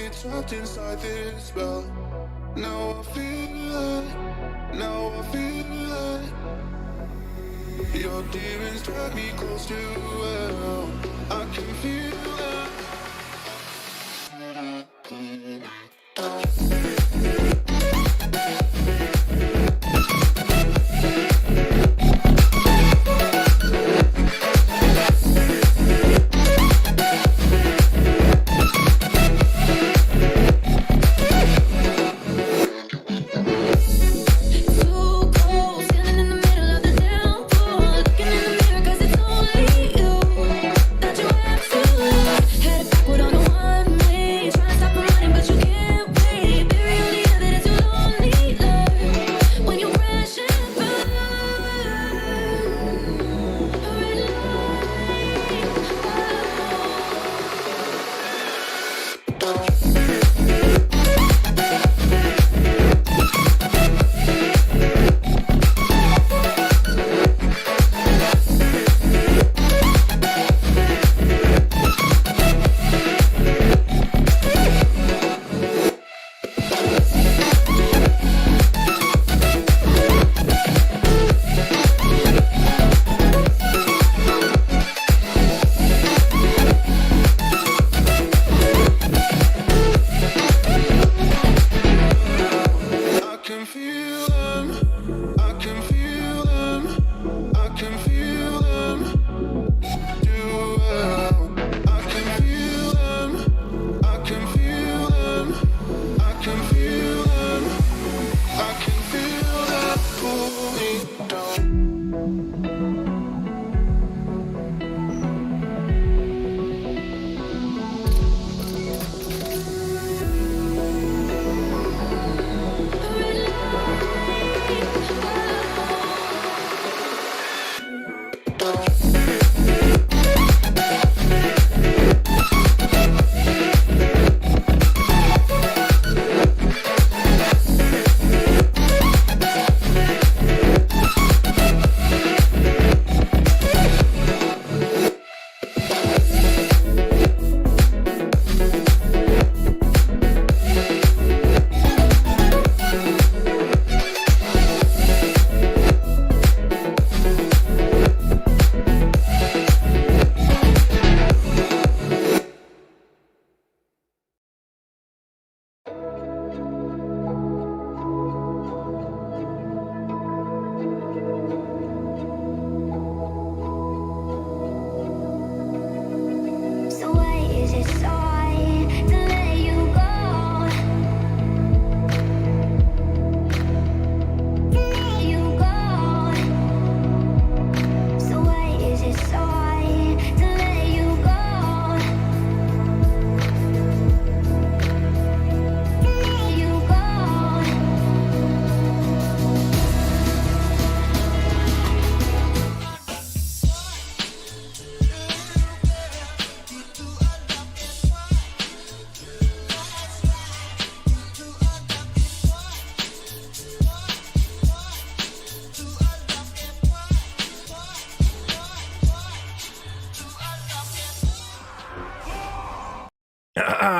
get trapped inside this spell. Now I feel it, now I feel it. Your demons drag me close to hell. I can feel it.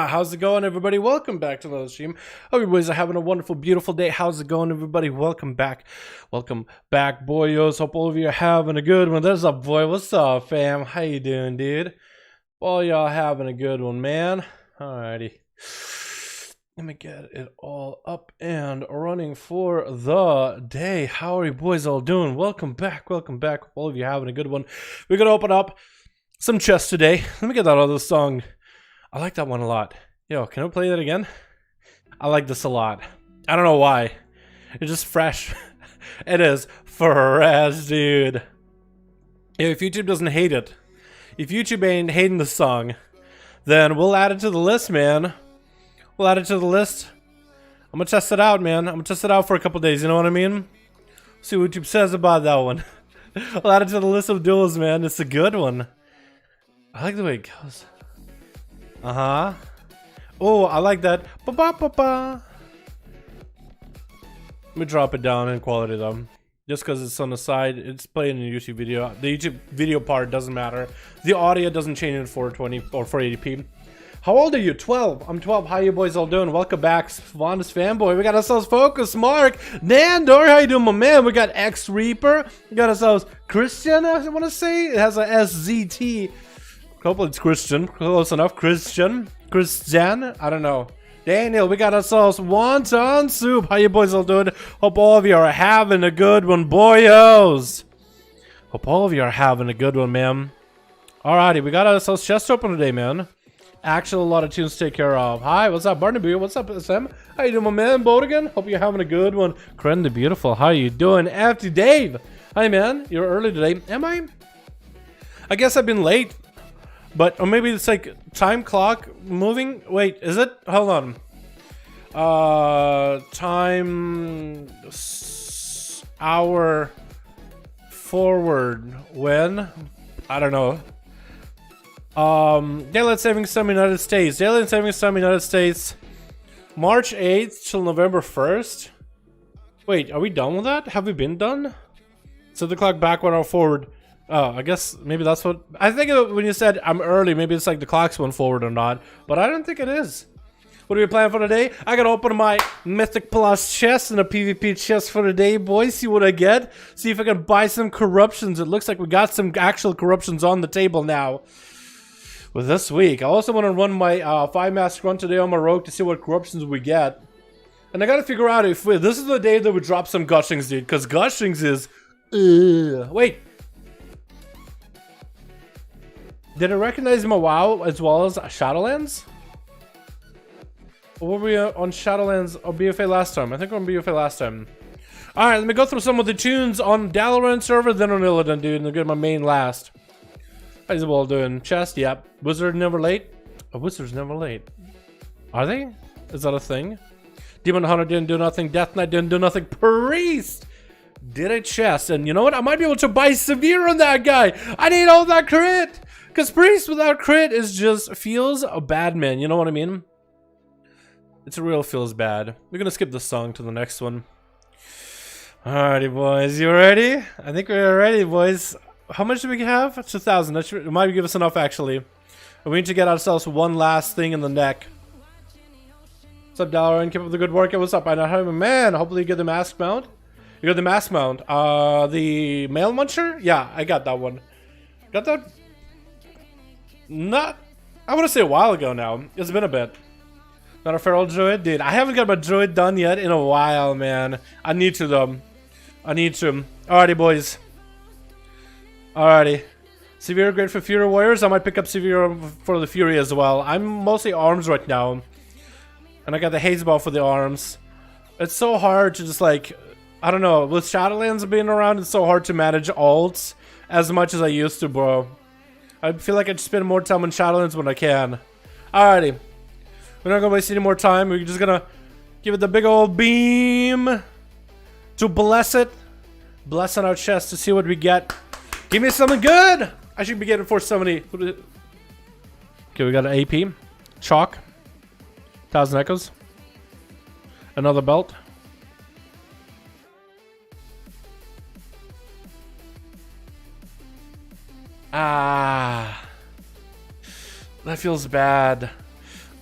How's it going, everybody? Welcome back to the stream. Hope you boys are having a wonderful, beautiful day. How's it going, everybody? Welcome back, boyos. Hope all of you are having a good one. There's up, boy. What's up, fam? How you doing, dude? All y'all having a good one, man. Alrighty, let me get it all up and running for the day. How are you boys all doing? Welcome back. All of you having a good one. We're gonna open up some chests today. Let me get that other song. I like that one a lot. Yo, can I play that again? I like this a lot. I don't know why. It's just fresh. It is fresh, dude. Yeah, if YouTube doesn't hate it, if YouTube ain't hating the song, then we'll add it to the list, man. We'll add it to the list. I'm gonna test it out, man. I'm gonna test it out for a couple days, you know what I mean? See what YouTube says about that one. We'll add it to the list of duels, man. It's a good one. I like the way it goes. Uh-huh. Oh, I like that. Ba-ba-ba-ba. Let me drop it down in quality, though. Just because it's on the side, it's playing in a YouTube video. The YouTube video part doesn't matter. The audio doesn't change in 420 or 480p. How old are you? 12. I'm 12. How you boys all doing? Welcome back, Vonda's fanboy. We got ourselves Focus, Mark, Nandor. How you doing, my man? We got X Reaper. We got ourselves Christian. I want to say it has a SZT. Hopefully it's Christian. Close enough. Christian. I don't know. Daniel, we got ourselves Wonton Soup. How you boys all doing? Hope all of you are having a good one, boyos. Hope all of you are having a good one, man. Alrighty, we got ourselves chest open today, man. Actually, a lot of tunes to take care of. Hi, what's up, Barnaby? What's up, SM? How you doing, my man? Bodigan? Hope you're having a good one. Kren the Beautiful, how you doing? After Dave. Hi, man. You're early today. Am I? I guess I've been late. But, or maybe it's like time clock moving. Wait, is it? Hold on. Time hour forward when? I don't know. Daylight savings time United States. Daylight savings time United States. March 8th till November 1st. Wait, are we done with that? Have we been done? So the clock back 1 hour forward. Oh, I guess maybe that's what... I think when you said I'm early, maybe it's like the clock's went forward or not. But I don't think it is. What are we planning for today? I gotta open my Mythic Plus chest and a PvP chest for today, boys. See what I get. See if I can buy some corruptions. It looks like we got some actual corruptions on the table now. With this week. I also want to run my 5-mask run today on my rogue to see what corruptions we get. And I gotta figure out if this is the day that we drop some gushings, dude. Because gushings is... Wait. Did I recognize my WoW as well as Shadowlands? Or were we on Shadowlands or BFA last time? I think we're on BFA last time. Alright, let me go through some of the tunes on Dalaran server, then on Illidan, dude, and I'll get my main last. How's the ball doing? Chest? Yep. Wizard never late? A wizard's never late. Are they? Is that a thing? Demon Hunter didn't do nothing. Death Knight didn't do nothing. Priest did a chest. And you know what? I might be able to buy Severe on that guy. I need all that crit. Because Priest without crit is just feels a bad, man. You know what I mean? It's a real feels bad. We're going to skip this song to the next one. Alrighty, boys. You ready? I think we're ready, boys. How much do we have? 2,000. That should, it might give us enough, actually. We need to get ourselves one last thing in the neck. What's up, Dalaran? Keep up the good work. What's up? I know how, man. Hopefully you get the mask mount. You got the mask mount. The mail muncher? Yeah, I got that one. Got that? Not... I want to say a while ago now. It's been a bit. Not a feral druid? Dude, I haven't got my druid done yet in a while, man. I need to, though. I need to. Alrighty, boys. Alrighty. Severe great for Fury Warriors. I might pick up Severe for the Fury as well. I'm mostly arms right now. And I got the Haze Ball for the arms. It's so hard to just like... I don't know. With Shadowlands being around, it's so hard to manage alts as much as I used to, bro. I feel like I should spend more time on Shadowlands when I can. Alrighty. We're not gonna waste any more time. We're just gonna give it the big old beam to bless it. Bless on our chest to see what we get. Give me something good! I should be getting 470. Okay, we got an AP. Chalk. 1,000 echoes. Another belt. Ah. That feels bad.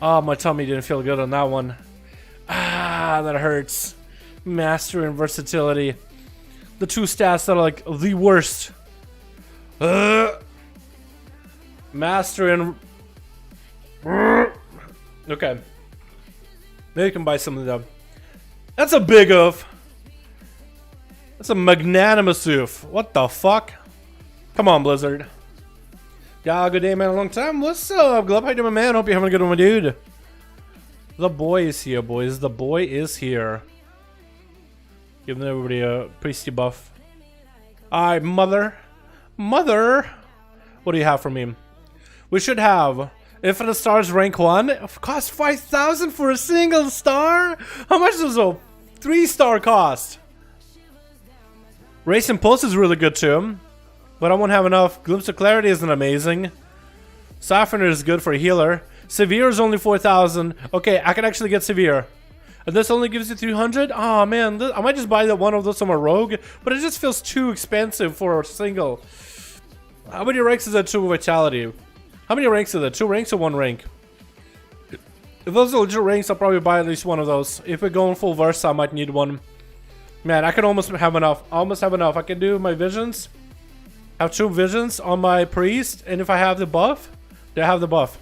Oh, my tummy didn't feel good on that one. Ah, that hurts. Mastery and versatility. The two stats that are like the worst. Mastery and... Okay. Maybe you can buy some of them. That's a big oof. That's a magnanimous oof. What the fuck? Come on, Blizzard. Yeah, good day, man. A long time. What's up, Glove? How you doing, man? Hope you're having a good one, dude. The boy is here, boys. The boy is here. Giving everybody a priesty buff. Alright, mother. Mother. What do you have for me? We should have Infinite Stars rank 1. It costs 5,000 for a single star? How much does a 3-star cost? Race Impulse is really good too. But I won't have enough. Glimpse of Clarity isn't amazing. Softener is good for a healer. Severe is only 4,000. Okay, I can actually get Severe. And this only gives you 300? Oh man, I might just buy that one of those on my rogue. But it just feels too expensive for a single. How many ranks is that 2 Vitality? How many ranks is that? 2 ranks or 1 rank? If those are legit rings, I'll probably buy at least one of those. If we're going full verse, I might need one. Man, I can almost have enough. Almost have enough. I can do my visions. Have 2 visions on my priest. And if I have the buff, do I have the buff?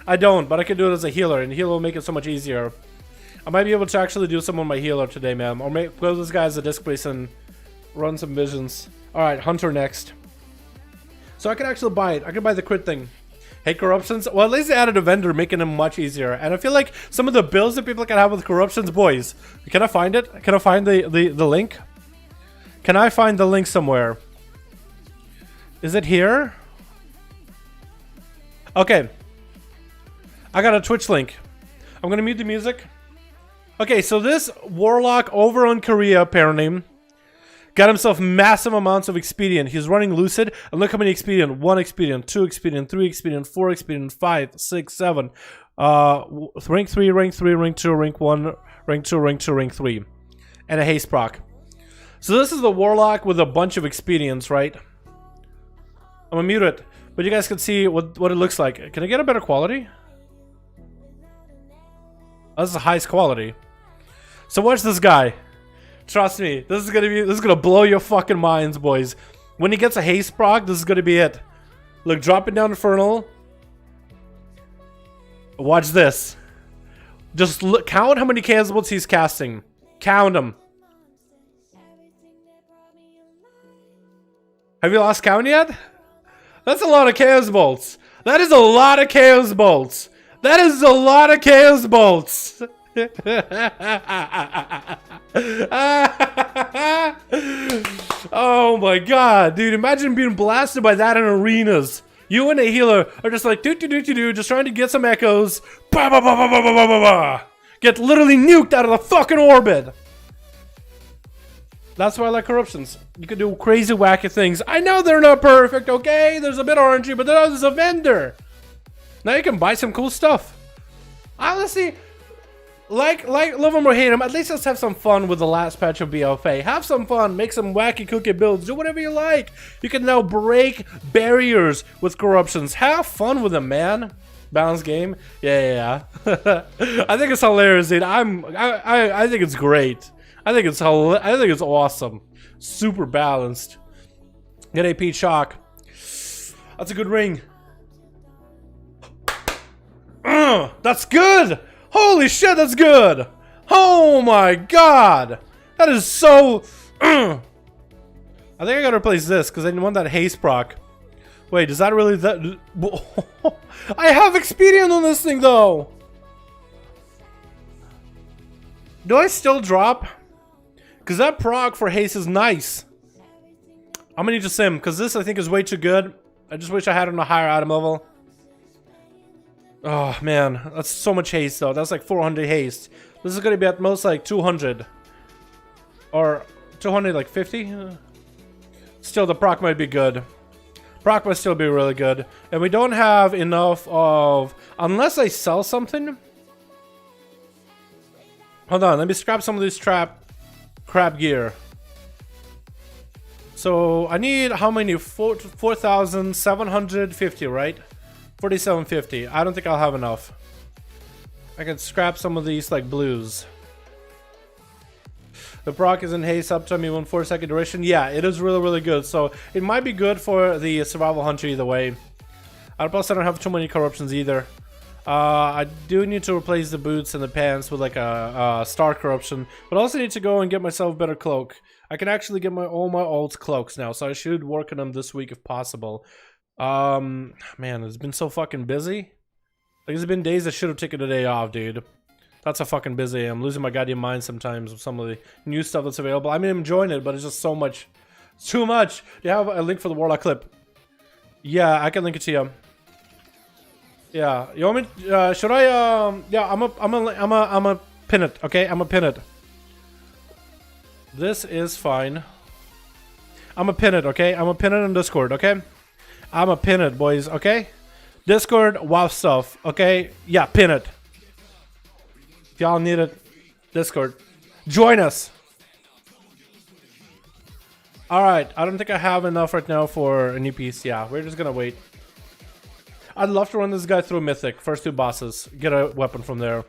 I don't, but I can do it as a healer. And healer will make it so much easier. I might be able to actually do some on my healer today, man. Or go this guy as a disc priest and run some visions. Alright, Hunter next. So I can actually buy it. I can buy the crit thing. Hey, corruptions. Well, at least they added a vendor, making them much easier. And I feel like some of the builds that people can have with corruptions, boys. Can I find it? Can I find the link? Can I find the link somewhere? Is it here? Okay. I got a Twitch link. I'm gonna mute the music. Okay, so this warlock over in Korea, apparently, got himself massive amounts of expedient. He's running Lucid, and look how many expedient. 1 expedient, 2 expedient, 3 expedient, 4 expedient, 5, 6, 7. Rank 3, rank 3, rank 2, rank 1, rank 2, rank 2, rank 3. And a haste proc. So this is the warlock with a bunch of expedients, right? I'm gonna mute it, but you guys can see what it looks like. Can I get a better quality? Oh, this is the highest quality. So watch this guy. Trust me, this is gonna blow your fucking minds, boys. When he gets a haste proc, this is gonna be it. Look, dropping down Infernal. Watch this. Just look, count how many chaos bolts he's casting. Count them. Have you lost count yet? That's a lot of chaos bolts. That is a lot of chaos bolts. That is a lot of chaos bolts. Oh my god, dude, imagine being blasted by that in arenas. You and a healer are just like do, just trying to get some echoes. Bah, bah, bah, bah, bah, bah, bah, bah, bah. Get literally nuked out of the fucking orbit. That's why I like corruptions. You can do crazy wacky things. I know they're not perfect, okay? There's a bit RNG, but there's a vendor. Now you can buy some cool stuff. Honestly, like love them or hate them, at least let's have some fun with the last patch of BFA. Have some fun, make some wacky cookie builds, do whatever you like. You can now break barriers with corruptions. Have fun with them, man. Balance game, yeah. I think it's hilarious, dude. I think it's great. I think it's awesome. Super balanced. Get AP shock. That's a good ring. That's good. Holy shit, that's good. Oh my god. That is so... I think I gotta replace this because I didn't want that haste proc. Wait, does that really... I have expedient on this thing though. Do I still drop? Because that proc for haste is nice. I'm gonna need to sim because this I think is way too good. I just wish I had it on a higher item level. Oh man, that's so much haste though. That's like 400 haste. This is gonna be at most like 200. Or 200 like 50? Still, the proc might be good. Proc might still be really good. And we don't have enough of... Unless I sell something... Hold on, let me scrap some of this crap gear. So, I need how many? 4,750, right? 4,750. I don't think I'll have enough. I can scrap some of these like blues. The proc is in haste up to me 1 4-second duration. Yeah, it is really good. So it might be good for the survival hunter either way. Plus I don't have too many corruptions either. I do need to replace the boots and the pants with like a star corruption, but I also need to go and get myself a better cloak. I can actually get all my old cloaks now, so I should work on them this week if possible. Man, it's been so fucking busy. Like, there's been days I should have taken a day off, dude. That's how fucking busy I am. Losing my goddamn mind sometimes with some of the new stuff that's available. I mean, I'm enjoying it, but it's just so much. It's too much. Do you have a link for the Warlock clip? Yeah, I can link it to you. Yeah, you want me? Should I? Yeah, I'm a pin it. Okay, I'm a pin it. This is fine. I'm a pin it. Okay, I'm a pin it on Discord. Okay, I'm a pin it, boys. Okay, Discord, WoW stuff. Okay, yeah, pin it. If y'all need it, Discord, join us. All right, I don't think I have enough right now for a new piece. Yeah, we're just gonna wait. I'd love to run this guy through Mythic. First 2 bosses. Get a weapon from there.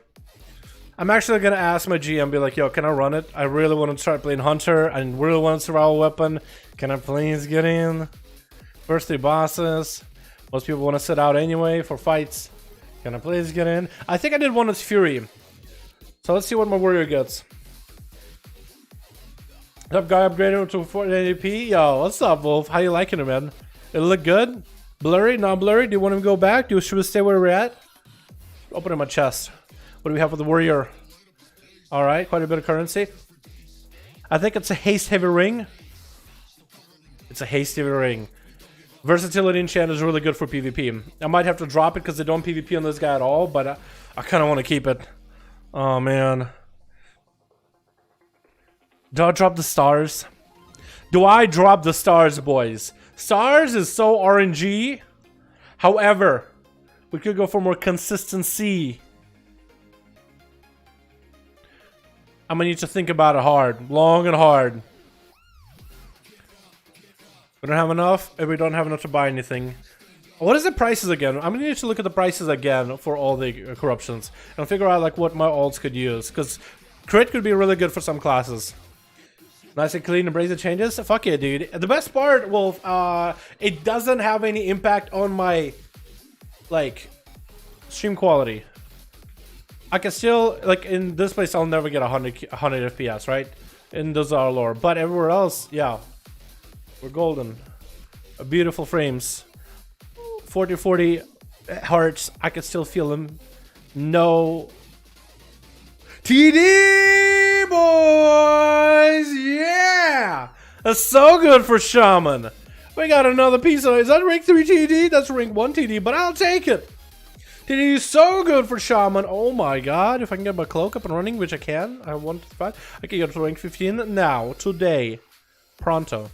I'm actually gonna ask my GM, be like, yo, can I run it? I really want to start playing Hunter. I really want a survival weapon. Can I please get in? First 3 bosses. Most people want to sit out anyway for fights. Can I please get in? I think I did one as Fury. So let's see what my warrior gets. That guy upgraded to 480p. Yo, what's up, Wolf? How you liking it, man? It look good? Blurry? Not blurry? Do you want him to go back? Should we stay where we're at? Open in my chest. What do we have for the warrior? Alright, quite a bit of currency. I think it's a haste heavy ring. It's a haste heavy ring. Versatility enchant is really good for PvP. I might have to drop it because they don't PvP on this guy at all, but I kind of want to keep it. Oh, man. Do I drop the stars? Do I drop the stars, boys? Stars is so RNG. However, we could go for more consistency. I'm gonna need to think about it hard. Long and hard. We don't have enough, and we don't have enough to buy anything. What is the prices again? I'm gonna need to look at the prices again for all the corruptions and figure out like what my alts could use, because crit could be really good for some classes. Nice and clean, embrace the changes. Fuck yeah, dude. The best part, Wolf, it doesn't have any impact on my like stream quality. I can still, like, in this place I'll never get 100 FPS, right? In the Zara lore, but everywhere else, yeah, we're golden. Beautiful frames. 40 hearts. I can still feel them. No TD, boys. Yeah, that's so good for Shaman. We got another piece of, is that rank 3 TD? That's rank 1 TD, but I'll take it. TD is so good for Shaman. Oh my god, if I can get my cloak up and running, which I can, I want to find, I can get to rank 15 now, today, pronto.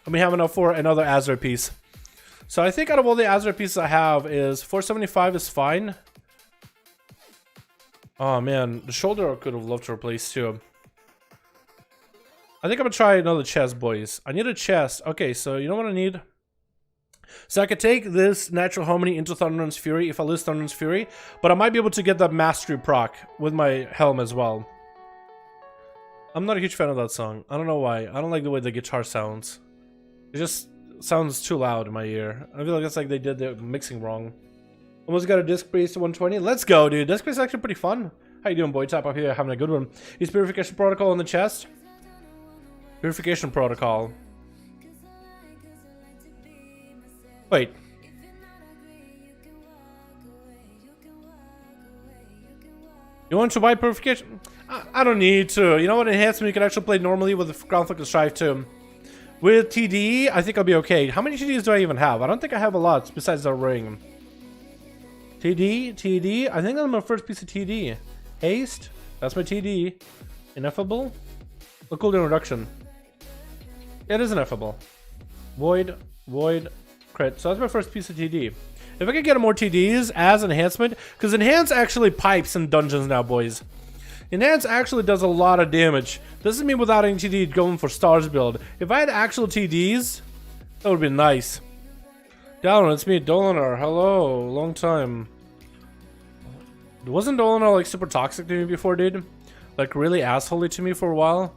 And we have enough for another Azure piece. So I think out of all the Azure pieces I have, is 475 is fine. Oh man, the shoulder I could have loved to replace too. I think I'm gonna try another chest, boys. I need a chest. Okay, so you know what I need? So I could take this Natural Harmony into Thunderance Fury if I lose Thunderance Fury, but I might be able to get that Mastery proc with my helm as well. I'm not a huge fan of that song. I don't know why. I don't like the way the guitar sounds. It just sounds too loud in my ear. I feel like it's like they did the mixing wrong. Almost got a Disc Priest to 120. Let's go, dude. Disc Priest is actually pretty fun. How you doing, boy? Top up here, having a good one. Use Purification Protocol on the chest. Purification Protocol. Wait. You want to buy Purification? I don't need to. You know what? Enhancement you can actually play normally with the Ground Flick and Strive too. With TD, I think I'll be okay. How many TDs do I even have? I don't think I have a lot besides the ring. TD. I think that's my first piece of TD. Haste. That's my TD. Ineffable. Look, cooldown reduction. It is ineffable. Void. Crit. So that's my first piece of TD. If I could get more TDs as enhancement, because enhance actually pipes in dungeons now, boys. Enhance actually does a lot of damage. This is me without any TD going for stars build. If I had actual TDs, that would be nice. Dalaran, it's me, Dalaran. Hello, long time. Wasn't Dalaran like super toxic to me before, dude? Like really assholey to me for a while?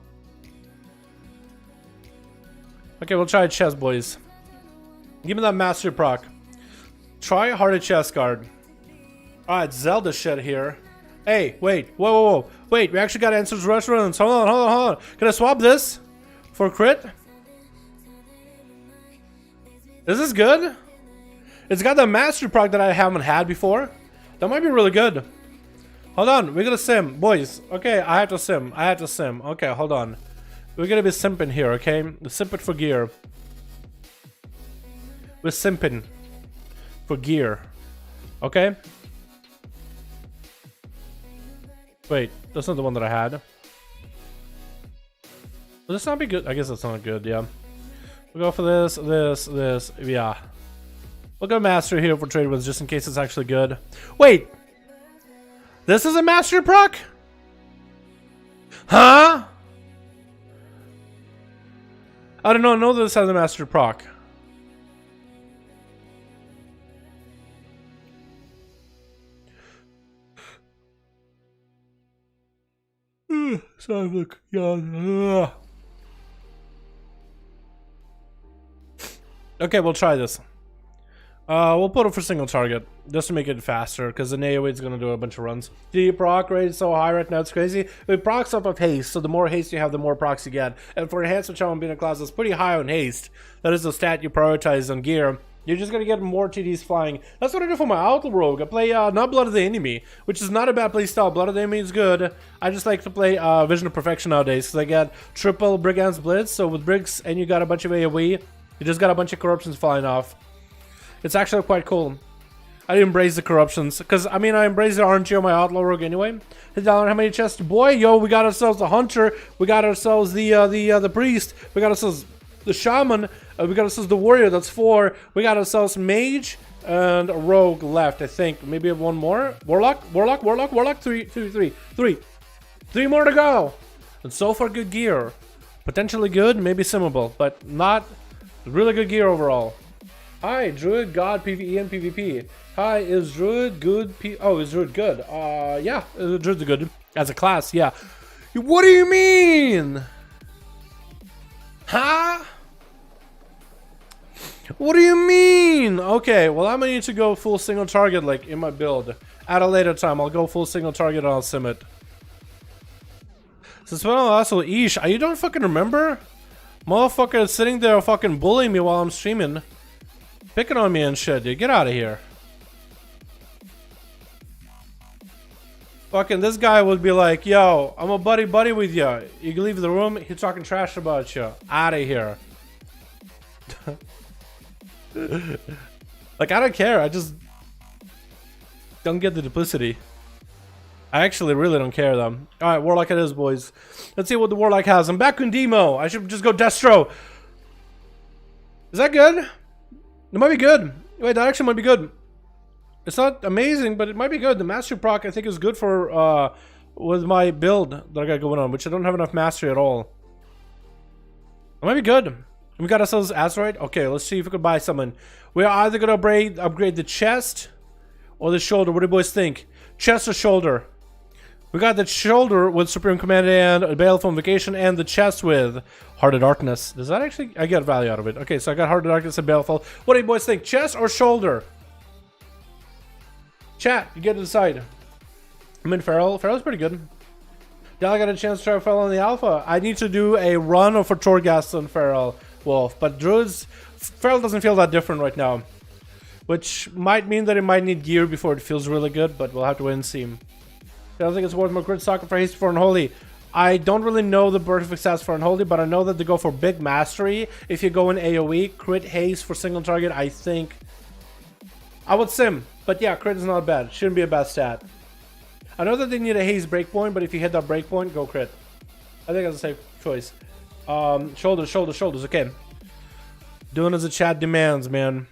Okay, we'll try a chest, boys. Give me that master proc. Try a hearted chest guard. Alright, Zelda shit here. Hey, wait, whoa. Wait, we actually got answers restaurants. Hold on. Can I swap this for crit? Is this good? It's got the master proc that I haven't had before. That might be really good. Hold on, we're gonna sim, boys. Okay, I have to sim. Okay, hold on. We're gonna be simping here, okay? The simping for gear. We're simping for gear. Okay? Wait, that's not the one that I had. Will this not be good? I guess that's not good, yeah. We'll go for this, yeah. We'll go master here for trade with just in case it's actually good. Wait! This is a master proc? Huh? I don't know, this has a master proc. Sorry, look. Yeah. Okay, we'll try this. We'll put it for single target just to make it faster, because the AoE is gonna do a bunch of runs. The proc rate is so high right now, it's crazy. It procs up of haste, so the more haste you have, the more procs you get. And for enhanced which I'm being a class that's pretty high on haste, that is the stat you prioritize on gear. You're just gonna get more TDs flying. That's what I do for my Outlaw Rogue. I play not Blood of the Enemy, which is not a bad play style. Blood of the Enemy is good. I just like to play Vision of Perfection nowadays, because I get triple Brigand's Blitz. So with Brigs and you got a bunch of AoE, you just got a bunch of corruptions flying off. It's actually quite cool. I embrace the corruptions, because I mean I embrace the RNG on my Outlaw Rogue anyway. Hey Dalaran, how many chests? Boy, yo, we got ourselves the Hunter, we got ourselves the Priest, we got ourselves the Shaman, we got ourselves the Warrior, that's 4. We got ourselves Mage and a Rogue left, I think. Maybe one more. Warlock. 3 more to go. And so far good gear. Potentially good, maybe simable, but not really good gear overall. Hi, Druid, God, PvE, and PvP. Hi, is Druid good? Oh, is Druid good? Yeah, Druid's good. As a class, yeah. What do you mean? Huh? What do you mean? Okay, well, I'm gonna need to go full single target, like, in my build. At a later time, I'll go full single target and I'll sim it. Since when I also Ish, you don't fucking remember? Motherfucker is sitting there fucking bullying me while I'm streaming. Picking on me and shit, dude. Get out of here. Fucking this guy would be like, yo, I'm a buddy with you. You can leave the room, he's talking trash about you. Out of here. Like, I don't care. I just don't get the duplicity. I actually really don't care, though. Alright, Warlock it is, boys. Let's see what the Warlock has. I'm back in demo. I should just go Destro. Is that good? It might be good. Wait, that actually might be good. It's not amazing, but it might be good. The Mastery proc, I think, is good for, with my build that I got going on, which I don't have enough Mastery at all. It might be good. We got ourselves Asteroid. Okay, let's see if we can buy someone. We're either going to upgrade the chest or the shoulder. What do you boys think? Chest or shoulder? We got the shoulder with Supreme Command and Baleful Invocation, and the chest with Heart of Darkness. Does that actually... I get value out of it. Okay, so I got Heart of Darkness and Baleful. What do you boys think? Chest or shoulder? Chat, you get to decide. I'm in Feral. Feral's pretty good. Now I got a chance to try Feral on the Alpha. I need to do a run for Torghast on Feral Wolf, but Druids... Feral doesn't feel that different right now, which might mean that it might need gear before it feels really good, but we'll have to wait and see. I don't think it's worth more crit socket for haste for Unholy. I don't really know the perfect stats for Unholy, but I know that they go for big mastery. If you go in AoE, crit haste for single target, I think I would sim. But yeah, crit is not bad. Shouldn't be a bad stat. I know that they need a haste breakpoint, but if you hit that breakpoint, go crit. I think that's a safe choice. Shoulders. Okay. Doing as the chat demands, man.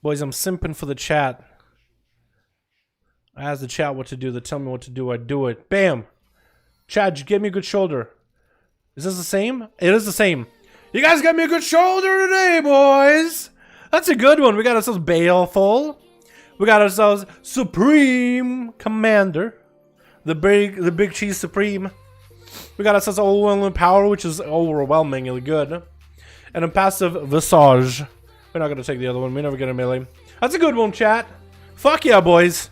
Boys, I'm simping for the chat. I ask the chat what to do. They tell me what to do. I do it. Bam. Chat, give me a good shoulder. Is this the same? It is the same. You guys got me a good shoulder today, boys. That's a good one. We got ourselves Baleful. We got ourselves Supreme Commander. The big cheese Supreme. We got ourselves Overwhelming Power, which is overwhelmingly good. And a passive Visage. We're not going to take the other one. We never get a melee. That's a good one, chat. Fuck yeah, boys.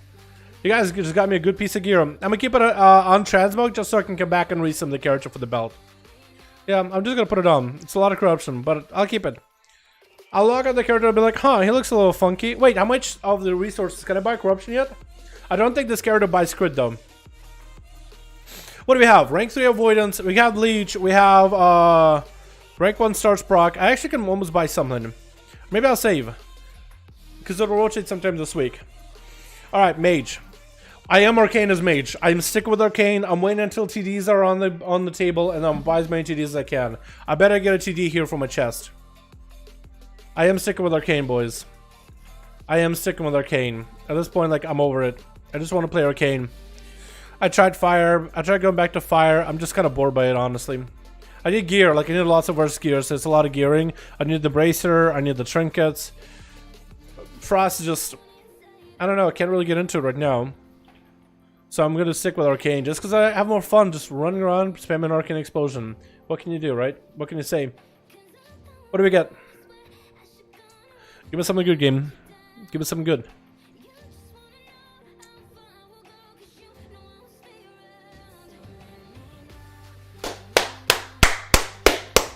You guys just got me a good piece of gear. I'm going to keep it on transmog just so I can come back and resim the character for the belt. Yeah, I'm just going to put it on. It's a lot of corruption, but I'll keep it. I'll log out the character and be like, huh, he looks a little funky. Wait, how much of the resources? Can I buy corruption yet? I don't think this character buys crit, though. What do we have? Rank 3 avoidance. We have leech. We have rank 1 starts proc. I actually can almost buy something. Maybe I'll save, because it'll rotate sometime this week. Alright, mage. I am arcane as mage. I'm sticking with arcane. I'm waiting until TDs are on the table, and I'm buy as many TDs as I can. I better get a TD here for my chest. I am sticking with arcane, boys. I am sticking with arcane. At this point, like, I'm over it. I just want to play arcane. I tried fire. I tried going back to fire. I'm just kind of bored by it, honestly. I need gear. Like, I need lots of worse gear, so it's a lot of gearing. I need the bracer. I need the trinkets. Frost is just... I don't know. I can't really get into it right now. So I'm gonna stick with Arcane just because I have more fun just running around spamming Arcane Explosion. What can you do, right? What can you say? What do we get? Give us something good, game. Give us something good.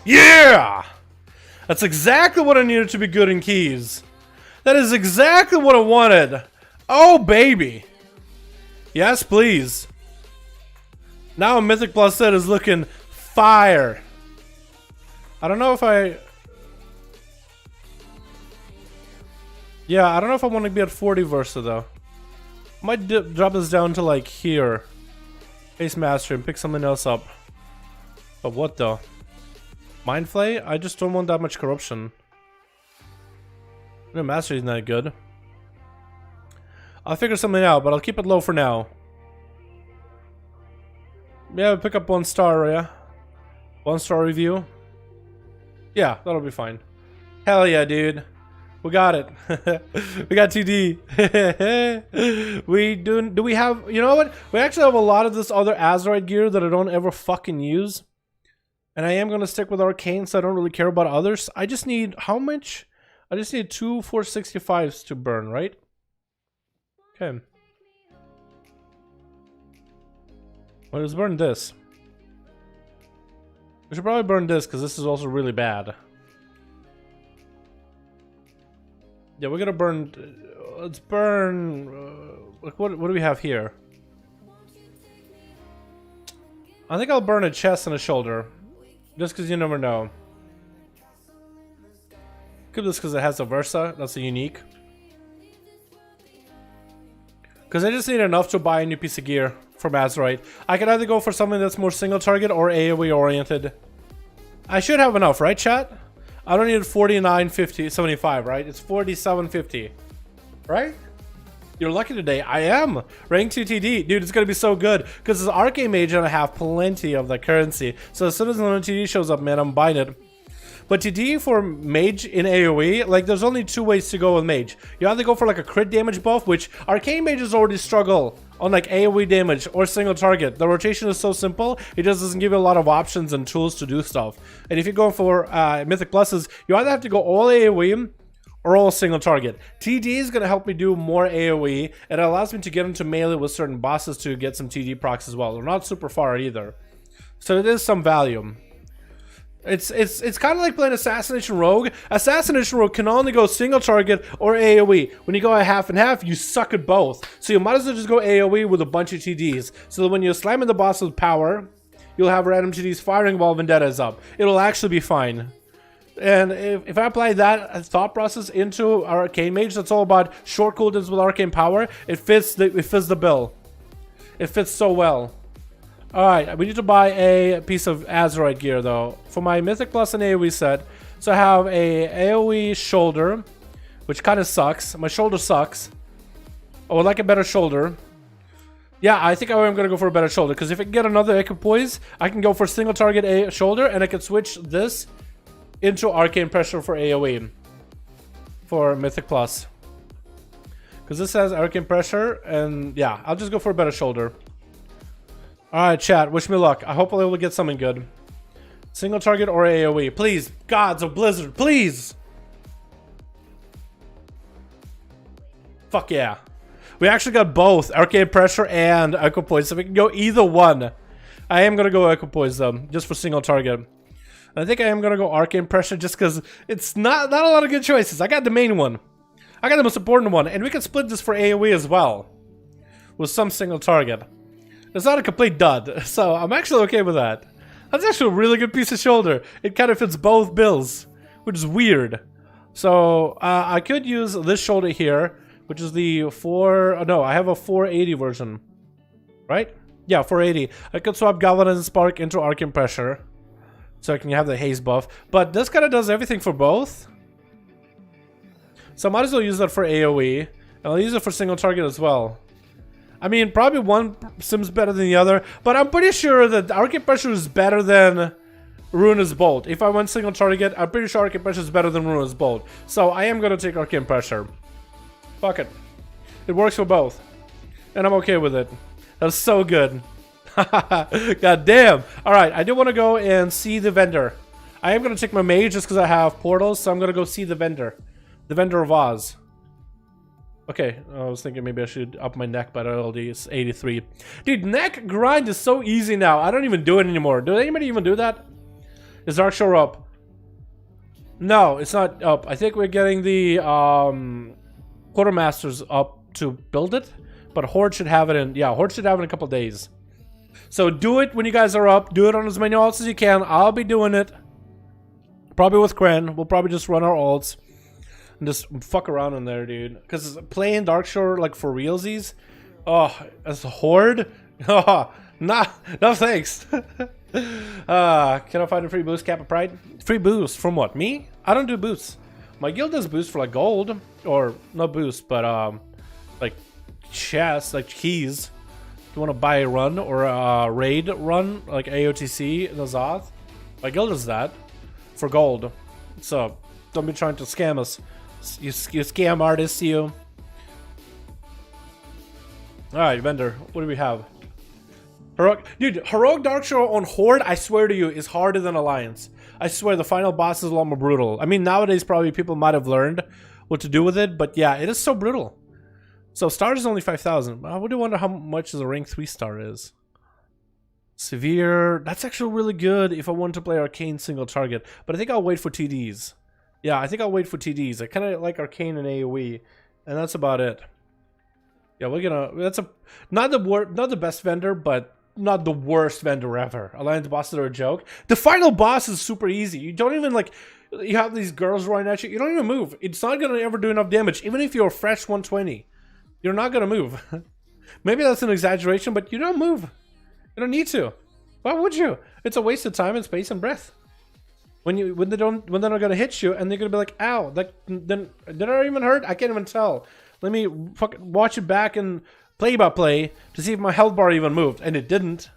Yeah! That's exactly what I needed to be good in keys. That is exactly what I wanted. Oh, baby. Yes, please. Now Mythic Plus set is looking fire. I don't know if I... Yeah, I don't know if I want to be at 40 Versa, though. I might drop this down to, like, here. Face Master and pick something else up. But what, though? Mind Flay? I just don't want that much corruption. No, Mastery isn't that good. I'll figure something out, but I'll keep it low for now. Yeah, pick up 1 star, yeah? 1 star review. Yeah, that'll be fine. Hell yeah, dude. We got it. We got TD. Do we have, you know what? We actually have a lot of this other Azerite gear that I don't ever fucking use. And I am going to stick with Arcane, so I don't really care about others. I just need, how much? I just need 2 465s to burn, right? Okay. Well, let's burn this. We should probably burn this, because this is also really bad. Yeah, we're gonna burn... let's burn... what do we have here? I think I'll burn a chest and a shoulder. Just because you never know. Could this because it has a Versa. That's a unique. Because I just need enough to buy a new piece of gear from Azerite. I can either go for something that's more single target or AoE oriented. I should have enough, right, chat? I don't need 49.50, right? It's 47.50. Right? You're lucky today. I am. Rank 2 TD. Dude, it's going to be so good. Because it's Arcane Mage and I have plenty of the currency. So as soon as the TD shows up, man, I'm buying it. But TD for Mage in AoE, like, there's only 2 ways to go with Mage. You either go for, like, a crit damage buff, which Arcane Mages already struggle on, like, AoE damage or single target. The rotation is so simple, it just doesn't give you a lot of options and tools to do stuff. And if you go for Mythic Pluses, you either have to go all AoE or all single target. TD is going to help me do more AoE, and it allows me to get into melee with certain bosses to get some TD procs as well. They're not super far either. So it is some value. It's kind of like playing Assassination Rogue. Assassination Rogue can only go single target or AoE. When you go a half and half, you suck at both. So you might as well just go AoE with a bunch of TDs. So that when you're slamming the boss with power, you'll have random TDs firing while Vendetta is up. It'll actually be fine. And if I apply that thought process into Arcane Mage, that's all about short cooldowns with Arcane Power. It fits the bill. It fits so well. Alright, we need to buy a piece of Azerite gear though. For my Mythic Plus and AoE set. So I have a AoE shoulder, which kind of sucks. My shoulder sucks. I would like a better shoulder. Yeah, I think I'm going to go for a better shoulder. Because if I can get another Equipoise, I can go for single target A shoulder. And I can switch this into Arcane Pressure for AoE. For Mythic Plus. Because this has Arcane Pressure. And yeah, I'll just go for a better shoulder. Alright, chat, wish me luck. I hope I will get something good. Single target or AoE. Please, gods of Blizzard, please! Fuck yeah. We actually got both, Arcane Pressure and Equipoise, so we can go either one. I am gonna go Equipoise though, just for single target. And I think I am gonna go Arcane Pressure just because it's not a lot of good choices. I got the main one. I got the most important one, and we can split this for AoE as well. With some single target. It's not a complete dud, so I'm actually okay with that. That's actually a really good piece of shoulder. It kind of fits both bills, which is weird. So I could use this shoulder here, which is the I have a 480 version, right? Yeah, 480. I could swap Galvanizing Spark into Arcane Pressure, so I can have the haze buff. But this kind of does everything for both. So I might as well use that for AoE, and I'll use it for single target as well. I mean, probably one sim's better than the other, but I'm pretty sure that Arcane Pressure is better than Ruinous Bolt. If I went single target, I'm pretty sure Arcane Pressure is better than Ruinous Bolt. So I am going to take Arcane Pressure. Fuck it. It works for both. And I'm okay with it. That's so good. God damn. Alright, I do want to go and see the vendor. I am going to take my mage just because I have portals, so I'm going to go see the vendor. The vendor of Oz. Okay, I was thinking maybe I should up my neck, but it's 83. Dude, neck grind is so easy now. I don't even do it anymore. Does anybody even do that? Is Dark Shore up? No, it's not up. I think we're getting the Quartermasters up to build it, but Horde should have it in. Yeah, Horde should have it in a couple days. So do it when you guys are up. Do it on as many alts as you can. I'll be doing it. Probably with Kren. We'll probably just run our alts and just fuck around in there, dude. Because playing Darkshore like for realsies, oh, as a Horde, oh, nah, no thanks. Can I find a free boost, Cap of Pride? Free boost from what? Me? I don't do boosts. My guild does boost for like gold, or not boost, but like chests, like keys. If you want to buy a run or a raid run, like AOTC in the Zoth, my guild does that for gold. So don't be trying to scam us. You scam artists, you. Alright, vendor. What do we have? Heroic. Dude, Heroic Darkshore on Horde, I swear to you, is harder than Alliance. I swear, the final boss is a lot more brutal. I mean, nowadays, probably people might have learned what to do with it, but yeah, it is so brutal. So, stars is only 5,000. I would wonder how much the rank 3 star is. Severe. That's actually really good if I want to play Arcane single target. But I think I'll wait for TDs. Yeah, I think I'll wait for TDs. I kind of like Arcane and AoE. And that's about it. Yeah, we're gonna... That's a... Not the best vendor, but not the worst vendor ever. Alliance bosses are a joke. The final boss is super easy. You don't even, like... You have these girls running at you. You don't even move. It's not gonna ever do enough damage. Even if you're a fresh 120. You're not gonna move. Maybe that's an exaggeration, but you don't move. You don't need to. Why would you? It's a waste of time and space and breath. When they're not gonna hit you and they're gonna be like, ow, then did I even hurt? I can't even tell. Let me fucking watch it back and play by play to see if my health bar even moved, and it didn't.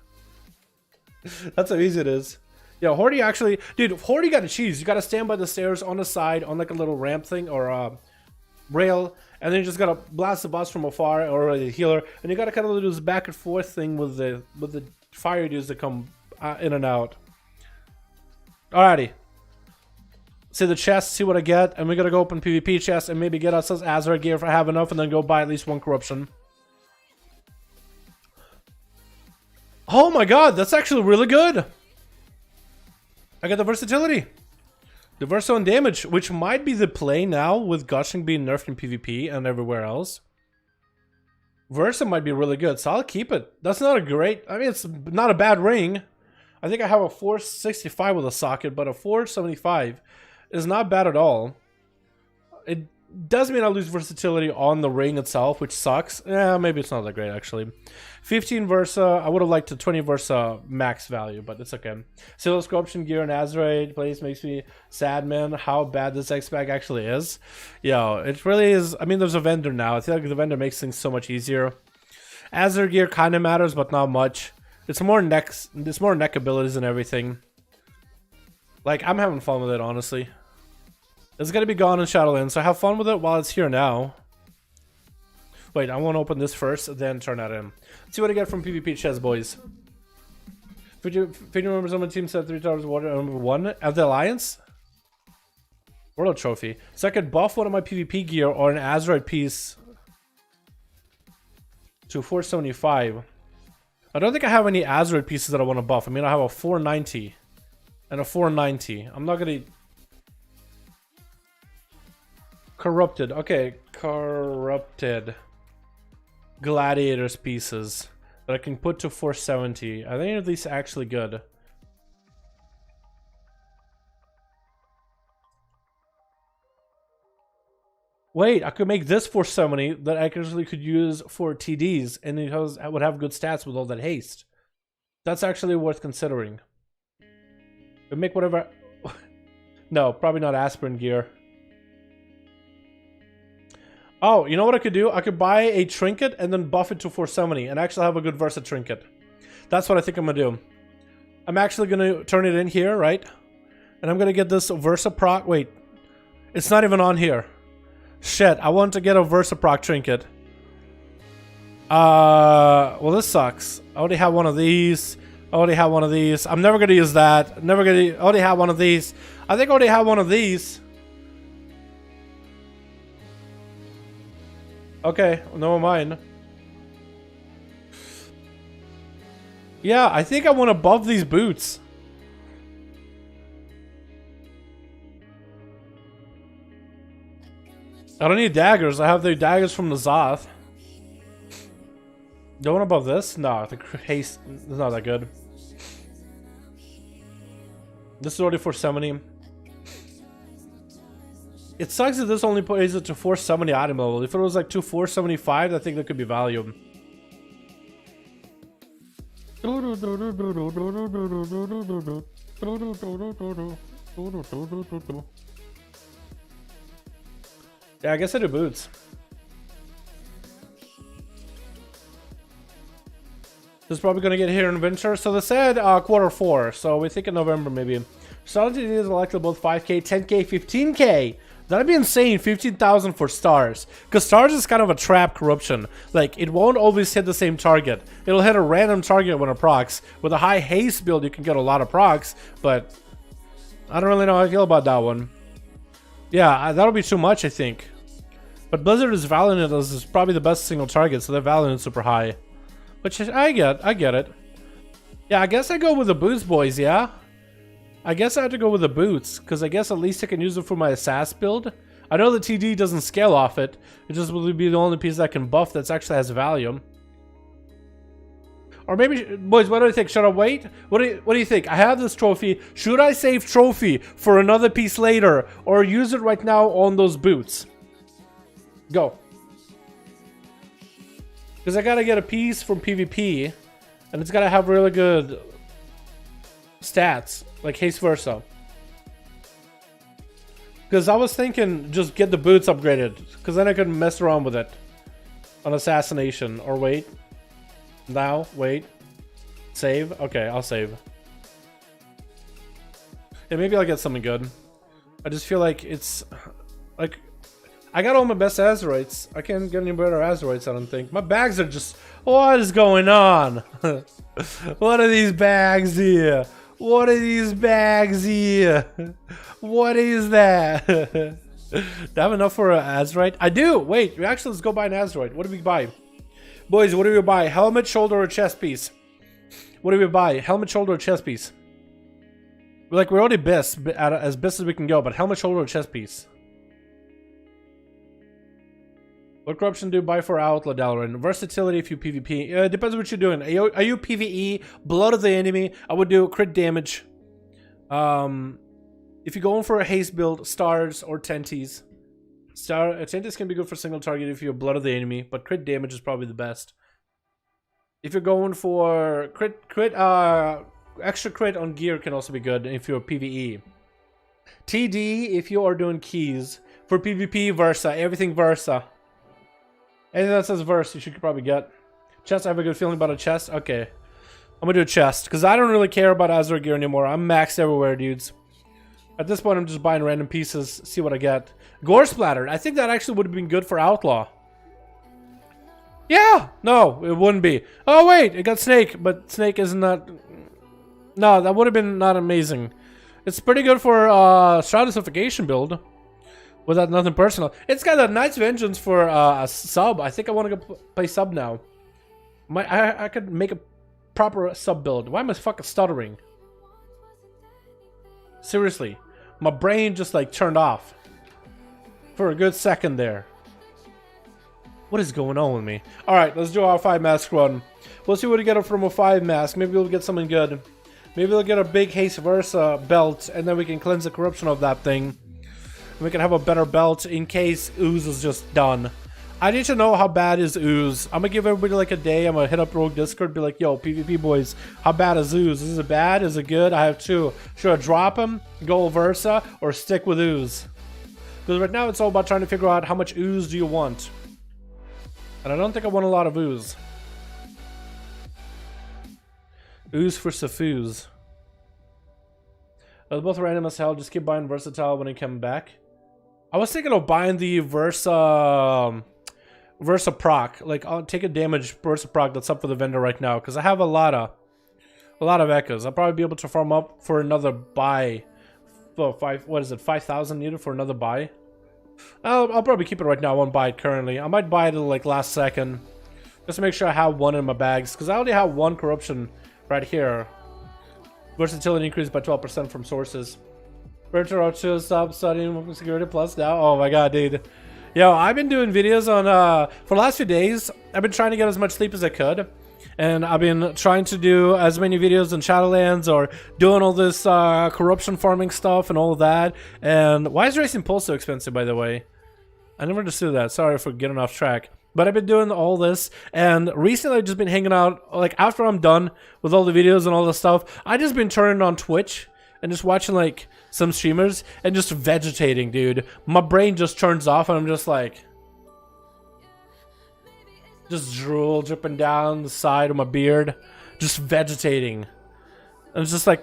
That's how easy it is. Yeah, Horde actually, dude, Horde you gotta cheese. You gotta stand by the stairs on the side on like a little ramp thing or rail, and then you just gotta blast the boss from afar or the healer, and you gotta kind of do this back and forth thing with the fire dudes that come in and out. Alrighty. See the chest, see what I get, and we gotta go open PvP chest and maybe get ourselves Azure gear if I have enough, and then go buy at least one corruption. Oh my god, that's actually really good. I got the versatility. The versa on damage, which might be the play now with gushing being nerfed in PvP and everywhere else. Versa might be really good, so I'll keep it. That's not a great... I mean, it's not a bad ring. I think I have a 465 with a socket, but a 475 is not bad at all. It does mean I lose versatility on the ring itself, which sucks. Yeah, maybe it's not that great, actually. 15 Versa. I would have liked a 20 Versa max value, but it's okay. Silas Corruption gear and Azurite place makes me sad, man, how bad this X-Bag actually is. Yo, it really is. I mean, there's a vendor now. I feel like the vendor makes things so much easier. Azure gear kind of matters, but not much. It's more neck abilities and everything. Like, I'm having fun with it, honestly. It's gonna be gone in Shadowlands, so have fun with it while it's here now. Wait, I want to open this first, then turn that in. Let's see what I get from PvP chess, boys. 50 members on my team said 3 times water number 1 at the Alliance. World Trophy. So I could buff one of my PvP gear or an Azurite piece to 475. I don't think I have any Azurite pieces that I want to buff. I mean, I have a 490 and a 490. I'm not gonna... Corrupted. Okay, corrupted. Gladiators pieces that I can put to 470. I think these are actually good. Wait, I could make this 470 that I actually could use for TDs, and it would have good stats with all that haste. That's actually worth considering. But make whatever... No, probably not aspirin gear. Oh, you know what I could do? I could buy a trinket and then buff it to 470 and actually have a good Versa trinket. That's what I think I'm gonna do. I'm actually gonna turn it in here, right? And I'm gonna get this Versa proc. Wait, it's not even on here. Shit, I want to get a Versa proc trinket. Well, this sucks. I already have one of these. I already have one of these. I'm never gonna use that. Never gonna. I already have one of these. I think I already have one of these. Okay, never mind. Yeah, I think I want above these boots. I don't need daggers. I have the daggers from the Zoth. The one above this? No, the haste is not that good. This is already 470. It sucks that this only plays it to 470 item level. If it was like to 475, I think that could be value. Yeah, I guess I do boots. This is probably gonna get here in winter. So they said Q4, so we think in November maybe. Starting is likely both 5k, 10k, 15k. That'd be insane, 15,000 for stars. Because stars is kind of a trap corruption. Like, it won't always hit the same target. It'll hit a random target when it procs. With a high haste build, you can get a lot of procs, but I don't really know how I feel about that one. Yeah, that'll be too much, I think. But Blizzard is valuing it as probably the best single target, so they're valuing it super high. Which I get it. Yeah, I guess I go with the boots, boys, yeah? I guess I have to go with the boots, because I guess at least I can use it for my SAS build. I know the TD doesn't scale off it. It just will be the only piece that can buff that actually has value. Or maybe, boys, what do you think? Should I wait? What do you think? I have this trophy. Should I save trophy for another piece later, or use it right now on those boots? Go. Because I gotta get a piece from PvP, and it's gotta have really good stats, like haste versa. Because I was thinking just get the boots upgraded, because then I could mess around with it on assassination. Or wait. Now, wait. Save? Okay, I'll save. Yeah, maybe I'll get something good. I just feel like it's... like, I got all my best Azurites. I can't get any better Azurites, I don't think. My bags are just... what is going on? What are these bags here? What are these bags here? What is that? Do I have enough for an Azurite? I do! Wait, actually, let's go buy an Azurite. What do we buy? Boys, what do we buy? Helmet, shoulder, or chest piece? What do we buy? Helmet, shoulder, or chest piece? Like, we're already best, as best as we can go, but helmet, shoulder, or chest piece? What corruption do you buy for Outlaw, Dalaran? Versatility if you PvP. It depends what you're doing. Are you PvE? Blood of the enemy? I would do crit damage. If you're going for a haste build, stars or tenties. Tenties can be good for single target if you're blood of the enemy, but crit damage is probably the best. If you're going for extra crit on gear can also be good if you're PvE. TD if you are doing keys. For PvP, Versa. Everything Versa. Anything that says verse, you should probably get. Chest, I have a good feeling about a chest. Okay. I'm gonna do a chest, because I don't really care about Azure gear anymore. I'm maxed everywhere, dudes. At this point, I'm just buying random pieces, see what I get. Gore Splatter. I think that actually would have been good for Outlaw. Yeah! No, it wouldn't be. Oh, wait! It got Snake, but Snake is not... no, that would have been not amazing. It's pretty good for Stratification build. Without nothing personal. It's got a Knight's Vengeance for a sub. I think I want to go play sub now. I could make a proper sub build. Why am I fucking stuttering? Seriously. My brain just like turned off. For a good second there. What is going on with me? Alright, let's do our 5 mask run. We'll see what we get from a 5 mask. Maybe we'll get something good. Maybe we'll get a big Haste Versa belt. And then we can cleanse the corruption of that thing. We can have a better belt in case Ooze is just done. I need to know how bad is Ooze. I'm gonna give everybody like a day. I'm gonna hit up Rogue Discord, be like, yo, PvP boys, how bad is Ooze? Is it bad? Is it good? I have 2. Should I drop him, go Versa, or stick with Ooze? Because right now it's all about trying to figure out how much Ooze do you want. And I don't think I want a lot of Ooze. Ooze for Safooze. They're both random as hell. Just keep buying Versatile when they come back. I was thinking of buying the Versa versus proc. Like I'll take a damage versus proc that's up for the vendor right now because I have a lot of echoes. I'll probably be able to farm up for another buy. For 5,000 needed for another buy. I'll probably keep it right now. I won't buy it currently. I might buy it at like last second just to make sure I have one in my bags because I already have one corruption right here. Versatility increased by 12% from sources. Virtual to stop studying security plus now. Oh my god, dude. Yo, I've been doing videos on for the last few days. I've been trying to get as much sleep as I could. And I've been trying to do as many videos in Shadowlands or doing all this corruption farming stuff and all of that. And why is Racing Pulse so expensive, by the way? I never understood that. Sorry for getting off track. But I've been doing all this, and recently I've just been hanging out, like after I'm done with all the videos and all this stuff, I've just been turning on Twitch and just watching like some streamers and just vegetating, dude. My brain just turns off and I'm just like, just drool dripping down the side of my beard, just vegetating. And it's just like,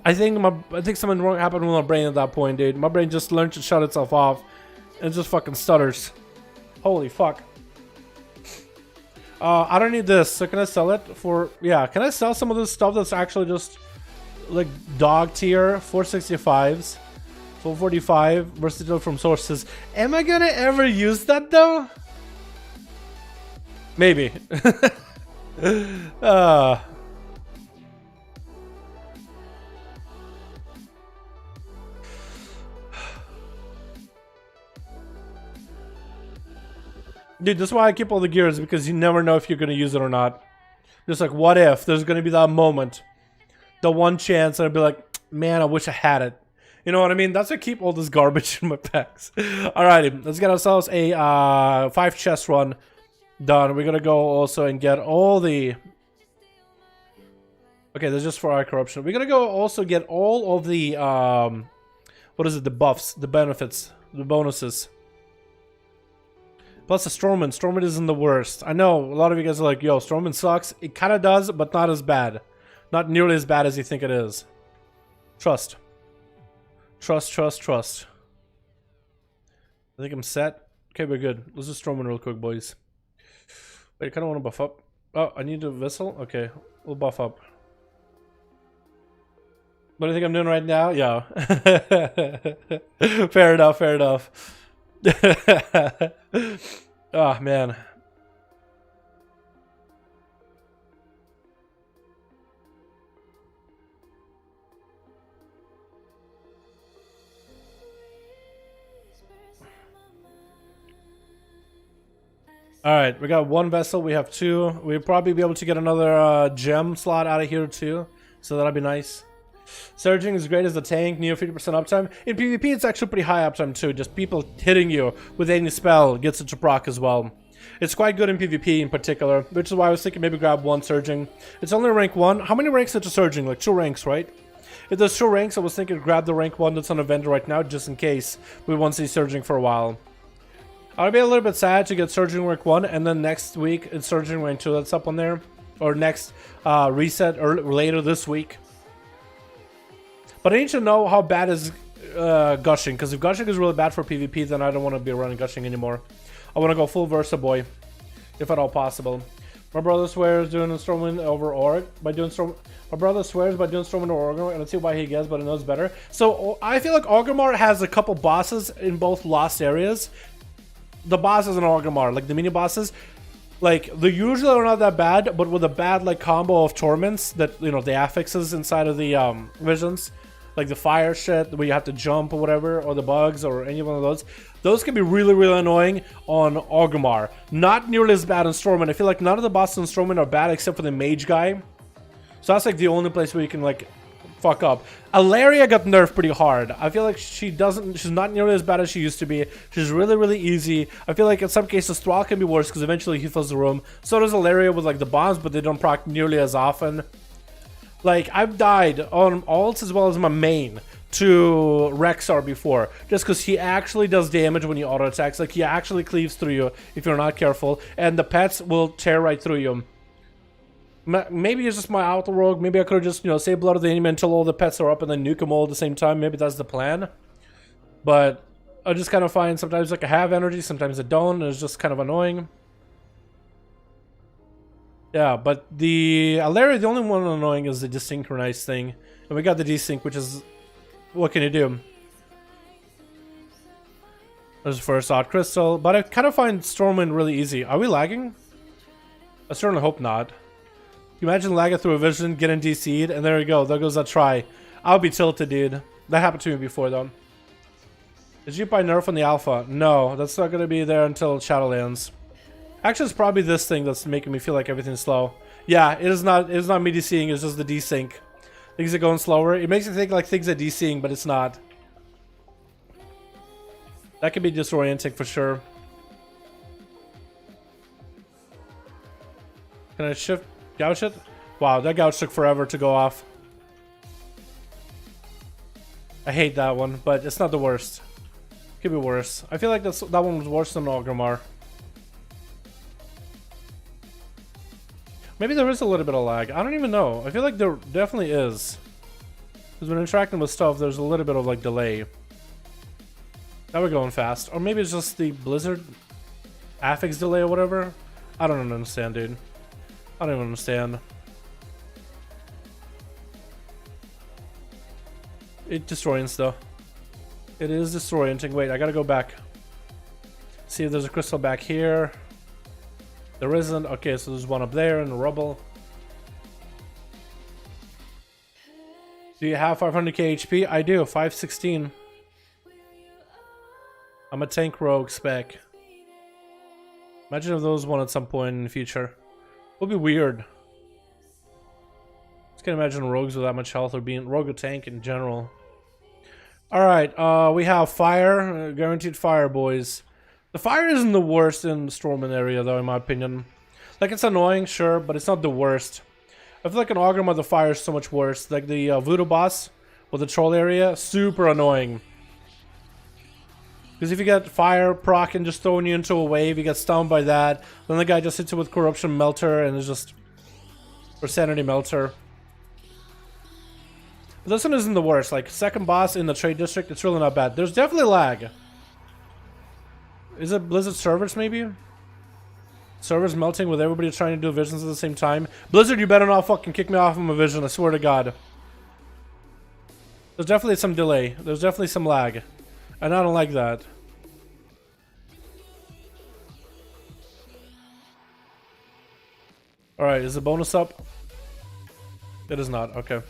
I think something wrong happened with my brain at that point, dude. My brain just learned to shut itself off and it just fucking stutters. Holy fuck. I don't need this, so can I sell it for, yeah, can I sell some of this stuff that's actually just like dog tier 465s, 445 versatile from sources? Am I gonna ever use that though? Maybe. Dude, that's why I keep all the gears, because you never know if you're going to use it or not. Just like, what if there's going to be that moment, the one chance, and I'd be like, man, I wish I had it. You know what I mean? That's why I keep all this garbage in my packs. Alrighty, let's get ourselves a 5 chest run done. We're going to go also and get all the... Okay, that's just for our corruption. We're going to go also get all of the, what is it, the buffs, the benefits, the bonuses. Plus the Stormwind. Stormwind isn't the worst. I know a lot of you guys are like, yo, Stormwind sucks. It kind of does, but not as bad. Not nearly as bad as you think it is. Trust. Trust, trust, trust. I think I'm set. Okay, we're good. Let's just Stormwind real quick, boys. Wait, I kind of want to buff up. Oh, I need a vessel? Okay, we'll buff up. What do you think I'm doing right now? Yeah. Fair enough, fair enough. Oh man. Alright, we got one vessel, we have 2. We'll probably be able to get another gem slot out of here too, so that'll be nice. Surging is great as a tank, near 50% uptime. In PvP, it's actually pretty high uptime too. Just people hitting you with any spell gets it to proc as well. It's quite good in PvP in particular, which is why I was thinking maybe grab 1 surging. It's only rank 1. How many ranks is it surging? Like 2 ranks, right? If there's 2 ranks, I was thinking grab the rank 1 that's on a vendor right now, just in case we won't see surging for a while. I'll be a little bit sad to get surging rank 1, and then next week it's surging rank 2 that's up on there, or next reset or later this week. But I need to know how bad is gushing, because if gushing is really bad for PvP, then I don't want to be running gushing anymore. I want to go full Versa boy, if at all possible. My brother swears doing Stormwind over Org by doing Storm. My brother swears by doing Stormwind over Orgrimmar, and let's see why he gets, but he knows better. So I feel like Orgrimmar has a couple bosses in both lost areas. The bosses in Orgrimmar, like the mini bosses, like they usually are not that bad, but with a bad like combo of torments that, you know, the affixes inside of the visions. Like the fire shit where you have to jump or whatever, or the bugs or any one of those can be really, really annoying on Orgrimmar. Not nearly as bad on Stormwind. I feel like none of the bosses on Stormwind are bad except for the mage guy. So that's like the only place where you can like fuck up. Alaria got nerfed pretty hard. I feel like she's not nearly as bad as she used to be. She's really, really easy. I feel like in some cases Thrall can be worse because eventually he fills the room. So does Alaria with like the bombs, but they don't proc nearly as often. Like, I've died on alts as well as my main to Rexar before, just because he actually does damage when he auto attacks. Like, he actually cleaves through you if you're not careful, and the pets will tear right through you. Maybe it's just my auto rogue. Maybe I could have just, you know, saved blood of the enemy until all the pets are up and then nuke them all at the same time. Maybe that's the plan. But I just kind of find sometimes like I have energy, sometimes I don't, and it's just kind of annoying. Yeah, but the Alaria, the only one annoying is the desynchronize thing. And we got the desync, which is... What can you do? There's the first odd crystal, but I kind of find Stormwind really easy. Are we lagging? I certainly hope not. You imagine lagging through a vision, getting DC'd, and there you go. There goes that try. I'll be tilted, dude. That happened to me before, though. Did you buy nerf on the alpha? No, that's not going to be there until Shadowlands. Actually, it's probably this thing that's making me feel like everything's slow. Yeah, it is not me DCing, it's just the desync. Things are going slower. It makes you think like things are DCing, but it's not. That could be disorienting for sure. Can I shift gouge it? Wow, that gouge took forever to go off. I hate that one, but it's not the worst. Could be worse. I feel like that one was worse than Orgrimmar. Maybe there is a little bit of lag. I don't even know. I feel like there definitely is. Because when interacting with stuff, there's a little bit of like delay. Now we're going fast. Or maybe it's just the Blizzard affix delay or whatever. I don't understand, dude. I don't even understand. It disorients though. It is disorienting. Wait, I gotta go back. See if there's a crystal back here. There isn't. Okay, so there's one up there in the rubble. Do you have 500k HP? I do, 516. I'm a tank rogue spec. Imagine if those won at some point in the future. It would be weird. Just can't imagine rogues with that much health or being rogue or tank in general. Alright, we have fire. Guaranteed fire, boys. The fire isn't the worst in the Stormwind area, though, in my opinion. Like, it's annoying, sure, but it's not the worst. I feel like in Orgrimmar, the fire is so much worse. Like, the Voodoo boss with the troll area, super annoying. Because if you get fire proc and just throwing you into a wave, you get stunned by that. Then the guy just hits you with Corruption Melter, and it's just... or Sanity Melter. But this one isn't the worst. Like, second boss in the Trade District, it's really not bad. There's definitely lag. Is it Blizzard servers, maybe? Servers melting with everybody trying to do visions at the same time. Blizzard, you better not fucking kick me off of my vision, I swear to God. There's definitely some delay. There's definitely some lag. And I don't like that. Alright, is the bonus up? It is not, okay.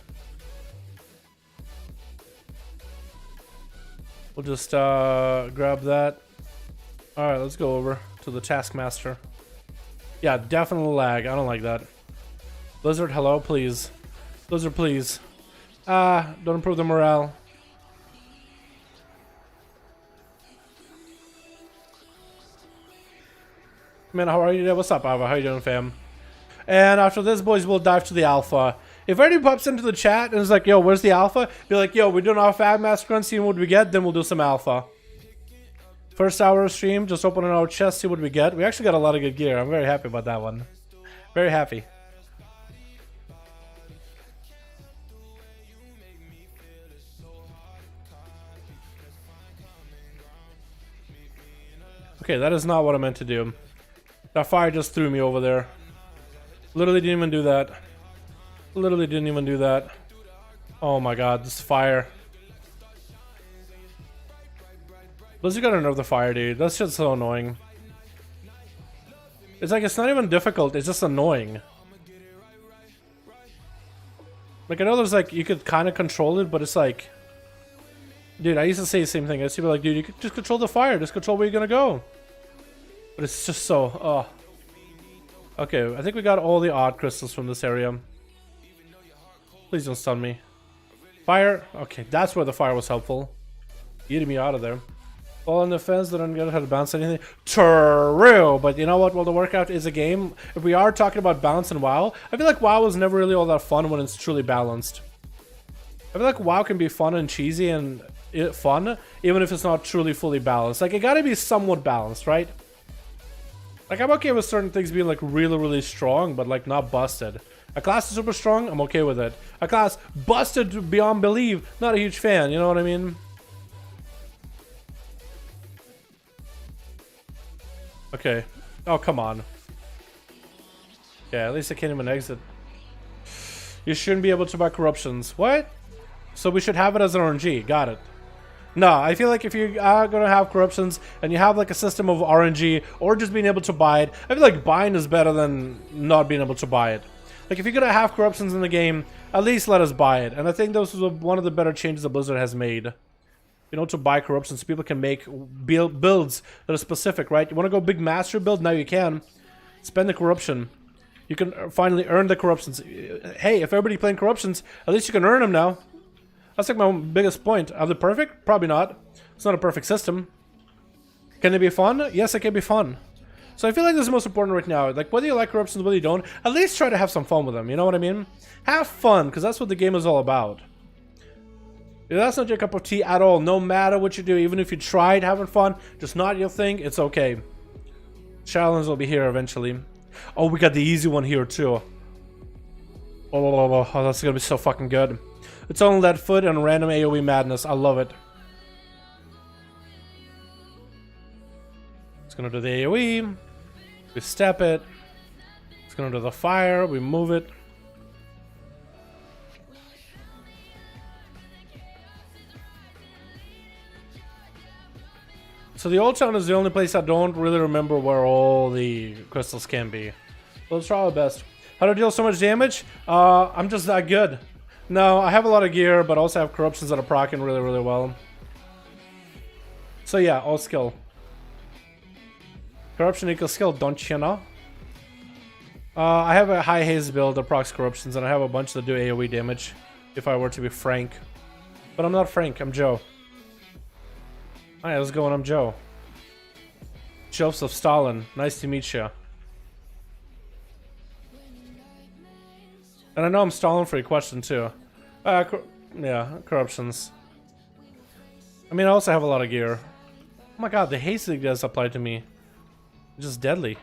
We'll just grab that. Alright, let's go over to the Taskmaster. Yeah, definitely lag. I don't like that. Blizzard, hello, please. Blizzard, please. Don't improve the morale. Man, how are you today? What's up, Ava? How you doing, fam? And after this, boys, we'll dive to the alpha. If anybody pops into the chat and is like, yo, where's the alpha? Be like, yo, we're doing our Fab Master Run, seeing what we get, then we'll do some alpha. First hour of stream, just opening our chest, see what we get. We actually got a lot of good gear. I'm very happy about that one. Very happy. Okay, that is not what I meant to do. That fire just threw me over there. Literally didn't even do that. Literally didn't even do that. Oh my god, this fire. Blizzard got another fire, dude. That's just so annoying. It's like, it's not even difficult, it's just annoying. Like, I know there's like, you could kind of control it, but it's like... Dude, I used to say the same thing. I used to be like, dude, you could just control the fire. Just control where you're gonna go. But it's just so... Oh. Okay, I think we got all the odd crystals from this area. Please don't stun me. Fire. Okay, that's where the fire was helpful. Eating me out of there. Fall on the fence, they don't get how to bounce anything. True! But you know what? Well, the Warcraft is a game. If we are talking about balance in WoW, I feel like WoW is never really all that fun when it's truly balanced. I feel like WoW can be fun and cheesy and fun, even if it's not truly fully balanced. Like, it gotta be somewhat balanced, right? Like, I'm okay with certain things being, like, really, really strong, but, like, not busted. A class is super strong, I'm okay with it. A class busted beyond belief, not a huge fan, you know what I mean? Okay. Oh, come on. Yeah, at least I can't even exit. You shouldn't be able to buy corruptions. What? So we should have it as an RNG. Got it. No, I feel like if you are going to have corruptions and you have like a system of RNG or just being able to buy it, I feel like buying is better than not being able to buy it. Like if you're going to have corruptions in the game, at least let us buy it. And I think this was one of the better changes that Blizzard has made. You know, to buy corruptions so people can make builds that are specific, right? You want to go big master build? Now you can. Spend the corruption. You can finally earn the corruptions. Hey, if everybody playing corruptions, at least you can earn them now. That's like my biggest point. Are they perfect? Probably not. It's not a perfect system. Can it be fun? Yes, it can be fun. So I feel like this is the most important right now. Like, whether you like corruptions, whether you don't, at least try to have some fun with them. You know what I mean? Have fun, because that's what the game is all about. If that's not your cup of tea at all, no matter what you do, even if you tried having fun, just not your thing, it's okay. Shadowlands will be here eventually. Oh, we got the easy one here, too. Oh, that's gonna be so fucking good. It's on lead foot and random AoE madness. I love it. It's gonna do the AoE. We step it. It's gonna do the fire. We move it. So the old town is the only place I don't really remember where all the crystals can be. Let's try our best. How to deal so much damage? I'm just that good. No, I have a lot of gear, but also have corruptions that are proccing really, really well. So yeah, all skill. Corruption equals skill, don't you know? I have a high haze build that procs corruptions, and I have a bunch that do AoE damage, if I were to be Frank. But I'm not Frank, I'm Joe. Hi, how's it going? I'm Joe. Joseph Stalin, nice to meet you. And I know I'm stalling for your question too. Yeah, corruptions. I mean, I also have a lot of gear. Oh my god, the haste that does apply to me. It's just deadly.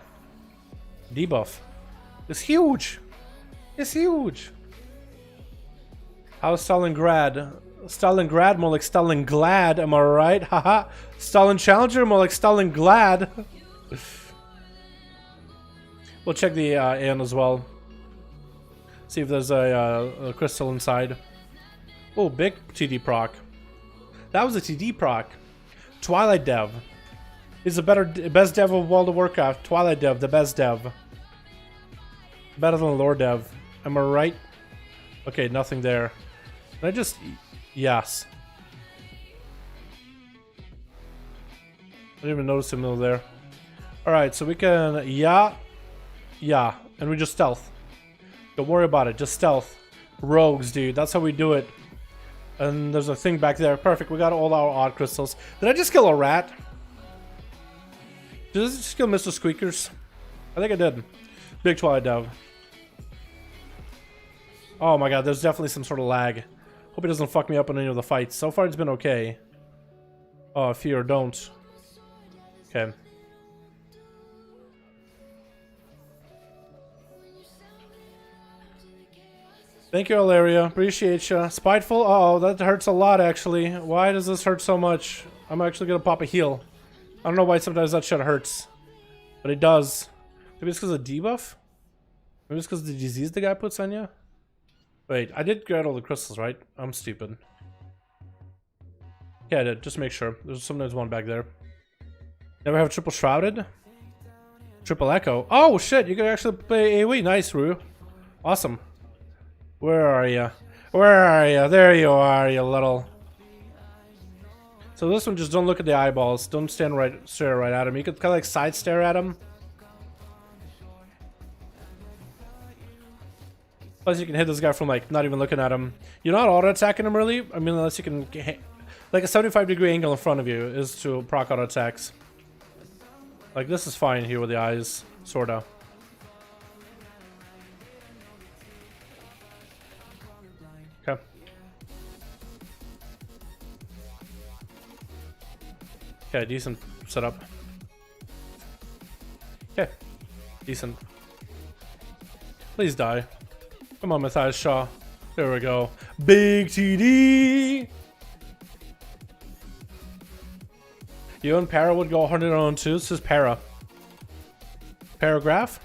Debuff. It's huge. It's huge. How's Stalingrad? Stalingrad, more like Stalinglad, am I right? Haha. Stalin Challenger, more like Stalinglad. We'll check the Aeon as well. See if there's a crystal inside. Oh, big TD proc. That was a TD proc. Twilight Dev. He's the best dev of World of Warcraft. Twilight Dev, the best dev. Better than Lore Dev. Am I right? Okay, nothing there. Can I just... Yes. I didn't even notice the middle there. Alright, so we can... Yeah. Yeah. And we just stealth. Don't worry about it. Just stealth. Rogues, dude. That's how we do it. And there's a thing back there. Perfect. We got all our odd crystals. Did I just kill a rat? Did I just kill Mr. Squeakers? I think I did. Big Twilight Dev. Oh my god, there's definitely some sort of lag. Hope it doesn't fuck me up in any of the fights. So far it's been okay. Oh, fear, don't. Okay. Thank you, Alaria. Appreciate you. Spiteful? Uh oh, that hurts a lot, actually. Why does this hurt so much? I'm actually gonna pop a heal. I don't know why sometimes that shit hurts. But it does. Maybe it's because of debuff? Maybe it's because of the disease the guy puts on you? Wait, I did get all the crystals, right? I'm stupid. Yeah, I did. Just make sure. There's sometimes one back there. Never have triple shrouded? Triple echo. Oh, shit! You can actually play AoE. Nice, Rue. Awesome. Where are you? Where are you? There you are, you little... So this one, just don't look at the eyeballs. Don't stare right at him. You could kind of like side stare at him. Plus you can hit this guy from like not even looking at him. You're not auto attacking him really. I mean, unless you can like a 75-degree angle in front of you is to proc auto attacks. Like this is fine here with the eyes, sorta. Okay. Okay, decent setup. Okay, decent. Please die. Come on, Matthias Shaw. There we go. Big TD! You and Para would go 100 on 2. This is Para. Paragraph?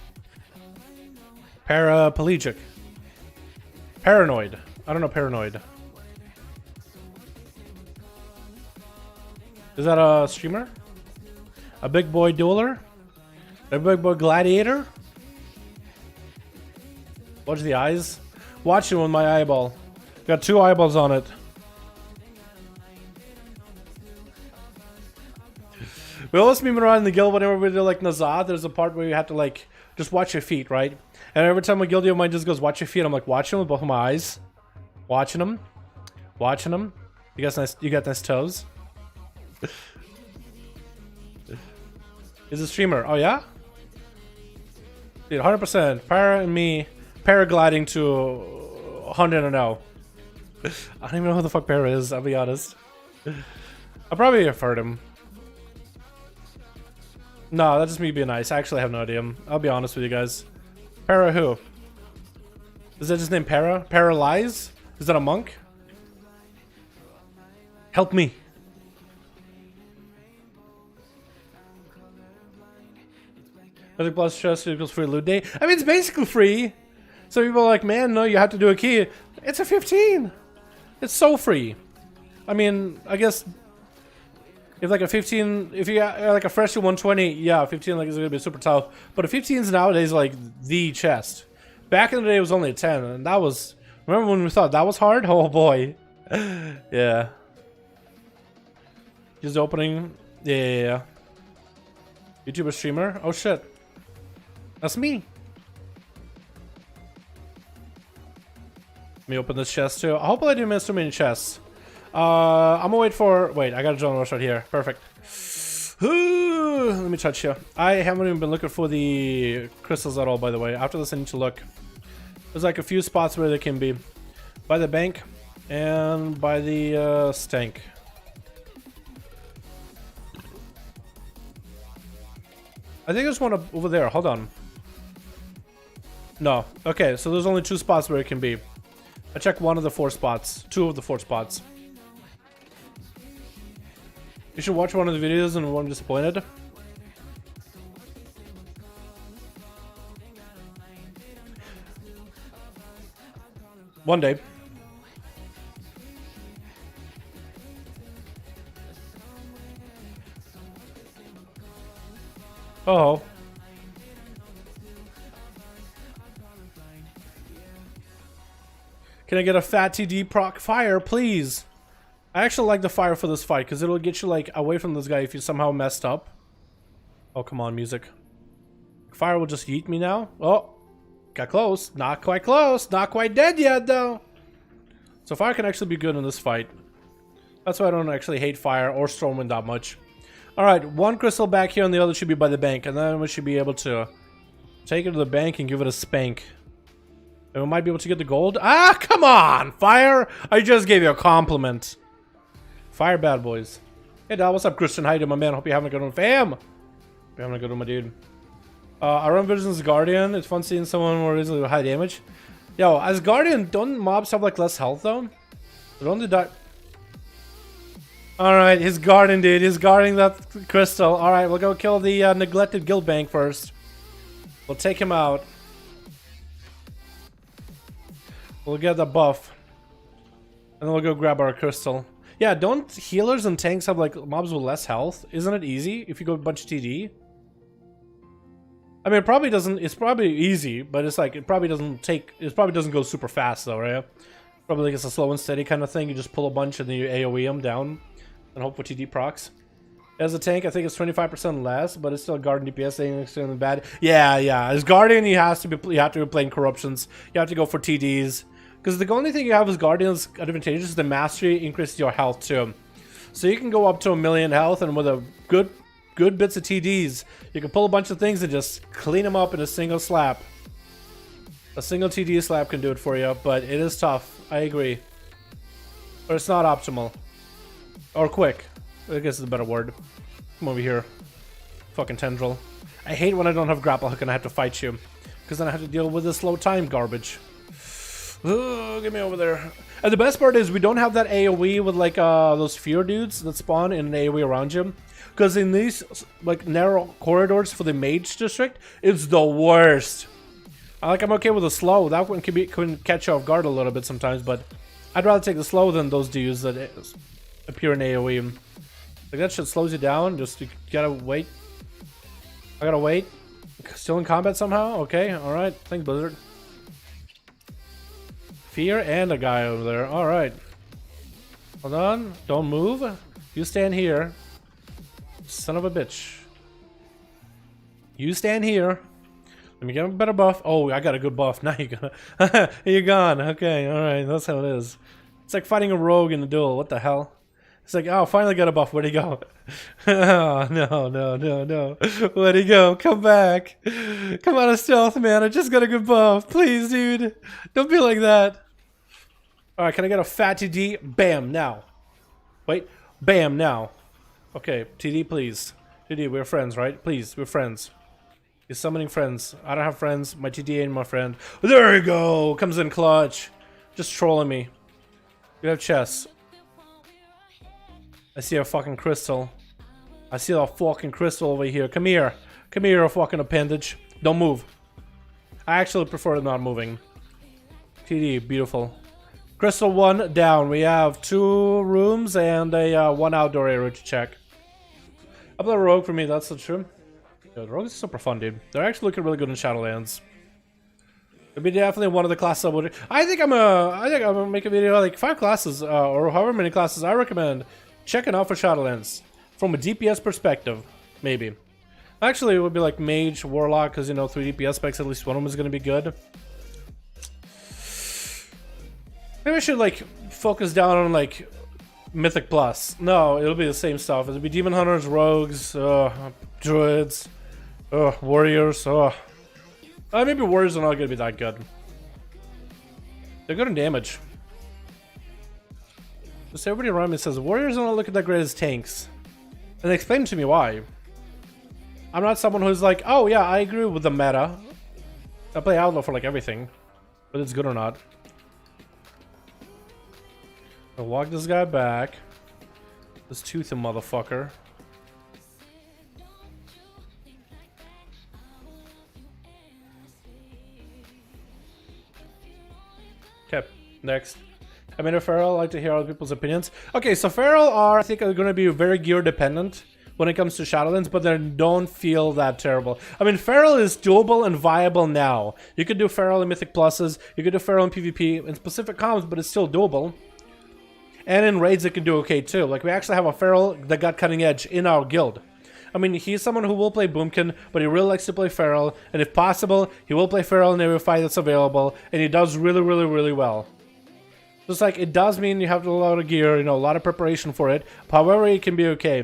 Paraplegic. Paranoid. I don't know paranoid. Is that a streamer? A big boy dueler? A big boy gladiator? Watch the eyes. Watching with my eyeball. Got 2 eyeballs on it. We always meme around in the guild whenever we do like Nazad. There's a part where you have to like just watch your feet, right? And every time a guildie of mine just goes, watch your feet, I'm like watching them with both of my eyes. Watching them. Watching them. You got nice toes. Is a streamer. Oh yeah? Dude, 100%. Para and me paragliding to 100 and 0. I don't even know who the fuck Para is, I'll be honest. I probably have heard him. No, that's just me being nice. I actually have no idea. I'll be honest with you guys. Para who? Is that his name Para? Paralyze? Is that a monk? Help me. Other plus chest equals free loot day. I mean, it's basically free. So people are like, man, no, you have to do a key. It's a 15. It's so free. I mean, I guess if like a 15, if you got like a freshly 120, yeah, 15 like is gonna be super tough. But a 15's nowadays like the chest. Back in the day, it was only a 10, and that was. Remember when we thought that was hard? Oh boy, yeah. Just opening, yeah. YouTuber streamer. Oh shit, that's me. Let me open this chest too. I hope I didn't miss too many chests. I'm gonna wait for. Wait, I got a John Rush right here. Perfect. Let me touch you. I haven't even been looking for the crystals at all, by the way. After this, I need to look. There's like a few spots where they can be. By the bank and by the stank. I think there's one over there. Hold on. No. Okay, so there's only 2 spots where it can be. I checked 1 of the 4 spots. 2 of the 4 spots. You should watch one of the videos and I'm disappointed. One day. Oh. Can I get a fat TD proc fire, please? I actually like the fire for this fight because it'll get you like away from this guy if you somehow messed up. Oh, come on, music. Fire will just yeet me now. Oh, got close. Not quite close. Not quite dead yet, though. So fire can actually be good in this fight. That's why I don't actually hate fire or Stormwind that much. Alright, 1 crystal back here and the other should be by the bank. And then we should be able to take it to the bank and give it a spank. And we might be able to get the gold. Ah, come on, fire! I just gave you a compliment. Fire bad boys. Hey, Dal, what's up, Christian? How you doing, my man? Hope you're having a good one, fam. Hope you're having a good one, my dude. I run Vision's Guardian. It's fun seeing someone more easily with high damage. Yo, as Guardian, don't mobs have like less health though? Don't they die? Alright, he's guarding, dude. He's guarding that crystal. Alright, we'll go kill the neglected guild bank first. We'll take him out. We'll get the buff. And then we'll go grab our crystal. Yeah, don't healers and tanks have like mobs with less health? Isn't it easy if you go a bunch of TD? I mean, it probably doesn't. It's probably easy, but it's like it probably doesn't take. It probably doesn't go super fast though, right? Probably like it's a slow and steady kind of thing. You just pull a bunch and then you AOE them down, and hope for TD procs. As a tank, I think it's 25% less, but it's still Guardian DPS. Ain't extremely bad. Yeah. As Guardian, you have to be playing corruptions. You have to go for TDs because the only thing you have as Guardian's advantageous is the mastery increases your health too. So you can go up to 1,000,000 health, and with a good bits of TDs, you can pull a bunch of things and just clean them up in a single slap. A single TD slap can do it for you, but it is tough. I agree. But it's not optimal. Or quick. I guess is a better word. Come over here. Fucking tendril. I hate when I don't have grapple hook and I have to fight you. Because then I have to deal with this slow time garbage. Oh, get me over there. And the best part is we don't have that AoE with like those fear dudes that spawn in an AoE around you. Because in these like narrow corridors for the mage district, it's the worst. I'm okay with the slow. That one can catch you off guard a little bit sometimes, but I'd rather take the slow than those dudes that appear in AoE. Like that shit slows you down. Just you gotta wait. I gotta wait. Still in combat somehow? Okay, alright. Thanks, Blizzard. Fear and a guy over there. Alright. Hold on. Don't move. You stand here. Son of a bitch. You stand here. Let me get a better buff. Oh, I got a good buff. Now you're gonna... You're gone. Okay, alright. That's how it is. It's like fighting a rogue in the duel. What the hell? It's like, oh, finally got a buff. Where'd he go? Oh, no. Where'd he go? Come back. Come out of stealth, man. I just got a good buff. Please, dude. Don't be like that. Alright, can I get a fat TD? Bam, now. Wait. Bam, now. Okay, TD, please. TD, we're friends, right? Please, we're friends. You're summoning friends. I don't have friends. My TD ain't my friend. There you go. Comes in clutch. Just trolling me. You have chess. I see a fucking crystal. I see a fucking crystal over here. Come here. Come here, a fucking appendage. Don't move. I actually prefer not moving. TD, beautiful. Crystal 1 down. We have 2 rooms and a 1 outdoor area to check. Up the rogue for me, that's the true. Yeah, the rogue is super fun, dude. They're actually looking really good in Shadowlands. It'd be definitely one of the classes I would. I think I'm gonna make a video like 5 classes or however many classes I recommend checking out for Shadowlands from a DPS perspective, maybe. Actually, it would be like Mage, Warlock, because you know 3 DPS specs. At least one of them is gonna be good. Maybe I should like focus down on like Mythic Plus. No, it'll be the same stuff. It'll be Demon Hunters, Rogues, Druids, Warriors. Maybe Warriors are not gonna be that good. They're good in damage. Just everybody around me says Warriors are not looking that great as tanks, and explain to me why. I'm not someone who's like, oh yeah, I agree with the meta. I play Outlaw for like everything, but it's good or not. I'll walk this guy back. This tooth him motherfucker. Okay, next. I mean, Feral, I like to hear other people's opinions. Okay, so Feral are, I think, are going to be very gear dependent when it comes to Shadowlands, but they don't feel that terrible. I mean, Feral is doable and viable now. You could do Feral in Mythic Pluses, you could do Feral in PvP in specific comps, but it's still doable. And in raids, it can do okay too. Like, we actually have a Feral that got cutting edge in our guild. I mean, he's someone who will play Boomkin, but he really likes to play Feral, and if possible, he will play Feral in every fight that's available, and he does really, really, really well. Just like, it does mean you have a lot of gear, you know, a lot of preparation for it. However, it can be okay.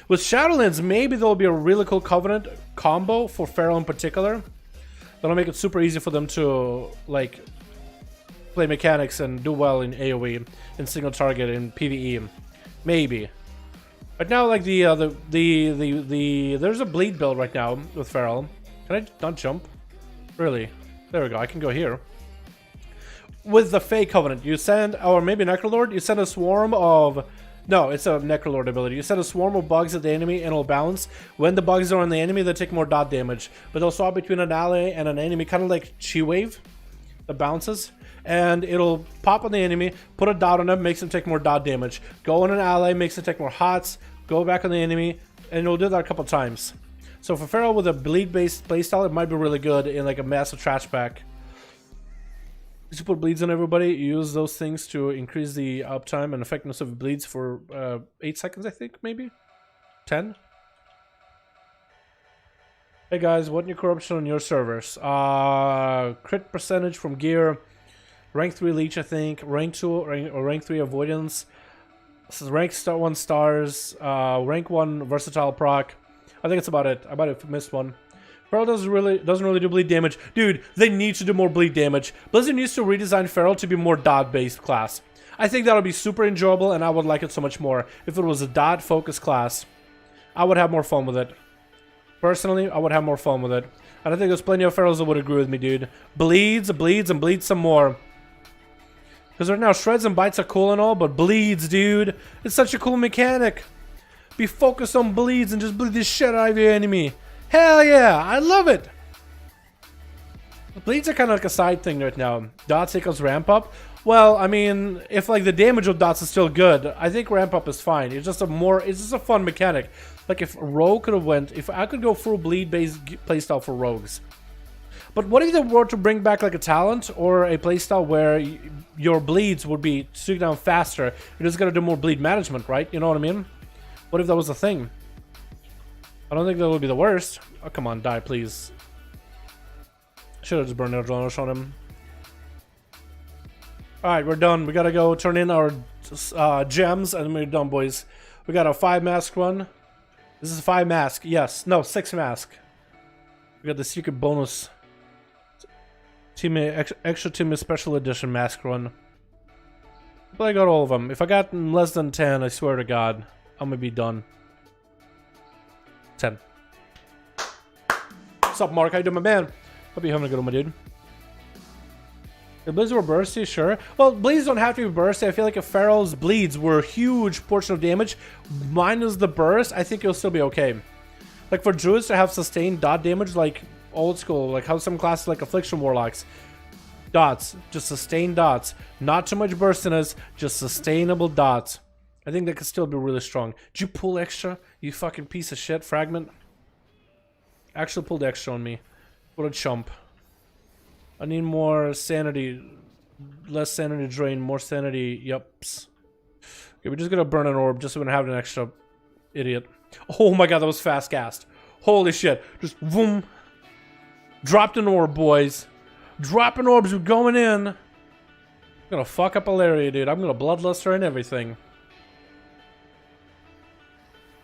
With Shadowlands, maybe there'll be a really cool Covenant combo for Feral in particular. That'll make it super easy for them to, like, play mechanics and do well in AoE, in single target, in PvE. Maybe. Right now, like, there's a bleed build right now with Feral. Can I not jump? Really? There we go, I can go here. With the fake Covenant, you send, or maybe Necrolord, you send a swarm of... No, it's a Necrolord ability. You send a swarm of bugs at the enemy and it'll bounce. When the bugs are on the enemy, they take more dot damage. But they'll swap between an ally and an enemy, kind of like Chi Wave that bounces. And it'll pop on the enemy, put a dot on them, makes them take more dot damage. Go on an ally, makes them take more hots, go back on the enemy, and it'll do that a couple times. So for Feral with a bleed-based playstyle, it might be really good in like a massive trash pack. You put bleeds on everybody, you use those things to increase the uptime and effectiveness of bleeds for 8 seconds, I think, maybe? 10? Hey guys, what new corruption on your servers? Crit percentage from gear, rank 3 leech, I think, rank 2 or rank 3 avoidance, rank 1 stars, rank 1 versatile proc. I think it's about it. I might have missed one. Feral doesn't really do bleed damage. Dude, they need to do more bleed damage. Blizzard needs to redesign Feral to be more dot-based class. I think that'll be super enjoyable, and I would like it so much more. If it was a dot-focused class, I would have more fun with it. Personally, I would have more fun with it. And I think there's plenty of Ferals that would agree with me, dude. Bleeds, and bleeds some more. Because right now, shreds and bites are cool and all, but bleeds, dude. It's such a cool mechanic. Be focused on bleeds and just bleed the shit out of your enemy. Hell yeah, I love it. Bleeds are kind of like a side thing right now. Dots equals ramp up. Well, I mean, if like the damage of dots is still good, I think ramp up is fine. It's just a fun mechanic. Like if Rogue could have went, if I could go full bleed based playstyle for rogues. But what if they were to bring back like a talent or a playstyle where your bleeds would be streak down faster? You're just gonna do more bleed management, right? You know what I mean? What if that was a thing? I don't think that would be the worst. Oh, come on, die, please. Should have just burned out adrenaline on him. Alright, we're done. We gotta go turn in our gems, and then we're done, boys. We got a 5 mask run. This is 5 mask. Yes. No, 6 mask. We got the secret bonus. Extra teammate special edition mask run. But I got all of them. If I got less than 10, I swear to God, I'm gonna be done. 10. What's up, Mark? How you doing, my man? Hope you're having a good one, my dude. The bleeds were bursty, sure. Well, bleeds don't have to be bursty. I feel like if Pharaoh's bleeds were a huge portion of damage, minus the burst, I think it'll still be okay. Like for druids to have sustained dot damage, like old school, like how some classes like Affliction Warlocks. Dots, just sustained dots. Not too much burstiness, just sustainable dots. I think that could still be really strong. Did you pull extra, you fucking piece of shit, Fragment? Actually pulled extra on me. What a chump. I need more sanity. Less sanity drain, more sanity. Yups. Okay, we're just gonna burn an orb just so we don't have an extra idiot. Oh my god, that was fast cast. Holy shit. Just boom. Dropped an orb, boys. Dropping orbs, we're going in. I'm gonna fuck up Alaria, dude. I'm gonna bloodluster and everything.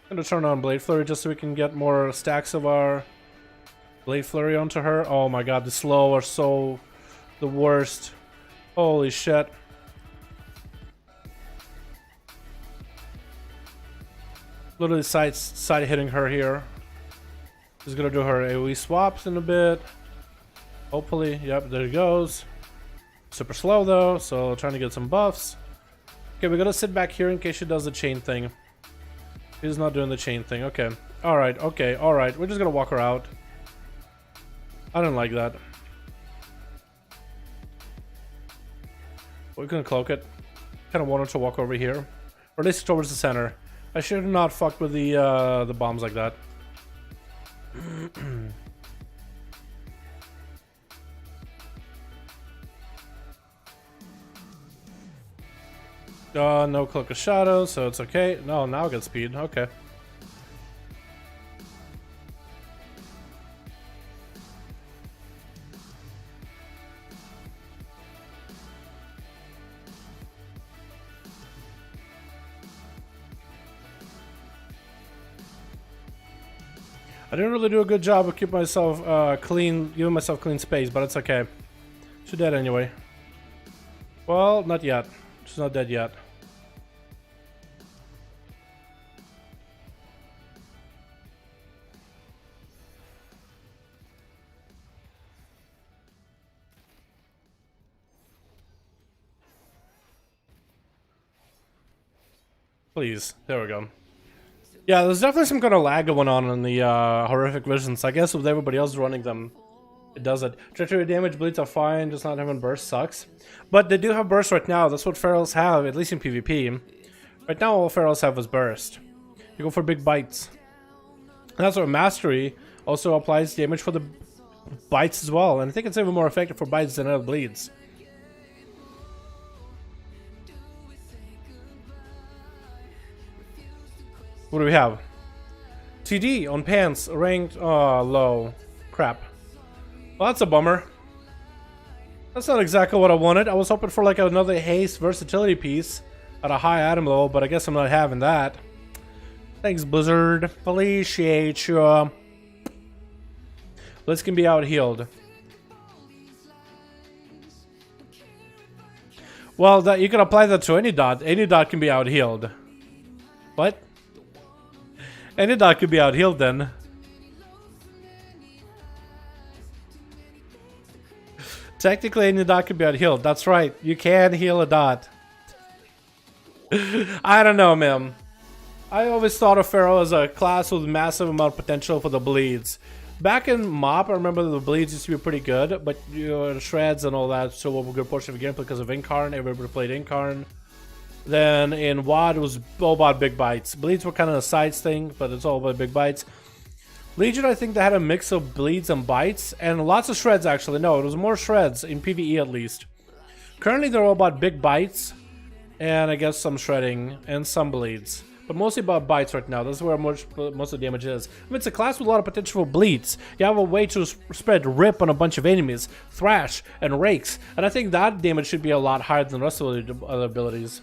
I'm gonna turn on Blade Flurry just so we can get more stacks of our Blade Flurry onto her. Oh my god, the slow are so the worst. Holy shit. Literally side hitting her here. Just gonna do her AoE swaps in a bit. Hopefully, yep, there it goes. Super slow though, so trying to get some buffs. Okay, we're gonna sit back here in case she does the chain thing. She's not doing the chain thing, okay. Alright, okay, alright. We're just gonna walk her out. I don't like that. We're gonna cloak it. Kinda wanted to walk over here. Or at least towards the center. I should have not fucked with the bombs like that. No Cloak of Shadow, so it's okay. No, now I get speed. Okay. I didn't really do a good job of keeping myself clean, giving myself clean space, but it's okay. She's dead anyway. Well, not yet. She's not dead yet. Please. There we go. Yeah, there's definitely some kind of lag going on in the horrific visions. I guess with everybody else running them, it does it. Treachery damage bleeds are fine, just not having burst sucks. But they do have burst right now. That's what Ferals have, at least in PvP. Right now, all Ferals have is burst. You go for big bites. And that's what Mastery also applies damage for the bites as well. And I think it's even more effective for bites than other bleeds. What do we have? TD on pants, ranked low. Crap. Well, that's a bummer. That's not exactly what I wanted. I was hoping for like another haste versatility piece at a high item level, but I guess I'm not having that. Thanks, Blizzard. Appreciate you. Blitz can be out healed. Well, that you can apply that to any dot. Any dot can be out healed. What? Any dot could be out healed then. Technically, any dot could be out healed. That's right. You can heal a dot. I don't know, man. I always thought of Pharaoh as a class with massive amount of potential for the bleeds. Back in MOP, I remember the bleeds used to be pretty good, but you know, the shreds and all that, so a good portion of the gameplay because of Incarn. Everybody played Incarn. Then in WoD, it was all about big bites. Bleeds were kind of a sides thing, but it's all about big bites. Legion, I think they had a mix of bleeds and bites, and lots of shreds actually. No, it was more shreds, in PvE at least. Currently, they're all about big bites, and I guess some shredding, and some bleeds. But mostly about bites right now. That's where most of the damage is. I mean, it's a class with a lot of potential for bleeds. You have a way to spread rip on a bunch of enemies, thrash, and rakes. And I think that damage should be a lot higher than the rest of the other abilities.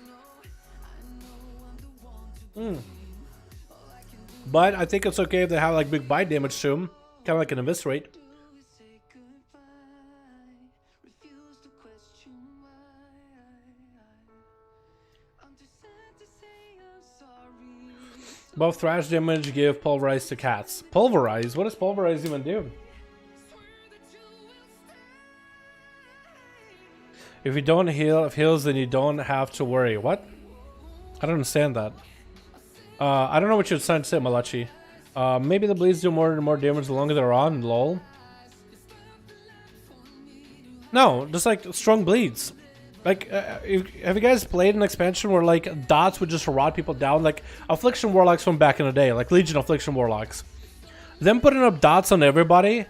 But I think it's okay if they have like big bite damage to them. Kind of like an eviscerate. Both thrash damage give pulverize to cats. Pulverize? What does pulverize even do? If you don't heal, if heals, then you don't have to worry. What? I don't understand that. I don't know what you're trying to say, Malachi. Maybe the bleeds do more and more damage the longer they're on, lol. No, just like strong bleeds. Like, have you guys played an expansion where like dots would just rot people down? Like Affliction Warlocks from back in the day, like Legion Affliction Warlocks. Them putting up dots on everybody, and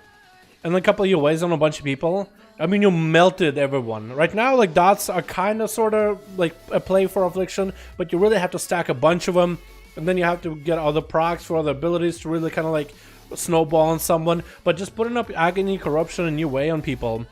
then a couple of UAs on a bunch of people. I mean, you melted everyone. Right now, like dots are kind of sort of like a play for Affliction, but you really have to stack a bunch of them, and then you have to get other procs for other abilities to really kind of like snowball on someone. But just putting up Agony, Corruption, and UA on people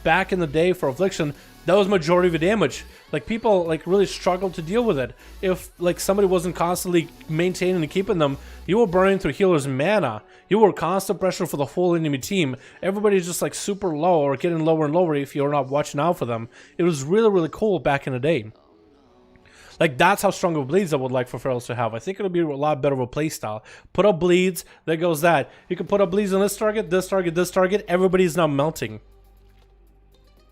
back in the day for Affliction, that was majority of the damage. Like people like really struggled to deal with it. If like somebody wasn't constantly maintaining and keeping them, you were burning through healers' mana. You were constant pressure for the whole enemy team. Everybody's just like super low or getting lower and lower if you're not watching out for them. It was really cool back in the day. Like that's how strong of bleeds I would like for Ferals to have. I think it'll be a lot better of a playstyle. Put up bleeds, there goes that. You can put up bleeds on this target, this target, this target. Everybody's now melting.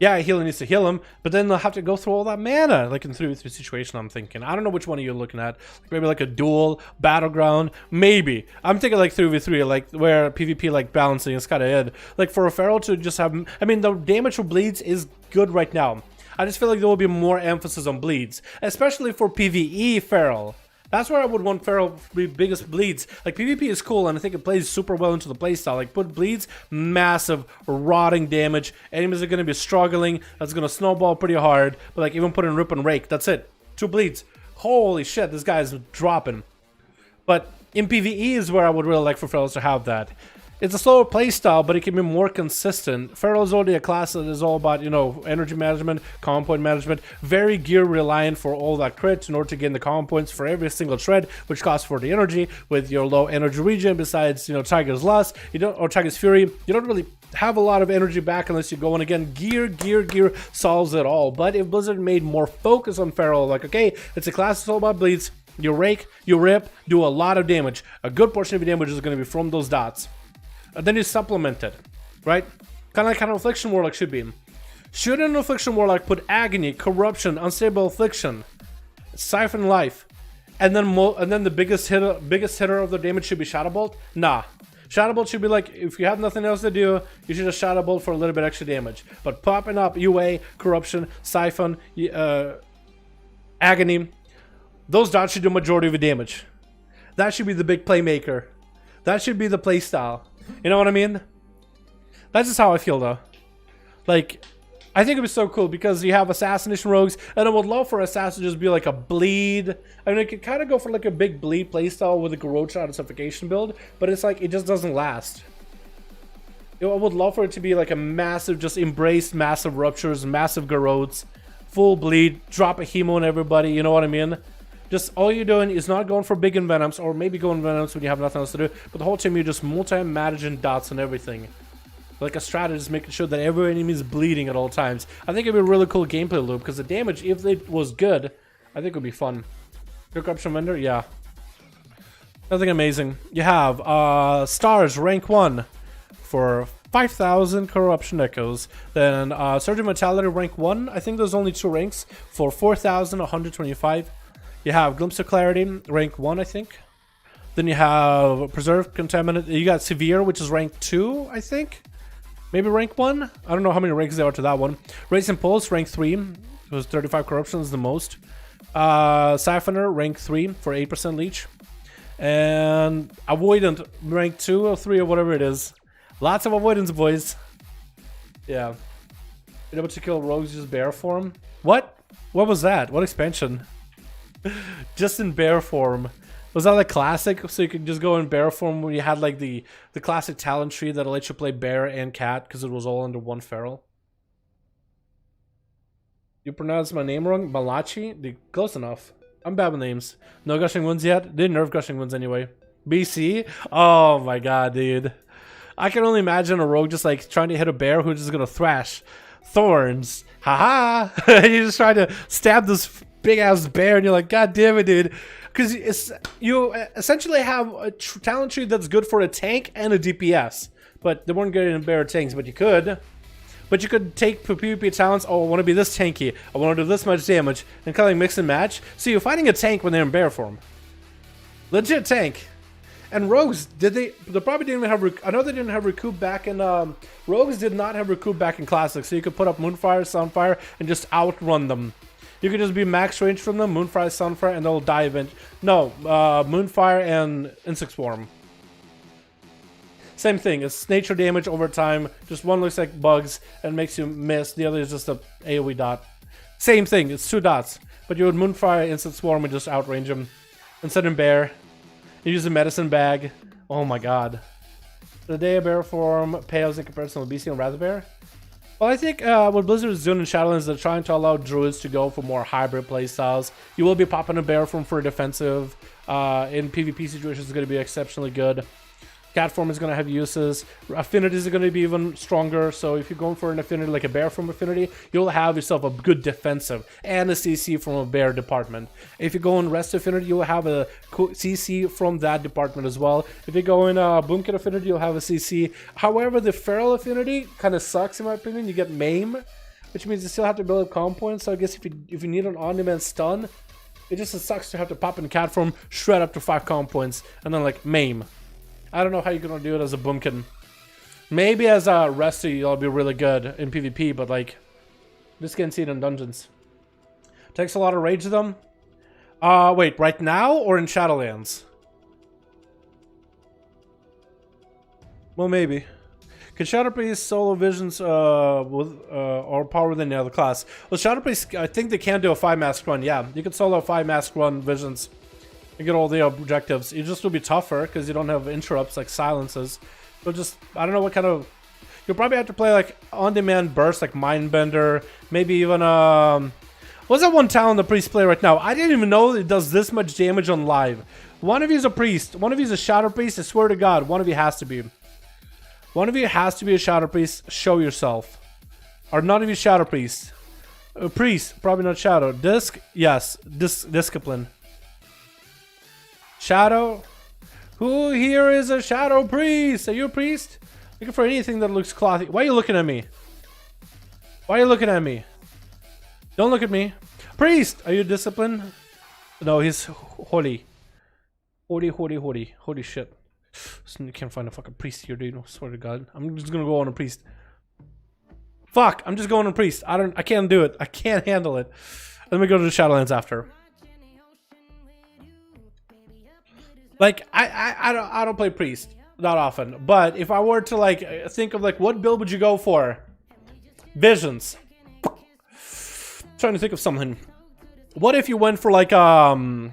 Yeah, healer needs to heal him, but then they'll have to go through all that mana, like in 3v3 situation, I'm thinking. I don't know which one you're looking at. Like maybe like a duel, battleground, maybe. I'm thinking like 3v3, like where PvP like balancing is kind of it. Like for a Feral to just have, I mean, the damage for bleeds is good right now. I just feel like there will be more emphasis on bleeds, especially for PvE Feral. That's where I would want Feral to be biggest bleeds. Like PvP is cool and I think it plays super well into the playstyle. Like put bleeds, massive rotting damage. Enemies are going to be struggling. That's going to snowball pretty hard. But like even put in Rip and Rake, that's it. 2 bleeds. Holy shit, this guy's dropping. But in PvE is where I would really like for Ferals to have that. It's a slower playstyle, but it can be more consistent. Feral is already a class that is all about, you know, energy management, common point management, very gear reliant for all that crits in order to gain the common points for every single shred, which costs for the energy with your low energy regen. Besides, you know, Tiger's Lust, you don't, or Tiger's Fury, you don't really have a lot of energy back unless you go in again. Gear solves it all. But if Blizzard made more focus on Feral, like, okay, it's a class that's all about bleeds, you rake, you rip, do a lot of damage. A good portion of your damage is going to be from those dots. And then you supplement it, right? Kind of like how an Affliction Warlock should be. Should an Affliction Warlock put Agony, Corruption, Unstable Affliction, Siphon Life, and then the biggest hitter of the damage should be Shadow Bolt? Nah. Shadow Bolt should be like, if you have nothing else to do, you should just Shadow Bolt for a little bit extra damage. But popping up UA, Corruption, Siphon, Agony, those dots should do majority of the damage. That should be the big playmaker. That should be the playstyle. You know what I mean? That's just how I feel though. Like, I think it was so cool because you have Assassination Rogues, and I would love for Assassin to just be like a bleed. I mean, it could kind of go for like a big bleed playstyle with a Garrote Shot and Suffocation build, but it's like, it just doesn't last. I would love for it to be like a massive, just embrace massive ruptures, massive Garrotes, full bleed, drop a Hemo on everybody, you know what I mean? Just all you're doing is not going for big Envenoms, or maybe go Envenoms when you have nothing else to do, but the whole time you're just multi-managing dots and everything. Like a strategist making sure that every enemy is bleeding at all times. I think it'd be a really cool gameplay loop, because the damage, if it was good, I think it would be fun. Your Corruption Vendor? Yeah. Nothing amazing. You have Stars, rank 1, for 5,000 Corruption Echoes. Then Surge of Mentality, rank 1. I think there's only 2 ranks, for 4,125. You have Glimpse of Clarity, rank 1, I think. Then you have Preserved, Contaminant. You got Severe, which is rank 2, I think. Maybe rank 1? I don't know how many ranks there are to that one. Race Impulse, rank 3. It was 35 Corruption is the most. Siphoner, rank 3 for 8% leech. And Avoidant, rank 2 or 3 or whatever it is. Lots of avoidance, boys. Yeah. You're able to kill rogues use bear form. What? What was that? What expansion? Just in bear form. Was that like classic? So you could just go in bear form when you had like the classic talent tree that'll let you play bear and cat because it was all under one feral. You pronounced my name wrong? Malachi? Close enough. I'm bad with names. No gushing wounds yet? Didn't nerf gushing wounds anyway. BC? Oh my god, dude. I can only imagine a rogue just like trying to hit a bear who's just gonna thrash. Thorns. Haha! You just trying to stab this big ass bear and you're like, god damn it, dude. Because you essentially have a talent tree that's good for a tank and a DPS. But they weren't good in bear tanks, but you could. But you could take PvP talents. Oh, I want to be this tanky. I want to do this much damage. And kind of like mix and match. So you're fighting a tank when they're in bear form. Legit tank. And rogues, they probably didn't even have, I know they didn't have recoup back in, rogues did not have recoup back in Classic. So you could put up Moonfire, Sunfire, and just outrun them. You could just be max range from them, Moonfire, Sunfire, and they'll die eventually. No, Moonfire and Insect Swarm. Same thing, it's nature damage over time. Just one looks like bugs and makes you miss. The other is just a AoE dot. Same thing, it's 2 dots. But you would Moonfire, Insect Swarm, and just outrange them. Instead in bear, you use a medicine bag. Oh my god. The day of bear form pales in comparison with BC and Raspberry. Well, I think what Blizzard is doing in Shadowlands is they're trying to allow druids to go for more hybrid playstyles. You will be popping a bear form for defensive. In PvP situations, it's going to be exceptionally good. Cat form is going to have uses. Affinities are going to be even stronger. So if you're going for an affinity like a bear form affinity, you'll have yourself a good defensive and a CC from a bear department. If you go in rest affinity, you'll have a CC from that department as well. If you go in boomkit affinity, you'll have a CC. However, the feral affinity kind of sucks in my opinion. You get maim, which means you still have to build up comp points. So I guess if you need an on-demand stun, it just sucks to have to pop in cat form, shred up to 5 comp points, and then like maim. I don't know how you're gonna do it as a boomkin. Maybe as a resty, you'll be really good in PvP, but like, just can't see it in dungeons. Takes a lot of rage to them. Wait, right now or in Shadowlands? Well, maybe. Can Shadow Priest solo visions or power within the other class? Well, Shadow Priest, I think they can do a 5-mask run. Yeah, you can solo a 5-mask run visions. You get all the objectives. You just will be tougher because you don't have interrupts like silences. But just, I don't know what kind of... You'll probably have to play like on-demand bursts like Mindbender. Maybe even, what's that one talent the priest play right now? I didn't even know it does this much damage on live. One of you is a priest. One of you is a Shadow Priest. I swear to God, one of you has to be. One of you has to be a Shadow Priest. Show yourself. Or none of you Shadow Priest. A priest, probably not Shadow. Disc, yes. Discipline. Shadow? Who here is a Shadow Priest? Are you a priest? Looking for anything that looks clothy. Why are you looking at me? Why are you looking at me? Don't look at me. Priest! Are you disciplined? No, he's holy. Holy shit. You can't find a fucking priest here, dude. I swear to God. I'm just gonna go on a priest. Fuck! I'm just going on a priest. I can't do it. I can't handle it. Let me go to the Shadowlands after. Like, I don't play priest that often, but if I were to like think of like what build would you go for? Visions. Trying to think of something. What if you went for like I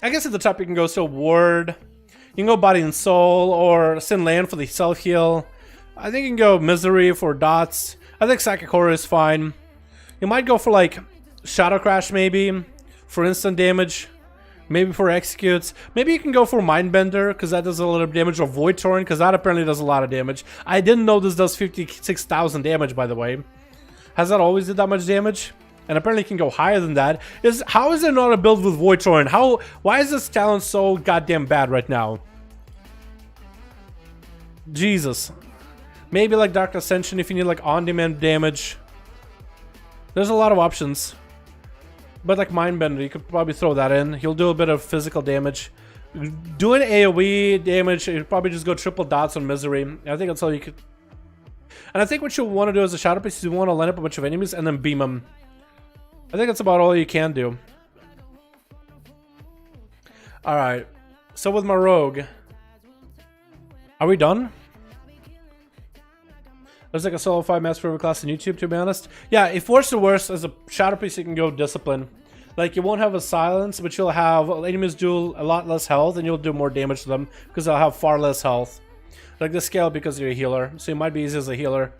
guess at the top you can go so ward. You can go body and soul or Sin Land for the self heal. I think you can go misery for dots. I think Psychic Horror is fine. You might go for like Shadow Crash maybe for instant damage. Maybe for executes. Maybe you can go for Mindbender, because that does a lot of damage, or Void Torrent, because that apparently does a lot of damage. I didn't know this does 56,000 damage, by the way. Has that always did that much damage? And apparently it can go higher than that. How is there not a build with Void Torrent? Why is this talent so goddamn bad right now? Jesus. Maybe like Dark Ascension if you need like on-demand damage. There's a lot of options. But like Mindbender, you could probably throw that in. He'll do a bit of physical damage. doing AoE damage, you probably just go triple dots on misery. I think that's all you could. And I think what you want to do as a shadow priest is you want to line up a bunch of enemies and then beam them. I think that's about all you can do. Alright. So with my rogue. Are we done? There's like a solo 5 maps for every class in YouTube, to be honest. Yeah, if worse to worse, as a shadow priest you can go discipline. Like, you won't have a silence, but you'll have enemies do a lot less health, and you'll do more damage to them, because they'll have far less health. Like the scale because you're a healer, so you might be easy as a healer.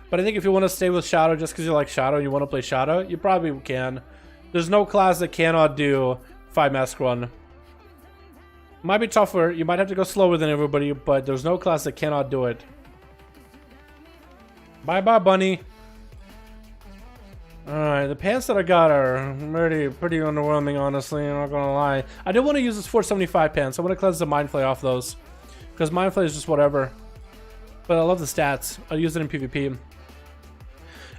But I think if you want to stay with Shadow just because you like Shadow and you want to play Shadow, you probably can. There's no class that cannot do 5 mask run. Might be tougher, you might have to go slower than everybody, but there's no class that cannot do it. Bye bye, bunny. Alright, the pants that I got are pretty underwhelming, honestly, I'm not gonna lie. I did want to use this 475 pants. I want to cleanse the Mind Flay off those. Because Mind Flay is just whatever. But I love the stats. I'll use it in PvP.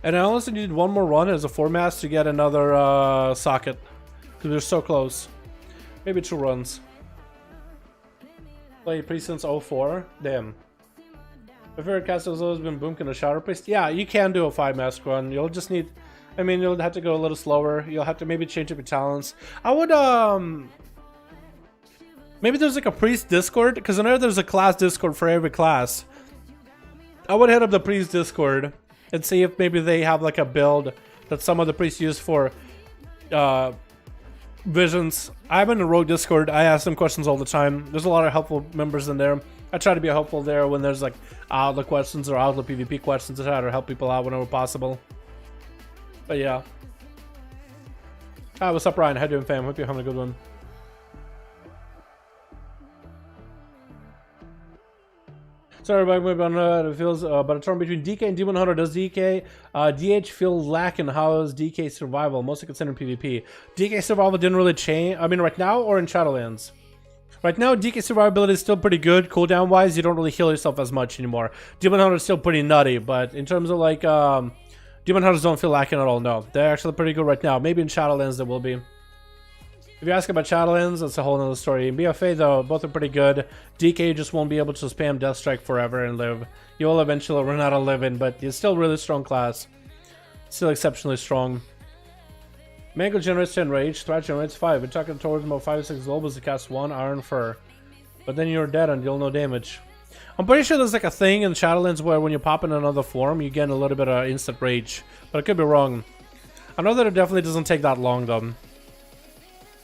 And I also need one more run as a 4-mast to get another socket. Because they're so close. Maybe 2 runs. Play Priest since 04? Damn. My favorite cast has always been Boomkin the Shadow Priest. Yeah, you can do a 5-mask run. You'll just need... I mean, you'll have to go a little slower. You'll have to maybe change up your talents. I would, maybe there's like a priest Discord, because I know there's a class Discord for every class. I would hit up the priest Discord and see if maybe they have like a build that some of the priests use for visions. I'm in the rogue Discord. I ask them questions all the time. There's a lot of helpful members in there. I try to be helpful there when there's like outlet questions or outlet PvP questions. I try to help people out whenever possible. But yeah. Hi, what's up, Ryan? How you doing, fam? Hope you're having a good one. Sorry about maybe on it feels but a turn between DK and Demon Hunter. Does DH feel lacking? How is DK survival? Mostly considered PvP. DK survival didn't really change. I mean, right now or in Shadowlands? Right now, DK survivability is still pretty good. Cooldown wise, you don't really heal yourself as much anymore. Demon Hunter is still pretty nutty, but in terms of like Demon Hunters don't feel lacking at all. No, they're actually pretty good right now. Maybe in Shadowlands they will be. If you ask about Shadowlands, that's a whole nother story. In BFA though, both are pretty good. DK just won't be able to spam Death Strike forever and live. You will eventually run out of living, but it's still really strong class. Still exceptionally strong. Mango generates 10 rage, Threat generates 5. We're talking towards about 5 or 6 globals to cast 1 Iron Fur. But then you're dead and you'll no damage. I'm pretty sure there's like a thing in Shadowlands where when you pop in another form, you get a little bit of instant rage. But I could be wrong. I know that it definitely doesn't take that long though.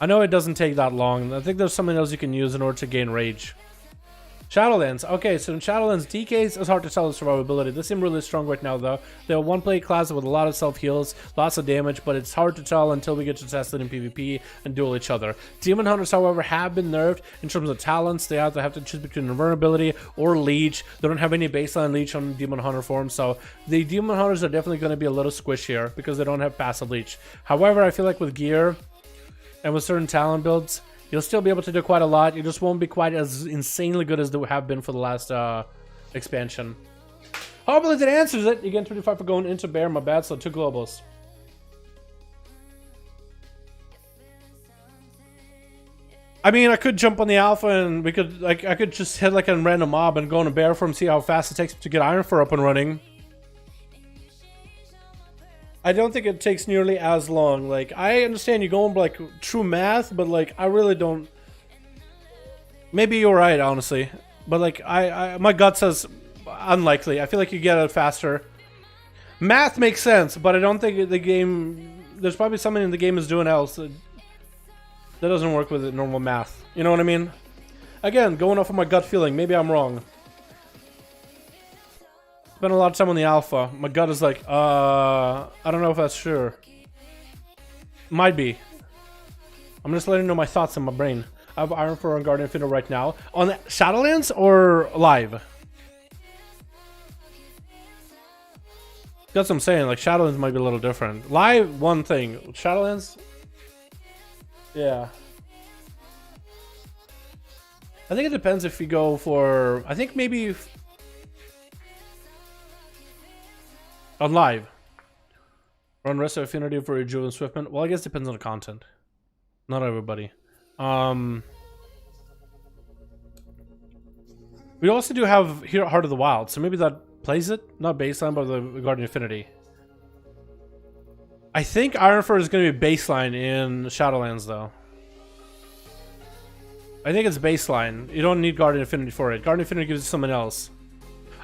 I know it doesn't take that long. I think there's something else you can use in order to gain rage. Shadowlands. Okay, so in Shadowlands, DKs, it's hard to tell the survivability. They seem really strong right now, though. They're a one-play class with a lot of self-heals, lots of damage, but it's hard to tell until we get to test it in PvP and duel each other. Demon Hunters, however, have been nerfed in terms of talents. They either have to choose between invulnerability or leech. They don't have any baseline leech on Demon Hunter form, so the Demon Hunters are definitely going to be a little squishier because they don't have passive leech. However, I feel like with gear and with certain talent builds, you'll still be able to do quite a lot. You just won't be quite as insanely good as they have been for the last expansion. Hopefully that answers it. You get 25 for going into bear. My bad, so 2 globals. I mean, I could jump on the alpha and we could, like, I could just hit like a random mob and go on a bear for him, see how fast it takes to get Iron Fur up and running. I don't think it takes nearly as long. Like, I understand you're going like true math, but like I really don't. Maybe you're right, honestly, but like my gut says unlikely. I feel like you get it faster. Math makes sense, but I don't think the game. There's probably something in the game is doing else that doesn't work with normal math. You know what I mean? Again, going off of my gut feeling. Maybe I'm wrong. Spent a lot of time on the alpha. My gut is like, I don't know if that's true. Might be. I'm just letting you know my thoughts in my brain. I have Iron Fur on Guardian Fiddle right now. On Shadowlands or live? That's what I'm saying. Like, Shadowlands might be a little different. Live, one thing. Shadowlands? Yeah. I think it depends if you go for... I think maybe... On live. Run Rest of Affinity for your Julian Swiftman. Well, I guess it depends on the content. Not everybody. We also do have here Heart of the Wild, so maybe that plays it. Not baseline, but the Guardian Infinity. I think Ironfur is going to be baseline in Shadowlands, though. I think it's baseline. You don't need Guardian Infinity for it. Guardian Infinity gives you something else.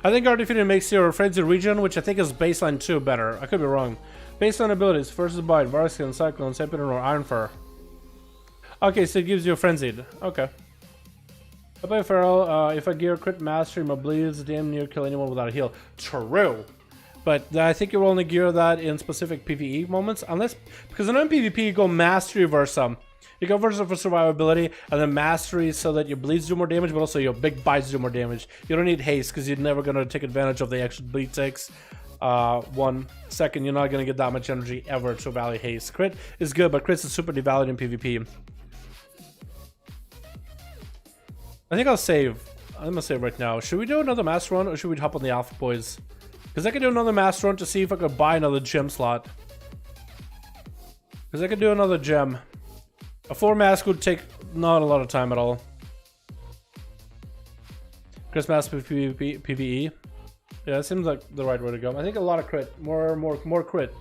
I think Guardian Infinity makes your Frenzy region, which I think is baseline 2, better. I could be wrong. Baseline abilities: First Bite, Varscan, Cyclone, Sepidon, or Ironfur. Okay, so it gives you a Frenzied. Okay. I play Feral. If I gear crit mastery, my bleeds damn near kill anyone without a heal. True. But I think you will only gear that in specific PvE moments. Unless, because in PvP you go mastery Versa. You go Versa for survivability, and then mastery so that your bleeds do more damage, but also your big bites do more damage. You don't need haste, because you're never going to take advantage of the extra bleed takes. 1 second, you're not going to get that much energy ever to value haste. Crit is good, but crits is super devalued in PvP. I think I'll save. I'm gonna save right now. Should we do another master run, or should we hop on the Alpha Boys? Because I could do another master run to see if I could buy another gem slot. Because I could do another gem. A 4 mask would take not a lot of time at all. Chris mask PvE. Yeah, it seems like the right way to go. I think a lot of crit. More crit.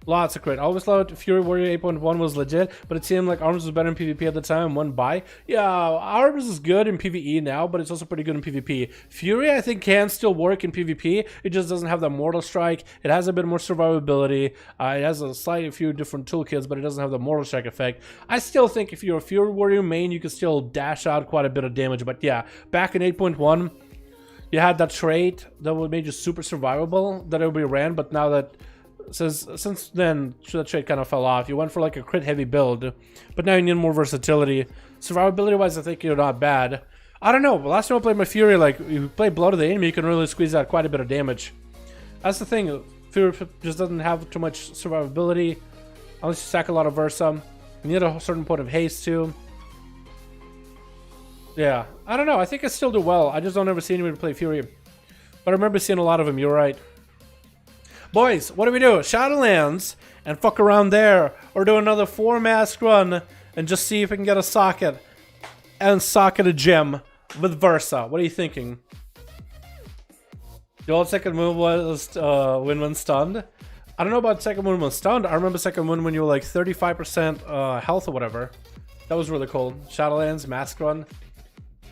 Lots of crit. I always thought Fury Warrior 8.1 was legit, but it seemed like Arms was better in PvP at the time. One buy. Yeah, Arms is good in PvE now, but it's also pretty good in PvP. Fury, I think, can still work in PvP. It just doesn't have the Mortal Strike. It has a bit more survivability. It has a slightly few different toolkits, but it doesn't have the Mortal Strike effect. I still think if you're a Fury Warrior main, you can still dash out quite a bit of damage. But yeah, back in 8.1, you had that trait that would make you super survivable that it would be ran, but now that since then that trait kind of fell off. You went for like a crit heavy build, but now you need more versatility. Survivability wise, I think you're not bad. I don't know, but last time I played my Fury, like, you play Blood of the Enemy, you can really squeeze out quite a bit of damage. That's the thing, Fury just doesn't have too much survivability unless you stack a lot of Versa. You need a certain point of haste too. Yeah, I don't know, I think I still do well. I just don't ever see anyone play Fury, but I remember seeing a lot of them. You're right. Boys, what do we do? Shadowlands and fuck around there, or do another 4 mask run and just see if we can get a socket and socket a gem with Versa. What are you thinking? The old second move was win when stunned. I don't know about second win when stunned. I remember second win when you were like 35% health or whatever. That was really cool. Shadowlands mask run.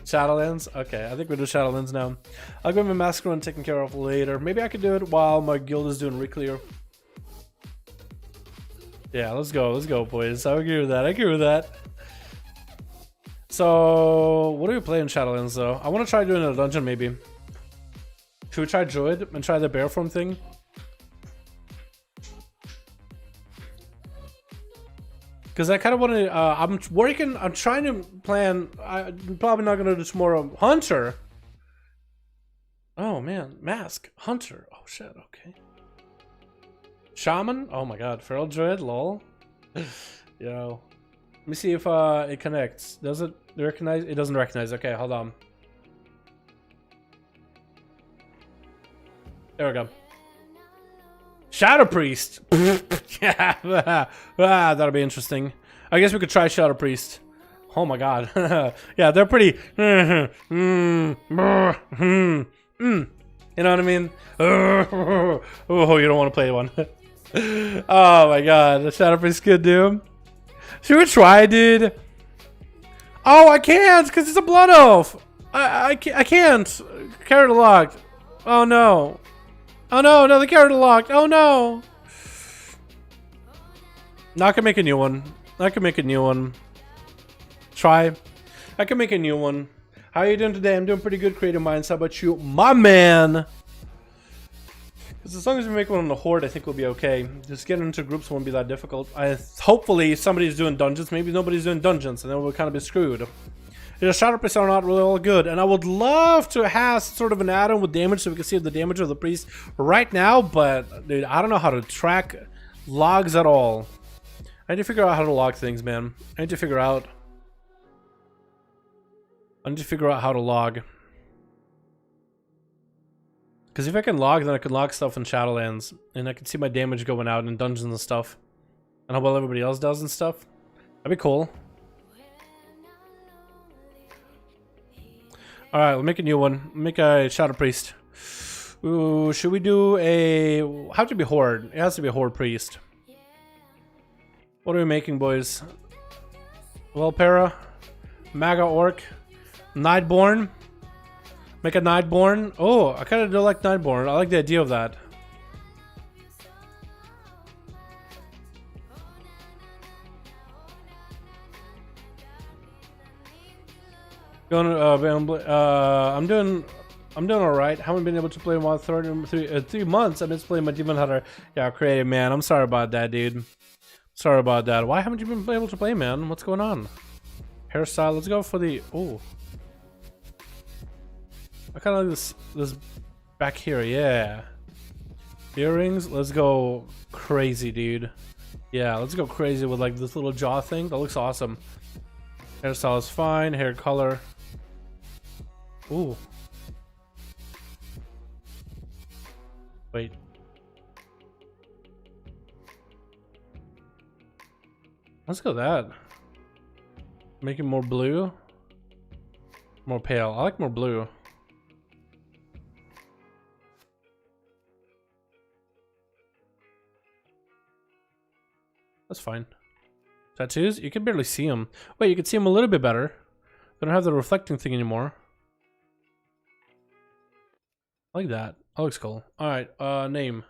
Shadowlands? Okay, I think we'll do Shadowlands now. I'll get my mask run taken care of later. Maybe I could do it while my guild is doing reclear. Yeah, let's go, boys. I agree with that. I agree with that. So, what do we play in Shadowlands, though? I want to try doing a dungeon, maybe. Should we try Druid and try the bear form thing? Because I kind of want to, I'm trying to plan, I'm probably not going to do tomorrow. Hunter. Oh, man. Mask. Hunter. Oh, shit. Okay. Shaman. Oh, my God. Feral Druid. Lol. Yo. Let me see if it connects. Does it recognize? It doesn't recognize. Okay, hold on. There we go. Shadow Priest. Yeah, that'll be interesting. I guess we could try Shadow Priest. Oh my God. Yeah, they're pretty. You know what I mean? Oh, you don't want to play one. Oh my God, the Shadow Priest could do. Should we try, dude? Oh, I can't, because it's a blood elf. I can't. Character locked. Oh no. Oh no, the character locked. Oh no. Now I can make a new one. Try. I can make a new one. How are you doing today? I'm doing pretty good, Creative Minds. How about you, my man? Because as long as we make one on the Horde, I think we'll be okay. Just getting into groups won't be that difficult. Hopefully somebody's doing dungeons. Maybe nobody's doing dungeons, and then we'll kind of be screwed. The Shadow Priests are not really all good, and I would love to have sort of an add-on with damage so we can see the damage of the priest right now, but dude, I don't know how to track logs at all. I need to figure out how to log things, man. I need to figure out how to log. Because if I can log, then I can log stuff in Shadowlands, and I can see my damage going out in dungeons and stuff, and how well everybody else does and stuff. That'd be cool. Alright, we'll make a new one. Make a Shadow Priest. Ooh, should we do a... Have to be Horde. It has to be a Horde Priest. What are we making, boys? Para, Maga Orc, Nightborn. Make a Nightborn. Oh, I kind of do like Nightborn. I like the idea of that. I'm doing alright. Haven't been able to play WoW 3 months. I've been playing my Demon Hunter. Yeah, creative, man. I'm sorry about that, dude. Sorry about that. Why haven't you been able to play, man? What's going on? Hairstyle. Let's go for the... Oh. I kind of like this back here. Yeah. Earrings. Let's go crazy, dude. Yeah, let's go crazy with like this little jaw thing. That looks awesome. Hairstyle is fine. Hair color. Ooh. Wait. Let's go that. Make it more blue. More pale. I like more blue. That's fine. Tattoos? You can barely see them. Wait, you can see them a little bit better. They don't have the reflecting thing anymore. I like that. That looks cool. Alright, name.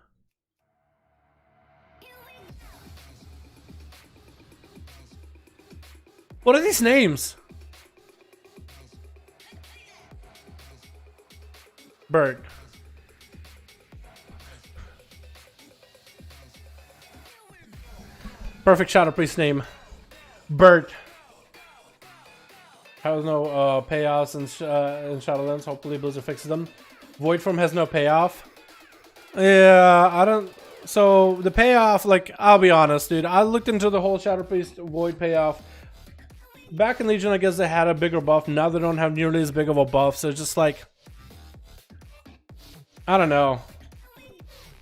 What are these names? Bird. Perfect Shadow Priest name. Bert. Has no payoffs in Shadowlands. Hopefully Blizzard fixes them. Void Form has no payoff. Yeah, I don't... So, the payoff, like, I'll be honest, dude. I looked into the whole Shadow Priest Void payoff. Back in Legion, I guess they had a bigger buff. Now they don't have nearly as big of a buff. So, it's just like... I don't know.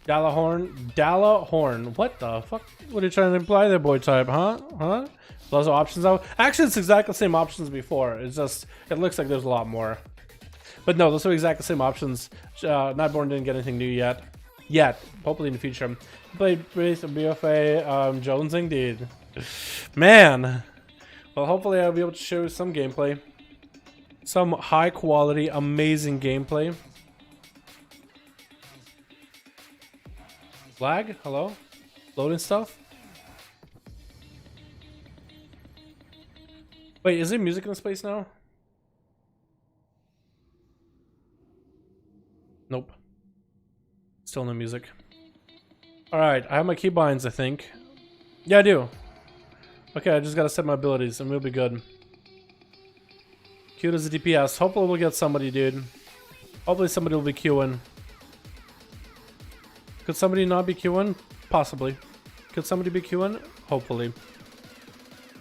Dalaran. What the fuck? What are you trying to imply there, boy type? Huh? Lots of options out. Actually, it's exactly the same options before. It's just, it looks like there's a lot more. But no, those are exactly the same options. Nightborn didn't get anything new yet. Hopefully in the future. Played Priest, BFA, jonesing, dude. Man. Well, hopefully I'll be able to show some gameplay. Some high quality, amazing gameplay. Lag? Hello? Loading stuff? Wait, is there music in the space now? Nope. Still no music. Alright, I have my keybinds, I think. Yeah, I do. Okay, I just gotta set my abilities and we'll be good. Queued as a DPS. Hopefully we'll get somebody, dude. Hopefully somebody will be queuing. Could somebody not be queuing? Possibly. Could somebody be queuing? Hopefully.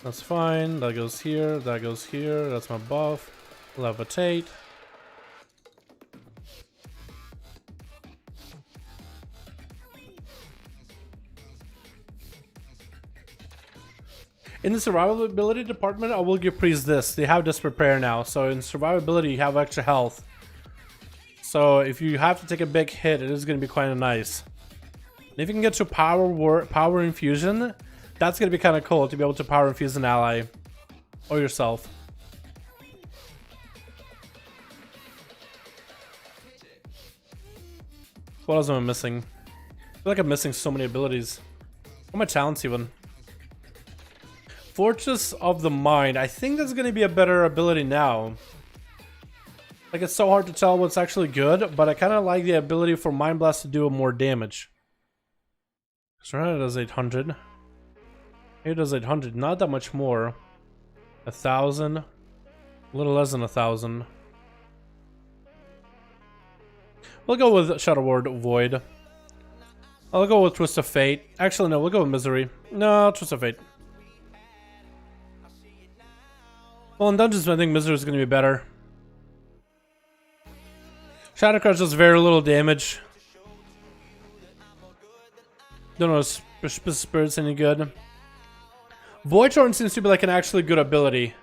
That's fine. That goes here. That goes here. That's my buff. Levitate. In the survivability department, I will give Priest this. They have Desperate Prayer now. So in survivability, you have extra health. So if you have to take a big hit, it is going to be quite nice. And if you can get to power infusion, that's going to be kind of cool to be able to power infuse an ally or yourself. What else am I missing? I feel like I'm missing so many abilities. What are my talents even? Fortress of the Mind. I think that's going to be a better ability now. Like, it's so hard to tell what's actually good, but I kind of like the ability for Mind Blast to do more damage. Serena does 800. Here does 800. Not that much more. 1,000. A little less than 1,000. We'll go with Shadow Ward Void. I'll go with Twist of Fate. Actually, no, we'll go with Misery. No, Twist of Fate. Well, in Dungeons, I think Misery is going to be better. Shadow Crush does very little damage. Don't know if Spirit's any good. Void Torrent seems to be like an actually good ability.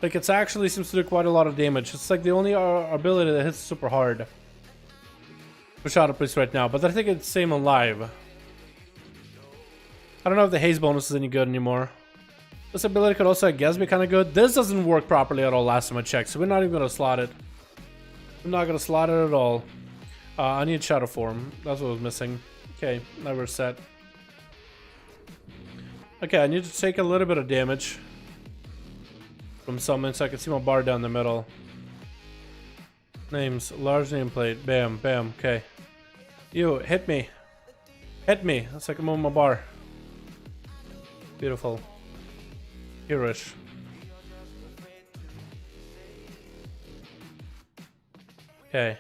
Like, it's actually seems to do quite a lot of damage. It's like the only ability that hits super hard for Shadow Priest right now, but I think it's same on live. I don't know if the haze bonus is any good anymore. This ability could also, I guess, be kind of good. This doesn't work properly at all last time I checked, so we're not even going to slot it. I'm not going to slot it at all. I need Shadow Form. That's what was missing. Okay, now we're set. Okay, I need to take a little bit of damage from something so I can see my bar down the middle. Names, large nameplate. Bam, bam, okay. You, hit me. Hit me. That's like I'm on my bar. Beautiful. Heroish. Okay.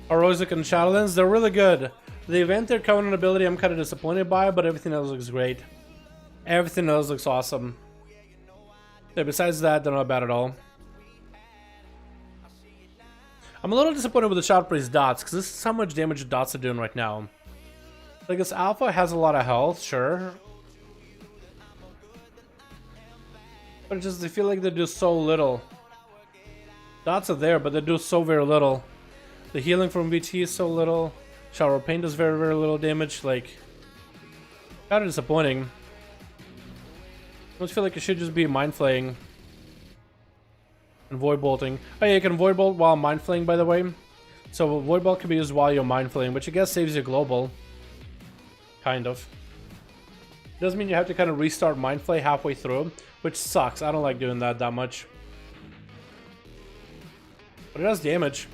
Heroic and Shadowlands, they're really good. The event they're Covenant ability I'm kind of disappointed by, but everything else looks great. Everything else looks awesome. Yeah, besides that, they're not bad at all. I'm a little disappointed with the Shadow Priest dots, because this is how much damage the dots are doing right now. Like, this alpha has a lot of health, sure. But it's just, I feel like they do so little. Dots are there, but they do so very little. The healing from VT is so little. Shower of Pain does very, very little damage. Like, kind of disappointing. I almost feel like it should just be Mind Flaying and Void Bolting. Oh yeah, you can Void Bolt while Mind Flaying, by the way. So Void Bolt can be used while you're Mind Flaying, which I guess saves you global. Kind of. Doesn't mean you have to kind of restart Mind Flay halfway through, which sucks. I don't like doing that much. But it does damage.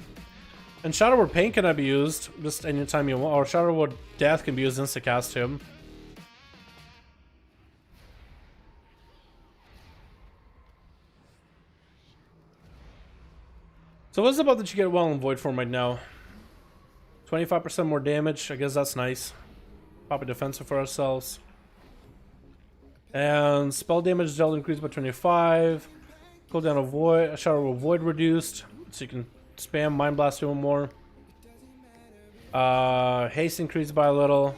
And Shadow Word Pain cannot be used just anytime you want, or Shadow Word Death can be used insta-cast too. So what's about that you get well in Void form right now? 25% more damage, I guess that's nice. Pop a defensive for ourselves. And spell damage dealt increased by 25. Cooldown of Void, Shadow of Void reduced, so you can spam Mind Blast even more. Haste increased by a little.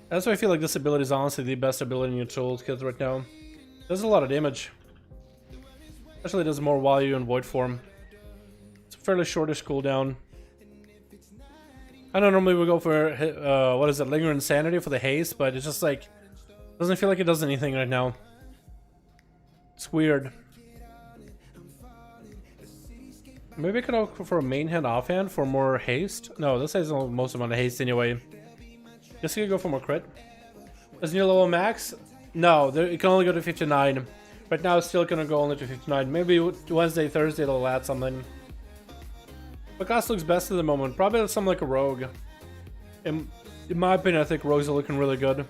That's why I feel like this ability is honestly the best ability in your toolkit right now. Does a lot of damage. Especially does more while you're in Void form. It's a fairly shortish cooldown. I don't normally would go for what is it, Linger Insanity for the haste, but it's just like doesn't feel like it does anything right now. It's weird. Maybe I could go for a main hand offhand for more haste. No, this has the most amount of haste anyway. Just gonna go for more crit. Is new level max? No, it can only go to 59. Right now it's still gonna go only to 59. Maybe Wednesday, Thursday they'll add something. What class looks best at the moment? Probably something like a rogue. In my opinion, I think rogues are looking really good.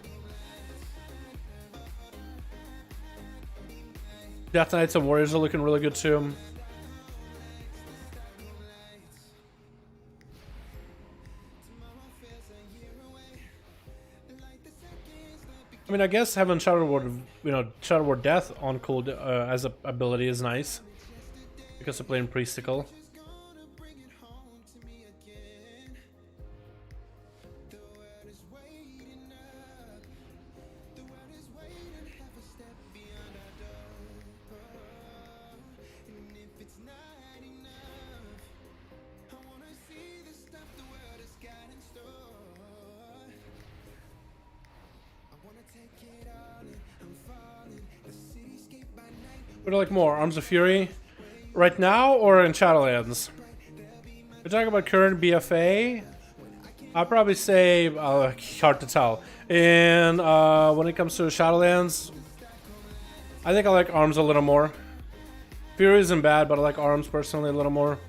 Death Knights and Warriors are looking really good too. I mean, I guess having Shadow Ward, Shadow Ward Death on cool as a ability is nice because of playing Priestical. What do you like more, Arms of Fury right now or in Shadowlands? We're talking about current BFA. I'd probably say hard to tell. And when it comes to Shadowlands, I think I like Arms a little more. Fury isn't bad, but I like Arms personally a little more.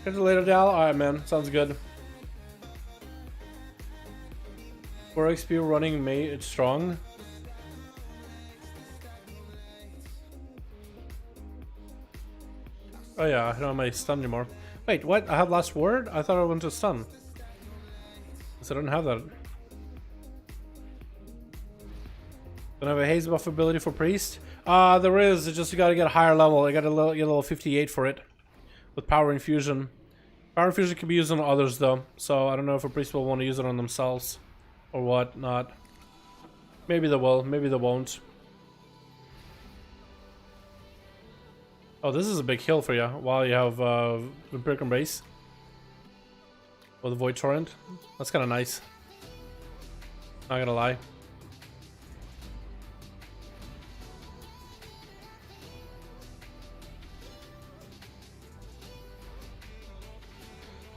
Catch you later, Dal. Alright, man. Sounds good. 4 XP running mate strong. Oh yeah, I don't have my stun anymore. Wait, what? I have last word? I thought I went to stun. So I don't have that. Don't have a haze buff ability for priest? There is. It's just you gotta get a higher level. I gotta get a level 58 for it. With power infusion. Power Fusion can be used on others though, so I don't know if a priest will want to use it on themselves or what not. Maybe they will, maybe they won't. Oh, this is a big hill for you while you have the Brick Embrace. Or the Void Torrent. That's kind of nice. Not gonna lie.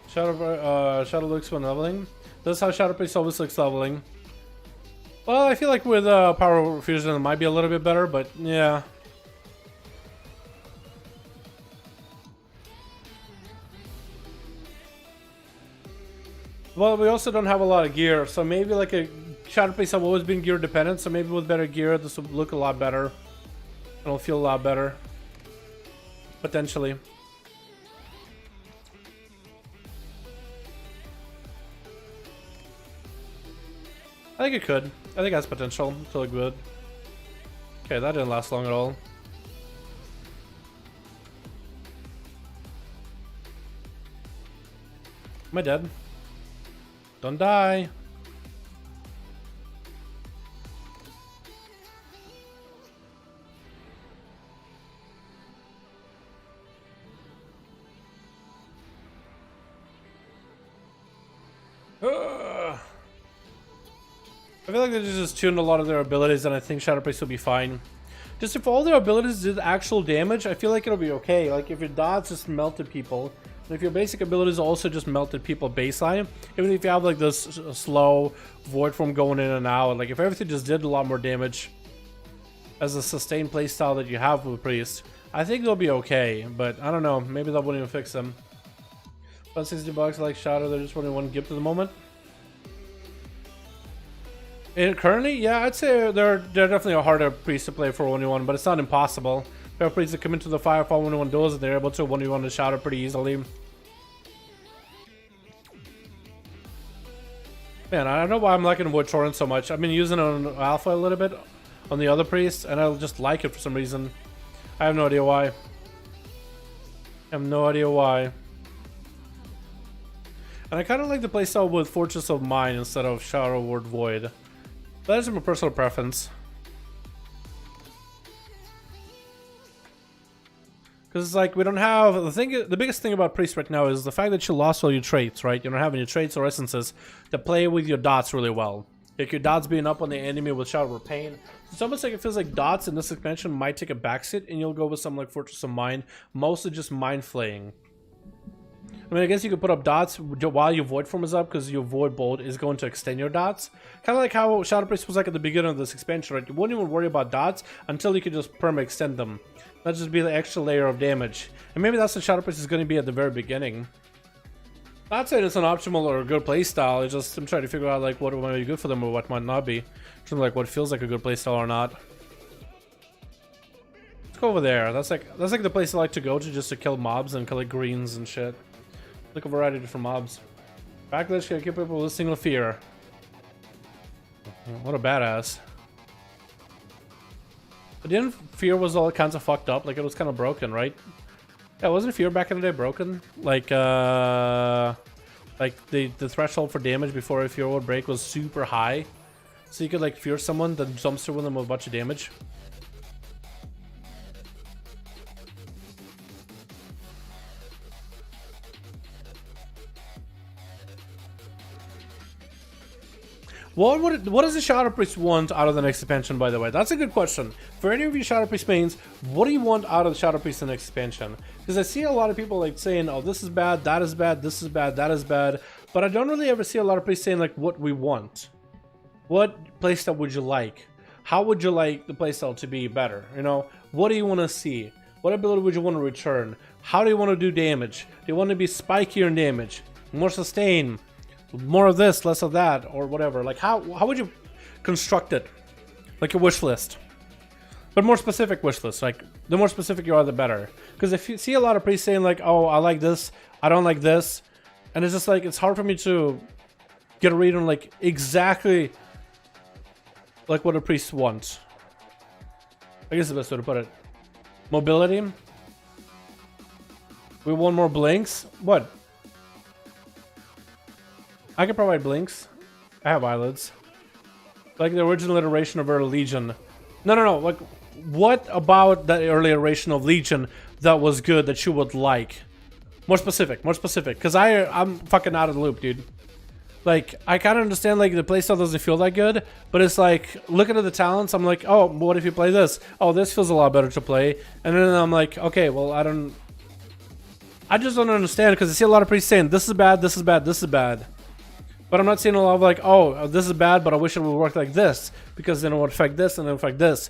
Shadow looks when leveling. This is how Shadow Priest always looks leveling. Well, I feel like with Power Fusion it might be a little bit better, but yeah. Well, we also don't have a lot of gear, so maybe like a Shadow Priest have always been gear dependent, so maybe with better gear this will look a lot better. It'll feel a lot better. Potentially. I think it could. I think it has potential to look good. Okay, that didn't last long at all. Am I dead? Don't die. I feel like they just tuned a lot of their abilities, and I think Shadow Priest will be fine. Just if all their abilities did actual damage, I feel like it'll be okay. Like if your dots just melted people, and if your basic abilities also just melted people baseline, even if you have like this slow void form going in and out, like if everything just did a lot more damage as a sustained playstyle that you have with Priest, I think they'll be okay. But I don't know, maybe that wouldn't even fix them. About $60 like Shadow, they're just only one gift at the moment. And currently, yeah, I'd say they're definitely a harder priest to play for 1v1, but it's not impossible. There are priests that come into the Firefall 1v1 duels and they're able to 1v1 the Shadow pretty easily. Man, I don't know why I'm liking Void Torrent so much. I've been using it on Alpha a little bit on the other priests, and I just like it for some reason. I have no idea why. I have no idea why. And I kind of like the playstyle with Fortress of Mind instead of Shadow Word Void. But that's my personal preference. Because it's like we don't have the biggest thing about Priest right now is the fact that you lost all your traits, right? You don't have any traits or essences that play with your dots really well. Like your dots being up on the enemy with Shadow Word Pain. It's almost like it feels like dots in this expansion might take a backseat, and you'll go with something like Fortress of Mind, mostly just mind flaying. I mean, I guess you could put up dots while your Void Form is up, because your Void Bolt is going to extend your dots. Kind of like how Shadow Priest was like at the beginning of this expansion, right? You wouldn't even worry about dots until you could just perma extend them. That'd just be the extra layer of damage. And maybe that's what Shadow Priest is going to be at the very beginning. Not saying it's an optimal or a good playstyle, it's just I'm trying to figure out like what might be good for them or what might not be. Sort of like what feels like a good playstyle or not. Let's go over there. That's like the place I like to go to just to kill mobs and collect greens and shit. Look a variety of different mobs. Backlash can keep people with a single fear. What a badass. But didn't fear was all kinds of fucked up? Like it was kind of broken, right? Yeah, wasn't fear back in the day broken? Like the threshold for damage before a fear would break was super high. So you could like fear someone, then jump through them with a bunch of damage. What does the Shadow Priest want out of the next expansion, by the way? That's a good question. For any of you Shadow Priest mains, what do you want out of the Shadow Priest in the next expansion? Because I see a lot of people like saying, oh, this is bad, that is bad, this is bad, that is bad. But I don't really ever see a lot of priests saying like what we want. What playstyle would you like? How would you like the playstyle to be better? You know, what do you want to see? What ability would you want to return? How do you want to do damage? Do you want to be spikier in damage? More sustain? More of this, less of that, or whatever. Like how would you construct it? Like a wish list, but more specific wish list. Like the more specific you are, the better. Because if you see a lot of priests saying like, "Oh, I like this, I don't like this," and it's just like it's hard for me to get a read on like exactly like what a priest wants. I guess the best way to put it. Mobility. We want more blinks. What? I can provide blinks. I have eyelids. Like the original iteration of Early Legion. No. Like, what about that early iteration of Legion that was good that you would like? More specific. Because I'm fucking out of the loop, dude. Like, I kind of understand, like, the playstyle doesn't feel that good, but it's like, looking at the talents, I'm like, oh, what if you play this? Oh, this feels a lot better to play. And then I'm like, okay, well, I just don't understand, because I see a lot of priests saying, this is bad, this is bad, this is bad. But I'm not seeing a lot of like, oh, this is bad, but I wish it would work like this, because then it would affect this and it would affect this.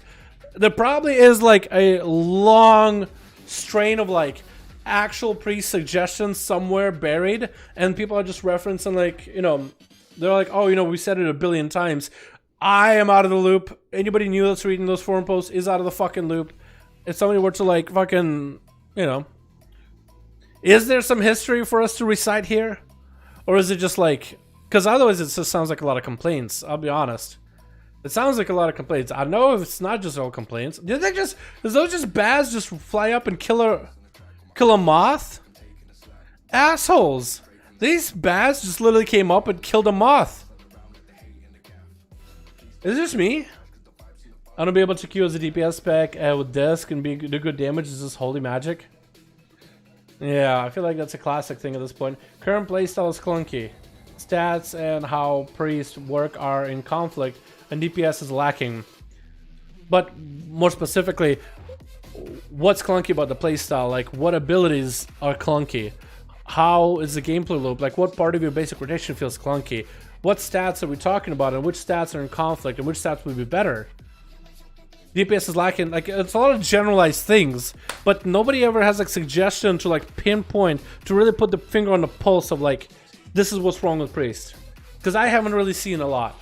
There probably is, like, a long strain of, like, actual pre-suggestions somewhere buried, and people are just referencing, like, you know, they're like, oh, you know, we said it a billion times. I am out of the loop. Anybody new that's reading those forum posts is out of the fucking loop. If somebody were to, like, fucking, you know, is there some history for us to recite here? Or is it just like, because otherwise it just sounds like a lot of complaints, I'll be honest. It sounds like a lot of complaints. I know it's not just all complaints. Did those just bads just fly up and kill a moth? Assholes. These bads just literally came up and killed a moth. Is this me? I don't be able to queue as a DPS spec with disc and do good damage. Is this holy magic? Yeah, I feel like that's a classic thing at this point. Current playstyle is clunky. Stats and how priests work are in conflict, and DPS is lacking. But more specifically, what's clunky about the playstyle? Like, what abilities are clunky? How is the gameplay loop? Like, what part of your basic rotation feels clunky? What stats are we talking about, and which stats are in conflict, and which stats would be better? DPS is lacking. Like, it's a lot of generalized things, but nobody ever has like suggestion to like pinpoint, to really put the finger on the pulse of like, this is what's wrong with Priest. Because I haven't really seen a lot.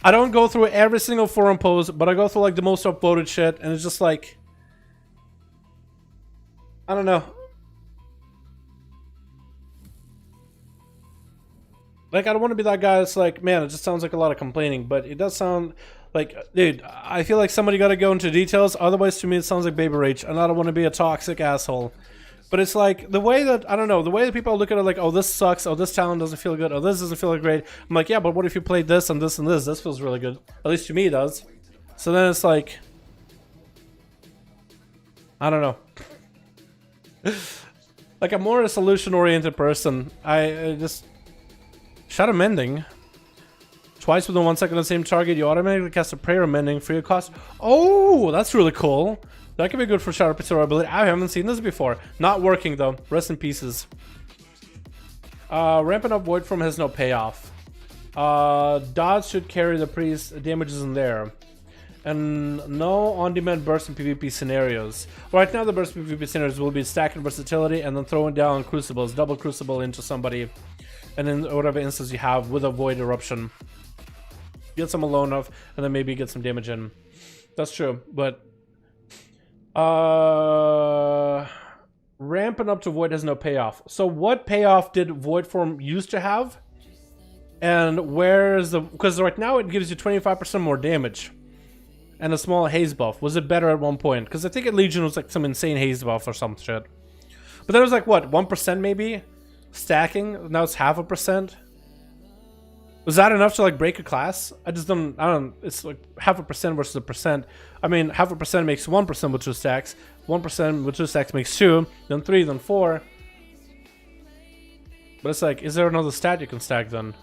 I don't go through every single forum post, but I go through like the most upvoted shit, and it's just like, I don't know. Like, I don't want to be that guy that's like, man, it just sounds like a lot of complaining, but it does sound like, dude, I feel like somebody got to go into details. Otherwise, to me, it sounds like baby rage, and I don't want to be a toxic asshole. But it's like, the way that, I don't know, the way that people look at it like, oh, this sucks, oh, this talent doesn't feel good, oh, this doesn't feel great. I'm like, yeah, but what if you played this and this and this? This feels really good. At least to me, it does. So then it's like, I don't know. Like, I'm more a solution-oriented person. I just... Shadow Mending. Twice within 1 second on the same target, you automatically cast a prayer mending free of cost. Oh, that's really cool. That could be good for Shadow Pistol ability. I haven't seen this before. Not working though. Rest in pieces. Ramping up Void Form has no payoff. Dodge should carry the priest damages in there. And no on-demand burst in PvP scenarios. Right now the burst in PvP scenarios will be stacking versatility and then throwing down crucibles. Double crucible into somebody. And then whatever instance you have with a Void Eruption. Get some alone of, and then maybe get some damage in. That's true, but... ramping up to Void has no payoff. So what payoff did Void Form used to have? And where is the... Because right now it gives you 25% more damage. And a small haze buff. Was it better at one point? Because I think at Legion was like some insane haze buff or some shit. But then it was like, what, 1% maybe? Stacking? Now it's 0.5%? Was that enough to like break a class? I don't, it's like 0.5% versus 1%. I mean, 0.5% makes 1% with 2 stacks. 1% with 2 stacks makes 2, then 3, then 4. But it's like, is there another stat you can stack then?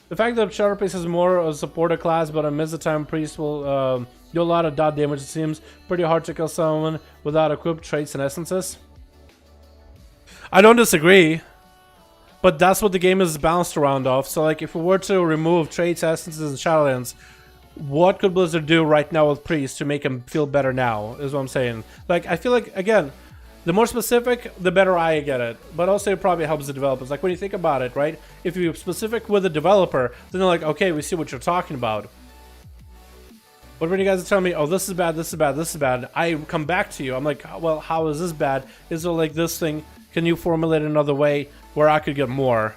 The fact that Shadow Priest is more a supporter class, but a Mezzatime Priest will do a lot of dot damage, it seems pretty hard to kill someone without equipped traits and essences. I don't disagree. But that's what the game is balanced around of. So like, if we were to remove traits, essences, and Shadowlands, what could Blizzard do right now with Priest to make him feel better now, is what I'm saying. Like, I feel like, again, the more specific, the better I get it. But also it probably helps the developers. Like, when you think about it, right? If you're specific with the developer, then they're like, okay, we see what you're talking about. But when you guys are telling me, oh, this is bad, this is bad, this is bad, I come back to you. I'm like, well, how is this bad? Is there like this thing? Can you formulate it another way where I could get more?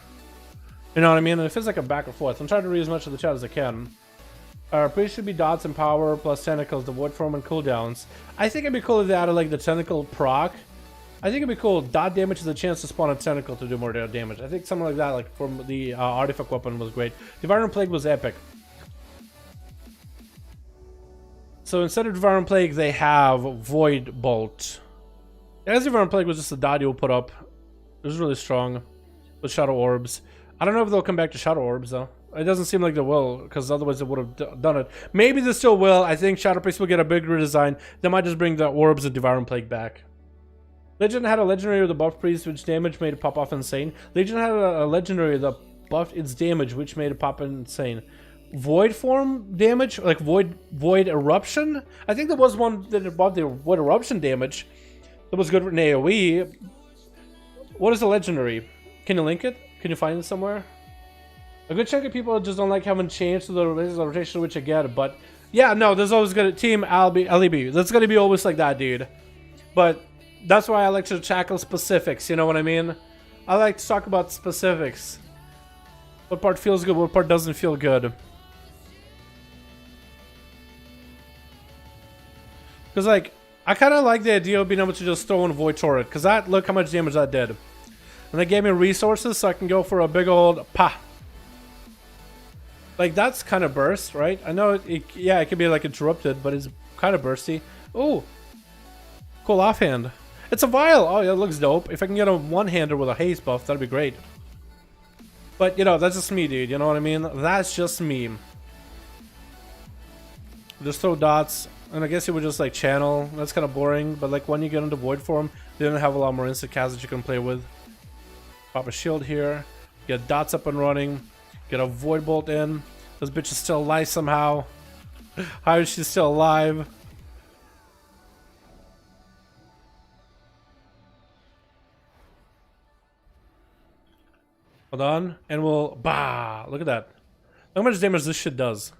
You know what I mean? And it feels like a back and forth. I'm trying to read as much of the chat as I can. Priest should be dots and power plus tentacles, the Void Form and cooldowns. I think it'd be cool if they added like the tentacle proc. I think it'd be cool. Dot damage is a chance to spawn a tentacle to do more damage. I think something like that, like from the artifact weapon, was great. Devouring Plague was epic. So instead of Devouring Plague, they have Void Bolt. As Devouring Plague was just a dot you will put up. It was really strong with Shadow Orbs. I don't know if they'll come back to Shadow Orbs though. It doesn't seem like they will, because otherwise they would have done it. Maybe they still will. I think Shadow Priest will get a big redesign. They might just bring the Orbs and Devouring Plague back. Legend had a legendary with the buff priest, which damage made it pop off insane. Legion had a legendary that buffed its damage, which made it pop insane. Void form damage, like void eruption. I think there was one that buffed the void eruption damage. That was good in AOE. What is a legendary? Can you link it? Can you find it somewhere? A good chunk of people just don't like having changed to the rotation, which I get. But yeah, no, there's always gonna team LEB. That's gonna be always like that, dude. But that's why I like to tackle specifics, you know what I mean? I like to talk about specifics. What part feels good, what part doesn't feel good. Because, like, I kind of like the idea of being able to just throw in Void Turret. Because that, look how much damage that did. And they gave me resources so I can go for a big old pa. Like, that's kind of burst, right? I know, yeah, it could be, like, interrupted, but it's kind of bursty. Ooh. Cool offhand. It's a vial. Oh, yeah, it looks dope. If I can get a one-hander with a haste buff, that'd be great. But, you know, that's just me, dude. You know what I mean? That's just me. Just throw dots. And I guess you would just, like, channel. That's kind of boring. But, like, when you get into void form, they don't have a lot more instant casts that you can play with. Pop a shield here. Get dots up and running. Get a void bolt in. This bitch is still alive somehow. How is she still alive? Hold on, and we'll look at that. Look how much damage this shit does.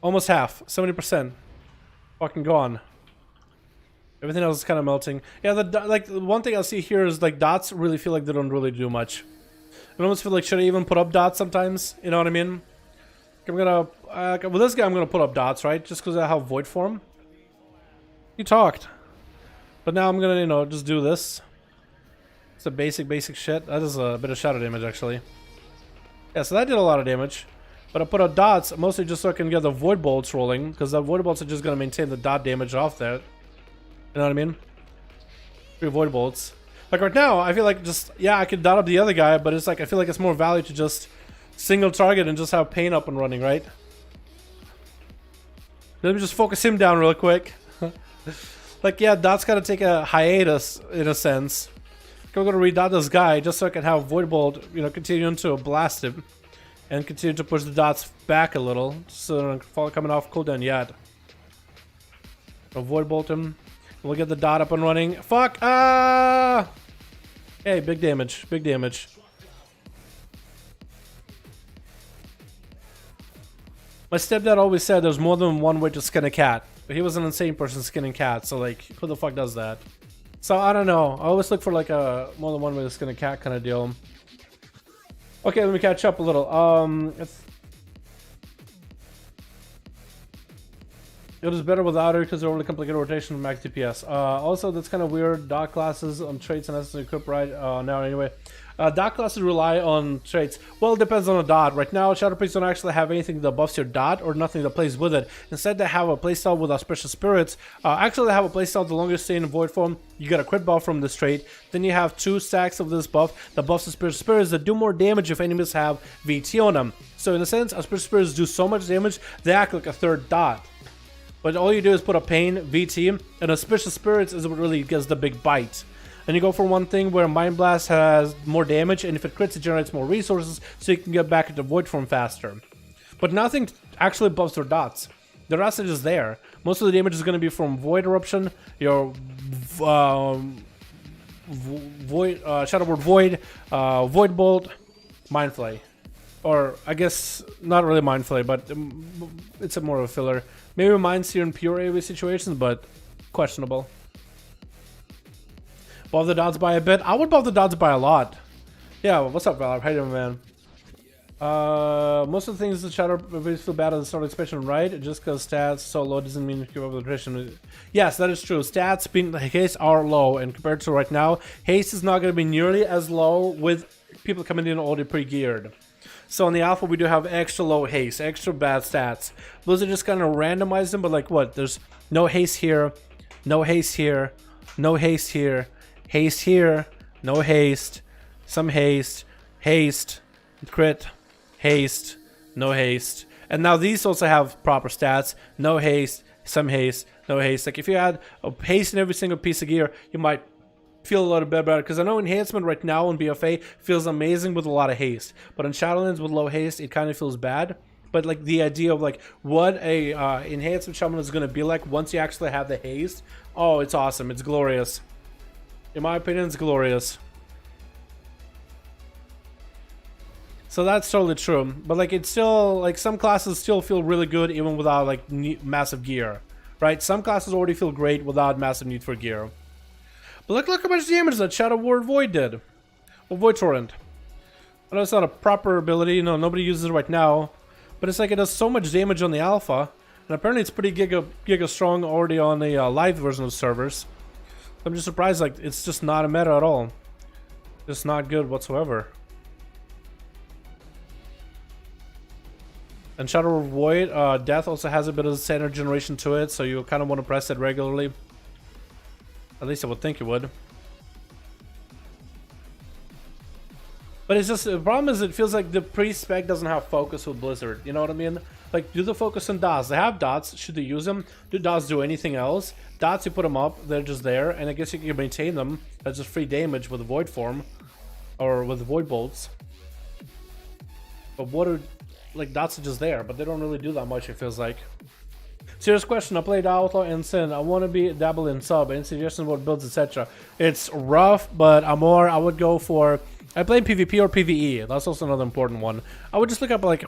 Almost half, 70%. Fucking gone. Everything else is kind of melting. Yeah, like one thing I'll see here is like dots really feel like they don't really do much. I almost feel like should I even put up dots sometimes? You know what I mean? I'm gonna with this guy I'm gonna put up dots, right? Just because I have void form. You talked, but now I'm gonna, you know, just do this. It's a basic shit. That is a bit of shadow damage, actually. Yeah, so that did a lot of damage. But I put out dots, mostly just so I can get the void bolts rolling, because the void bolts are just going to maintain the dot damage off there. You know what I mean? 3 void bolts. Like right now, I feel like just, yeah, I could dot up the other guy, but it's like, I feel like it's more value to just single target and just have pain up and running, right? Let me just focus him down real quick. Like, yeah, dot's got to take a hiatus, in a sense. I'm going to redot this guy just so I can have Void Bolt, you know, continue to blast him. And continue to push the dots back a little. So they're not coming off cooldown yet. I'll Void Bolt him. We'll get the dot up and running. Fuck! Ah! Hey, big damage. Big damage. My stepdad always said there's more than one way to skin a cat. But he was an insane person skinning cats. So, like, who the fuck does that? So, I don't know. I always look for, like, a more than one way to skin a cat kind of deal. Okay, let me catch up a little. It is better without it because they're overly complicated rotation with max DPS. Also, that's kind of weird. Dot classes on traits and necessary equip right now anyway. Dot classes rely on traits. Well, it depends on the dot. Right now, Shadow Priests don't actually have anything that buffs your dot or nothing that plays with it. Instead, they have a playstyle with Auspicious Spirits. Actually, they have a playstyle the longest stay in Void form. You get a crit buff from this trait. Then you have 2 stacks of this buff that buffs Auspicious Spirits that do more damage if enemies have VT on them. So in a sense, Auspicious Spirits do so much damage, they act like a third dot. But all you do is put a Pain, VT, and Auspicious Spirits is what really gives the big bite. And you go for one thing where Mind Blast has more damage, and if it crits, it generates more resources, so you can get back into Void form faster. But nothing actually buffs their dots. The rest is just there. Most of the damage is going to be from Void Eruption, your Void, Shadow Word Void, Void Bolt, Mind Flay. Or, I guess, not really Mind Flay, but it's a more of a filler. Maybe Mind Seer in pure AoE situations, but questionable. Buff the dots by a bit. I would buff the dots by a lot. Yeah, what's up, Valor? How you doing, man? Most of the things that Shadow reviews feel bad at the start of the expansion, right? Just because stats so low doesn't mean you keep up with the attrition. Yes, that is true. Stats being haste are low, and compared to right now, haste is not going to be nearly as low with people coming in already pre-geared. So in the alpha, we do have extra low haste, extra bad stats. Those are just kind of randomized them, but like what? There's no haste here, no haste here, no haste here, haste here, no haste, some haste, haste, crit, haste, no haste. And now these also have proper stats. No haste, some haste, no haste. Like if you had a haste in every single piece of gear, you might feel a little bit better. Because I know enhancement right now in BFA feels amazing with a lot of haste. But in Shadowlands with low haste, it kind of feels bad. But like the idea of like what a enhancement shaman is going to be like once you actually have the haste. Oh, it's awesome. It's glorious. In my opinion, it's glorious. So that's totally true, but like it's still like some classes still feel really good even without like massive gear, right? Some classes already feel great without massive need for gear. But look how much damage that Shadow Ward Void did, or Void Torrent. I know it's not a proper ability, you know, nobody uses it right now, but it's like it does so much damage on the alpha, and apparently it's pretty giga strong already on the live version of servers. I'm just surprised like it's just not a meta at all, just not good whatsoever. And Shadow Void Death also has a bit of standard generation to it, so you kind of want to press it regularly. At least I would think you would. But it's just, the problem is it feels like the pre-spec doesn't have focus with Blizzard, you know what I mean? Like, do the focus on dots. They have dots, should they use them? Do dots do anything else? Dots, you put them up, they're just there, and I guess you can maintain them. That's just free damage with the Void form, or with the Void bolts. But what are... like dots are just there, but they don't really do that much, it feels like. Serious question, I played Outlaw and Sin. I want to be dabble in sub. Any suggestions about builds, etc.? It's rough, but I would go for... I play PvP or PvE. That's also another important one. I would just look up like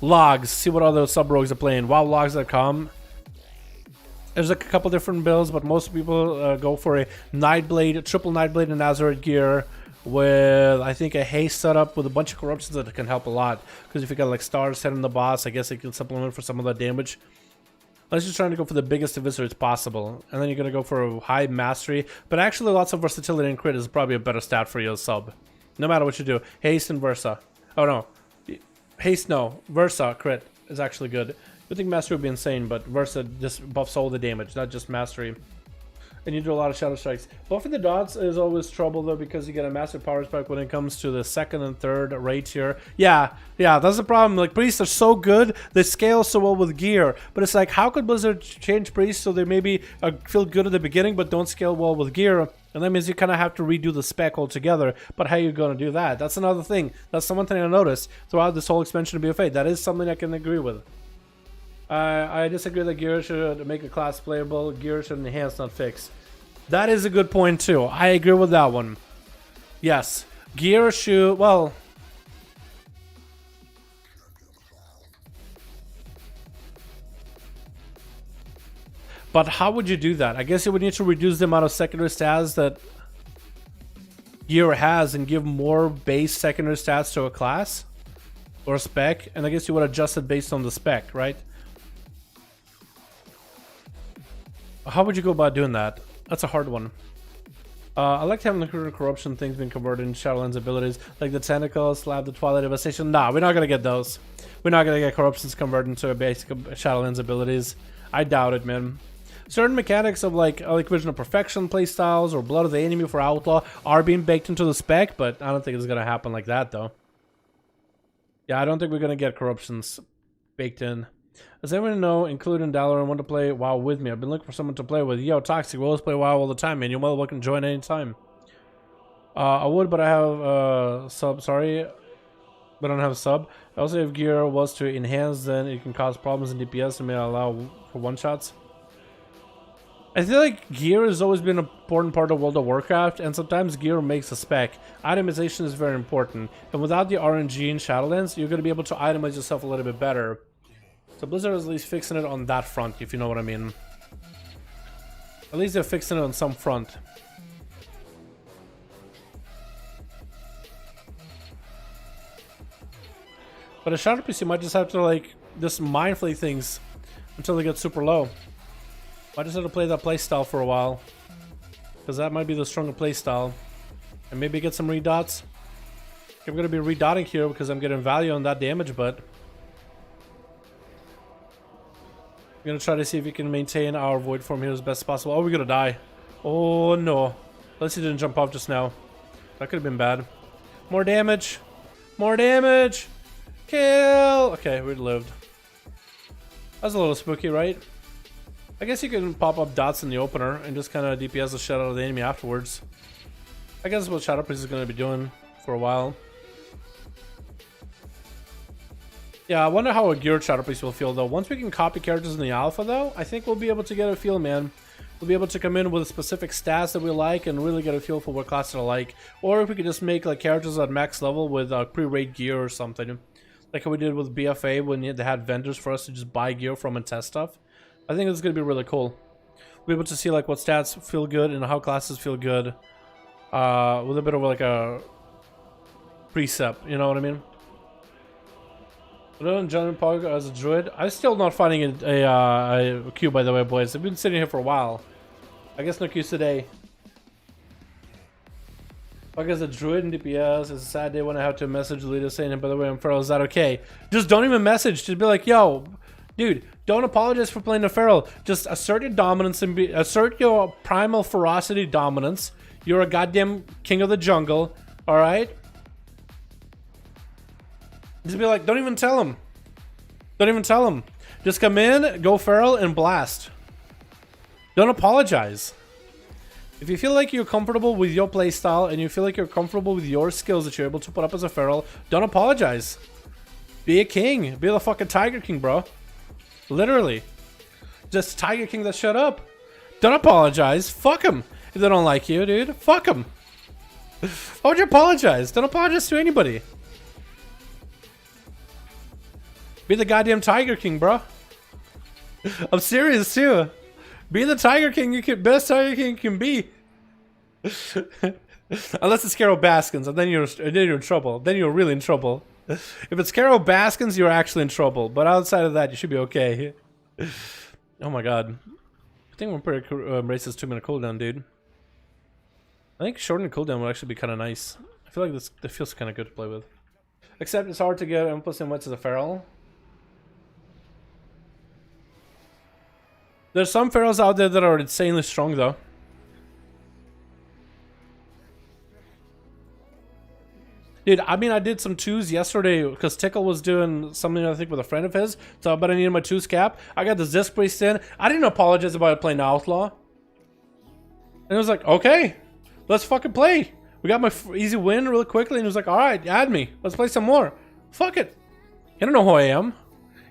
logs, see what other sub rogues are playing. WoWlogs.com. There's like a couple different builds, but most people go for a Nightblade, triple Nightblade and Azure gear, with I think a haste setup with a bunch of corruptions that can help a lot, because if you got like stars set in the boss, I guess it can supplement for some of that damage. I was just trying to go for the biggest eviscerates possible, and then you're gonna go for a high mastery, but actually lots of versatility and crit is probably a better stat for your sub, no matter what you do. Haste and Versa. Oh no, haste no, Versa crit is actually good. I think mastery would be insane, but Versa just buffs all the damage, not just mastery. And you do a lot of shadow strikes. Buffing the dots is always trouble though, because you get a massive power spike when it comes to the second and third rate here. Yeah, that's the problem. Like priests are so good, they scale so well with gear, but it's like, how could Blizzard change priests so they maybe feel good at the beginning but don't scale well with gear? And that means you kind of have to redo the spec altogether. But how are you going to do that? That's another thing. That's the one thing I noticed throughout this whole expansion of BFA. That is something I can agree with. I disagree that gear should make a class playable. Gear should enhance, not fix. That is a good point too. I agree with that one. Yes, gear should, well, but how would you do that? I guess you would need to reduce the amount of secondary stats that gear has and give more base secondary stats to a class or a spec, and I guess you would adjust it based on the spec, right? How would you go about doing that? That's a hard one. I like having the current corruption things being converted into Shadowlands abilities, like the Tentacles, Slab, the Twilight Devastation. Nah, we're not gonna get those. We're not gonna get corruptions converted into basic Shadowlands abilities. I doubt it, man. Certain mechanics of like Vision of Perfection playstyles or Blood of the Enemy for Outlaw are being baked into the spec, but I don't think it's gonna happen like that though. Yeah, I don't think we're gonna get corruptions baked in. Does anyone know, including Dalaran, want to play WoW with me? I've been looking for someone to play with. Yo, Toxic, we always play WoW all the time, man. You're well welcome to join anytime. I would, but I have sub. Sorry, but I don't have a sub. I also, if gear was to enhance, then it can cause problems in DPS and may allow for one-shots. I feel like gear has always been an important part of World of Warcraft, and sometimes gear makes a spec. Itemization is very important, and without the RNG in Shadowlands, you're going to be able to itemize yourself a little bit better. So Blizzard is at least fixing it on that front, if you know what I mean. At least they're fixing it on some front. But a Shadow PC might just have to like just mind flay things until they get super low. Might just have to play that playstyle for a while, because that might be the stronger playstyle. And maybe get some redots. I'm gonna be redotting here because I'm getting value on that damage, but I'm gonna try to see if we can maintain our void form here as best as possible. Oh, we're gonna die. Oh no. Unless he didn't jump off just now. That could have been bad. More damage. More damage. Kill. Okay, we lived. That's a little spooky, right? I guess you can pop up dots in the opener and just kind of DPS the shit out of the enemy afterwards. I guess that's what Shadow Priest is going to be doing for a while. Yeah, I wonder how a geared Shadow Priest will feel though. Once we can copy characters in the alpha though, I think we'll be able to get a feel, man. We'll be able to come in with specific stats that we like and really get a feel for what classes I like. Or if we could just make like characters at max level with pre-raid gear or something. Like how we did with BFA when they had vendors for us to just buy gear from and test stuff. I think it's going to be really cool. We'll be able to see like what stats feel good and how classes feel good. With a bit of like a precept, you know what I mean? John Pog as a druid. I'm still not finding a queue, by the way, boys. I've been sitting here for a while. I guess no queues today. Pog as a druid in DPS. It's a sad day when I have to message the leader saying, by the way, I'm feral. Is that okay? Just don't even message. Just be like, yo, dude, don't apologize for playing a feral. Just assert your dominance and assert your primal ferocity dominance. You're a goddamn king of the jungle, alright? Just be like, don't even tell him. Don't even tell him. Just come in, go feral, and blast. Don't apologize. If you feel like you're comfortable with your playstyle and you feel like you're comfortable with your skills that you're able to put up as a feral, don't apologize. Be a king. Be the fucking Tiger King, bro. Literally. Just Tiger King that shut up. Don't apologize. Fuck him. If they don't like you, dude, fuck them. Why would you apologize? Don't apologize to anybody. Be the goddamn Tiger King, bro. I'm serious too. Be the Tiger King you can, best Tiger King you can be. Unless it's Carol Baskins, and then you're in trouble. Then you're really in trouble. If it's Carol Baskins, you're actually in trouble. But outside of that, you should be okay. Oh my god. I think we're pretty racist 2-minute cooldown, dude. I think shortening cooldown would actually be kind of nice. I feel like this feels kind of good to play with. Except it's hard to get M+ invites as a feral. There's some ferals out there that are insanely strong though. Dude, I mean, I did some 2s yesterday because Tickle was doing something, I think, with a friend of his. So I bet I needed my 2s cap. I got the Zisk Priest in. I didn't apologize about playing Outlaw. And it was like, okay, let's fucking play. We got my easy win really quickly. And he was like, all right, add me. Let's play some more. Fuck it. He don't know who I am.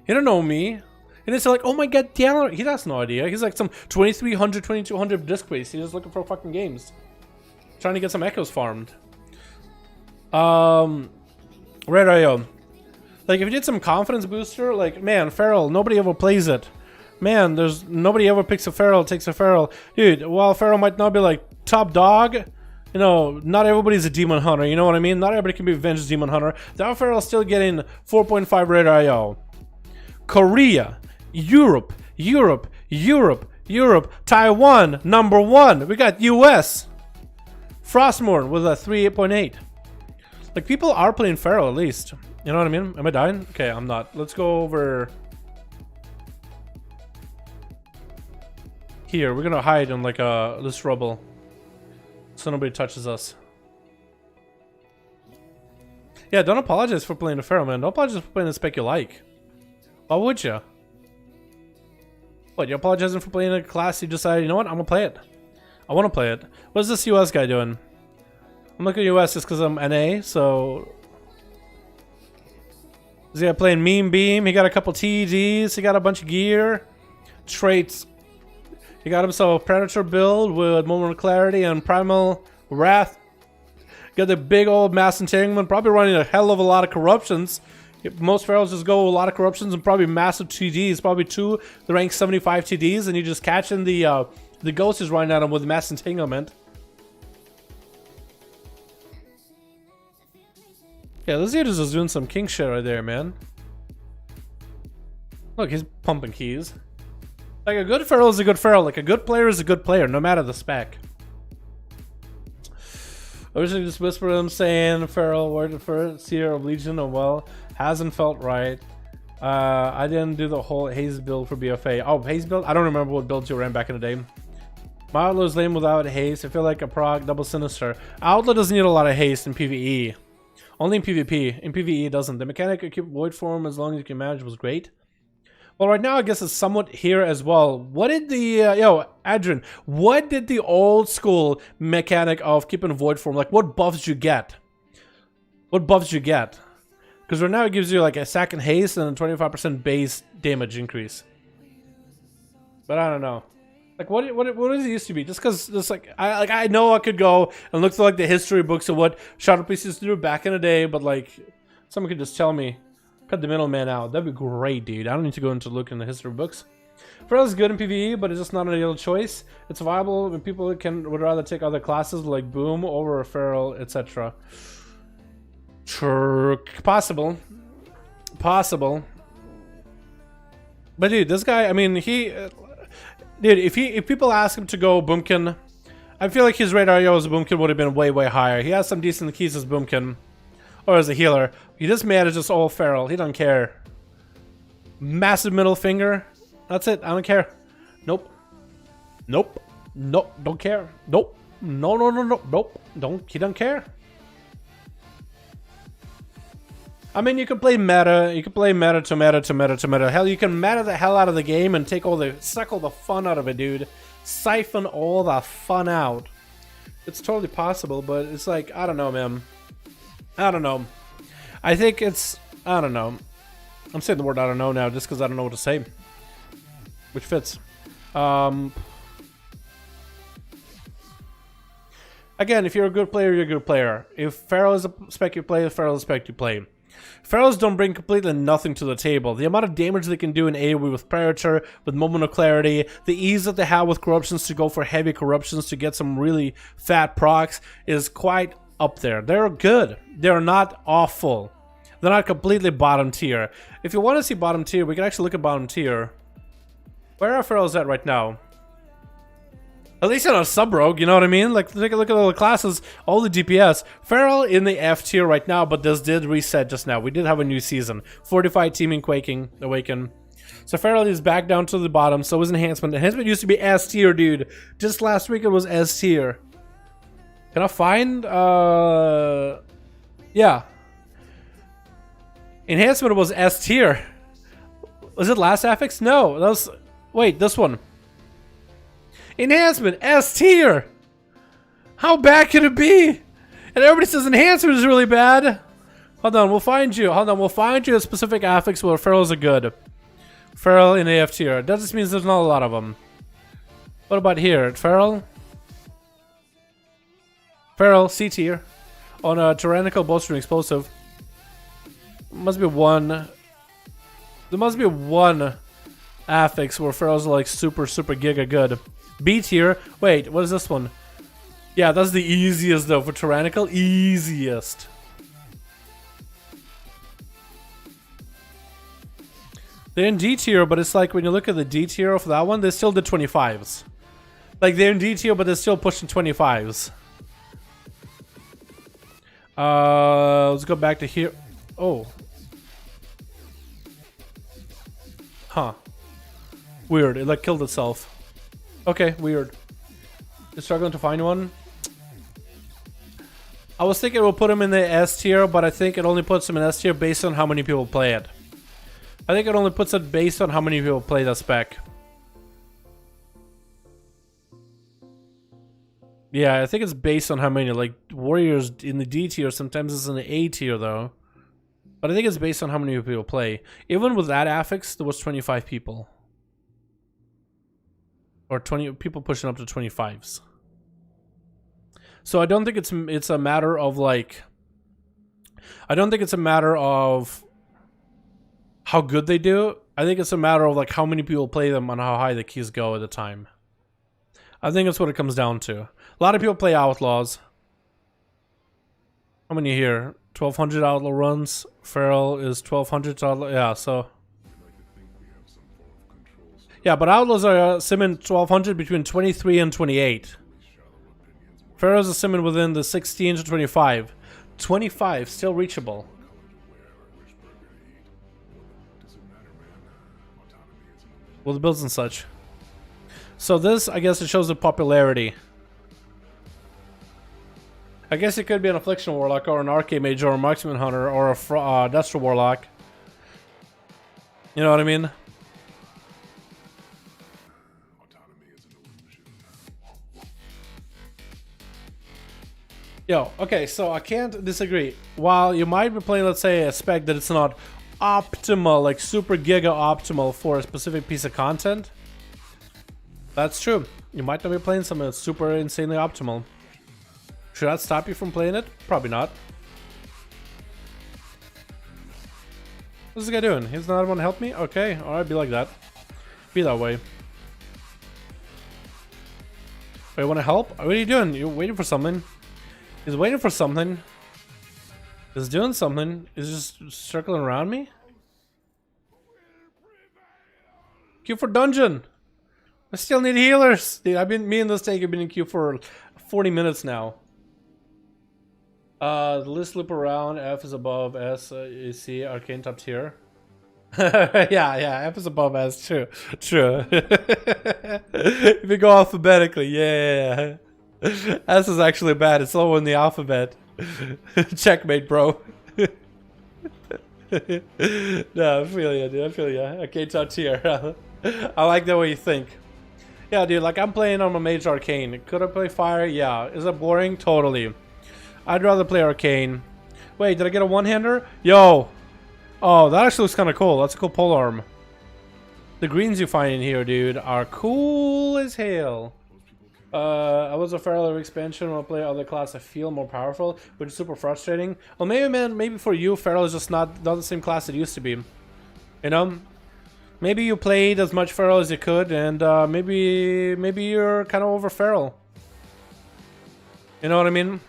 He don't know me. And it's like, oh my god, Dalaran. He has no idea. He's like some 2300, 2200 disc base. He's just looking for fucking games. Trying to get some echoes farmed. Red IO. Like, if you did some confidence booster, like, man, feral, nobody ever plays it. Man, nobody ever picks a feral, takes a feral. Dude, while feral might not be like top dog, you know, not everybody's a demon hunter, you know what I mean? Not everybody can be Avenged Demon Hunter. That feral's still getting 4.5 red IO. Korea. Europe, Taiwan, #1. We got US. Frostmourne with a 3.8. Like, people are playing feral at least. You know what I mean? Am I dying? Okay, I'm not. Let's go over here. We're gonna hide in like this rubble so nobody touches us. Yeah, don't apologize for playing a feral, man. Don't apologize for playing the spec you like. Why would you? What, you're apologizing for playing a class you decided, you know what, I'm gonna play it. I wanna play it. What is this US guy doing? I'm looking at US just because I'm NA, so... This guy playing Meme Beam, he got a couple TEDs, he got a bunch of gear. Traits. He got himself a Predator build with Moment of Clarity and Primal Wrath. Got the big old Mass Entanglement, probably running a hell of a lot of corruptions. Most ferals just go a lot of corruptions and probably massive TDs, probably 2 the rank 75 TDs, and you just catch in the ghost is running at him with Mass Entanglement. Yeah, this dude is just doing some king shit right there, man. Look, he's pumping keys. Like, a good feral is a good feral. Like, a good player is a good player, no matter the spec. I wish I could just whisper them saying feral word for Seer of Legion. Oh well, hasn't felt right. I didn't do the whole haze build for BFA. Oh, haze build? I don't remember what builds you ran back in the day. My outlaw is lame without haste. I feel like a proc double sinister. Outlaw doesn't need a lot of haste in PvE. Only in PvP. In PvE it doesn't. The mechanic to keep void form as long as you can manage was great. Well, right now I guess it's somewhat here as well. What did the yo, Adrian, what did the old school mechanic of keeping void form, like what buffs did you get? What buffs did you get? Because right now it gives you like a second haste and a 25% base damage increase. But I don't know. Like what does it used to be? Just because this I know I could go and look through like the history books of what Shadow Priest used to do back in the day, but like someone could just tell me. Cut the middleman out. That'd be great, dude. I don't need to go into look in the history books. Feral is good in PvE, but it's just not an ideal choice. It's viable when people would rather take other classes like Boom over a Feral, etc. Sure, possible. Possible. But dude, this guy, I mean, dude, if people ask him to go Boomkin, I feel like his radar as a Boomkin would have been way, way higher. He has some decent keys as Boomkin. Or as a healer. He just manages all feral. He don't care. Massive middle finger. That's it. I don't care. Nope. Nope. Nope. Don't care. Nope. No, no, no, no. Nope. He don't care. I mean, you can play meta. You can play meta to meta to meta to meta. Hell, you can meta the hell out of the game and take suck all the fun out of it, dude. Siphon all the fun out. It's totally possible, but it's like, I don't know, man. I don't know. I think it's... I don't know. I'm saying the word I don't know now just because I don't know what to say. Which fits. Again, if you're a good player, you're a good player. If Feral is a spec you play, Feral is a spec you play. Ferals don't bring completely nothing to the table. The amount of damage they can do in AoE with Predator, with Moment of Clarity, the ease that they have with corruptions to go for heavy corruptions to get some really fat procs is quite up there. They're good. They're not awful. They're not completely bottom tier. If you want to see bottom tier, we can actually look at bottom tier. Where are Ferals at right now? At least on a sub-rogue, you know what I mean? Like, take a look at all the classes, all the DPS. Feral in the F tier right now, but this did reset just now. We did have a new season. Fortified, Teaming, Quaking, Awaken. So Feral is back down to the bottom, so is Enhancement. Enhancement used to be S tier, dude. Just last week it was S tier. Can I find, yeah. Enhancement was S tier. Was it last affix? No, that was, wait, this one. Enhancement, S tier. How bad could it be? And everybody says enhancement is really bad. Hold on, we'll find you. Hold on, we'll find you a specific affix where ferals are good. Feral in AF tier. That just means there's not a lot of them. What about here? Feral? Feral, C tier. On a tyrannical bowstring explosive. Must be one. There must be one affix where ferals are like super giga good. B tier. Wait, what is this one? Yeah, that's the easiest though for tyrannical. Easiest. They're in D tier, but it's like when you look at the D tier of that one, they're still the 25s. Like they're in D tier, but they're still pushing 25s. Let's go back to here. Oh. Huh. Weird. It like killed itself. Okay, weird. You're struggling to find one? I was thinking we'll put him in the S tier, but I think it only puts him in S tier based on how many people play it. I think it only puts it based on how many people play the spec. Yeah, I think it's based on how many. Like, Warriors in the D tier, sometimes it's in the A tier, though. But I think it's based on how many people play. Even with that affix, there was 25 people. Or 20 people pushing up to 25s. So I don't think it's a matter of, like... I don't think it's a matter of how good they do. I think it's a matter of, like, how many people play them and how high the keys go at the time. I think that's what it comes down to. A lot of people play Outlaws. How many here? 1200 outlaw runs. Feral is 1200 outlaw. Yeah, so. Yeah, but outlaws are simming 1200 between 23 and 28. Ferals are simming within the 16 to 25. 25 still reachable. With builds and such. So this, I guess, it shows the popularity. I guess it could be an Affliction Warlock or an Arcade Mage or a Marksman Hunter or a Destro Warlock. You know what I mean? Yo, okay, so I can't disagree. While you might be playing, let's say, a spec that it's not optimal, like super giga optimal for a specific piece of content, that's true. You might not be playing something that's super insanely optimal. Should that stop you from playing it? Probably not. What's this guy doing? He's not want to help me? Okay, alright, be like that. Be that way. Wait, want to help? What are you doing? You're waiting for something. He's waiting for something. He's doing something. He's just circling around me. Queue for dungeon. I still need healers. Dude, me and this tank have been in queue for 40 minutes now. The list loop around. F is above S. You see arcane top tier. yeah. F is above S. True. If we go alphabetically, yeah. S is actually bad. It's lower in the alphabet. Checkmate, bro. No, I feel you, dude. I feel you. Okay, top tier. I like the way you think. Yeah, dude. Like I'm playing on my mage arcane. Could I play fire? Yeah. Is it boring? Totally. I'd rather play arcane. Wait, did I get a one-hander? Yo. Oh, that actually looks kind of cool. That's a cool polearm. The greens you find in here, dude, are cool as hell. I was a Feral expansion. When I play other class, I feel more powerful, which is super frustrating. Well, maybe, man, maybe for you, Feral is just not the same class it used to be. You know, maybe you played as much Feral as you could, and maybe you're kind of over Feral. You know what I mean?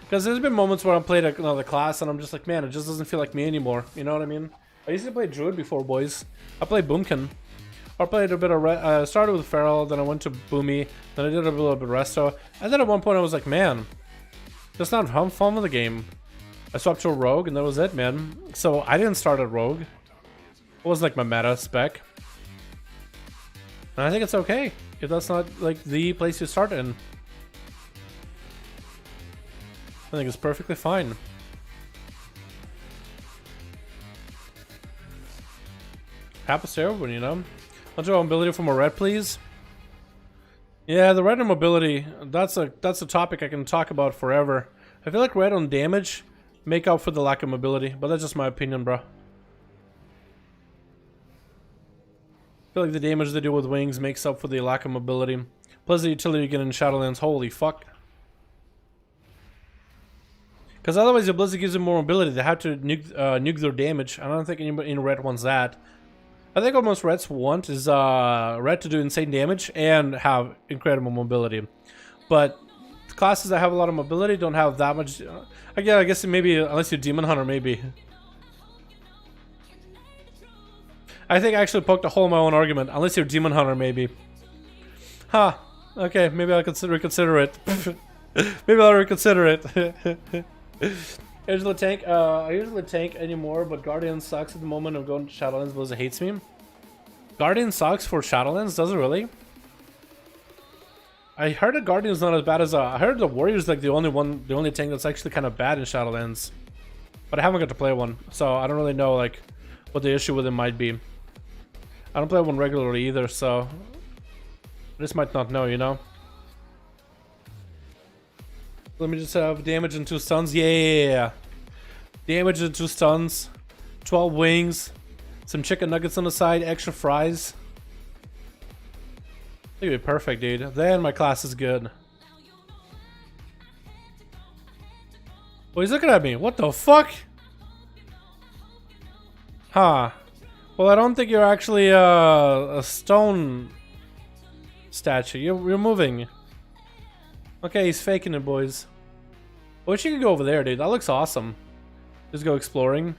Because there's been moments where I played another class, and I'm just like, man, it just doesn't feel like me anymore. You know what I mean? I used to play Druid before, boys. I played Boomkin. I played a bit of started with Feral, then I went to Boomy, then I did a little bit of Resto, and then at one point I was like, man, that's not fun with the game. I swapped to a Rogue, and that was it, man. So I didn't start at Rogue. It wasn't like my meta spec. And I think it's okay if that's not like the place you start in. I think it's perfectly fine. Happens to everyone, you know? I'll draw mobility for more red, please. Yeah, the red on mobility, that's a topic I can talk about forever. I feel like red on damage make up for the lack of mobility, but that's just my opinion, bro. I feel like the damage they do with wings makes up for the lack of mobility. Plus the utility you get in Shadowlands, holy fuck. Because otherwise the Blizzard gives them more mobility, they have to nuke their damage. I don't think anybody in red wants that. I think what most Reds want is Red to do insane damage and have incredible mobility. But classes that have a lot of mobility don't have that much. Again, I guess maybe unless you're Demon Hunter, maybe. I think I actually poked a hole in my own argument. Unless you're Demon Hunter, maybe. Huh. Okay, maybe I'll reconsider it. Maybe I'll reconsider it. Usually tank. I usually tank anymore, but Guardian sucks at the moment. I'm going to Shadowlands because it hates me. Guardian sucks for Shadowlands, does it really? I heard that Guardian's not as bad as I heard the Warrior's like the only tank that's actually kind of bad in Shadowlands. But I haven't got to play one, so I don't really know like what the issue with it might be. I don't play one regularly either, so I just might not know, you know. Let me just have damage and 2 stuns. Yeah. Damage and 2 stuns. 12 wings. Some chicken nuggets on the side. Extra fries. That'd be perfect, dude. Then my class is good. Well, he's looking at me. What the fuck? Huh. Well, I don't think you're actually a stone statue. You're moving. Okay, he's faking it, boys. I wish you could go over there, dude. That looks awesome. Just go exploring.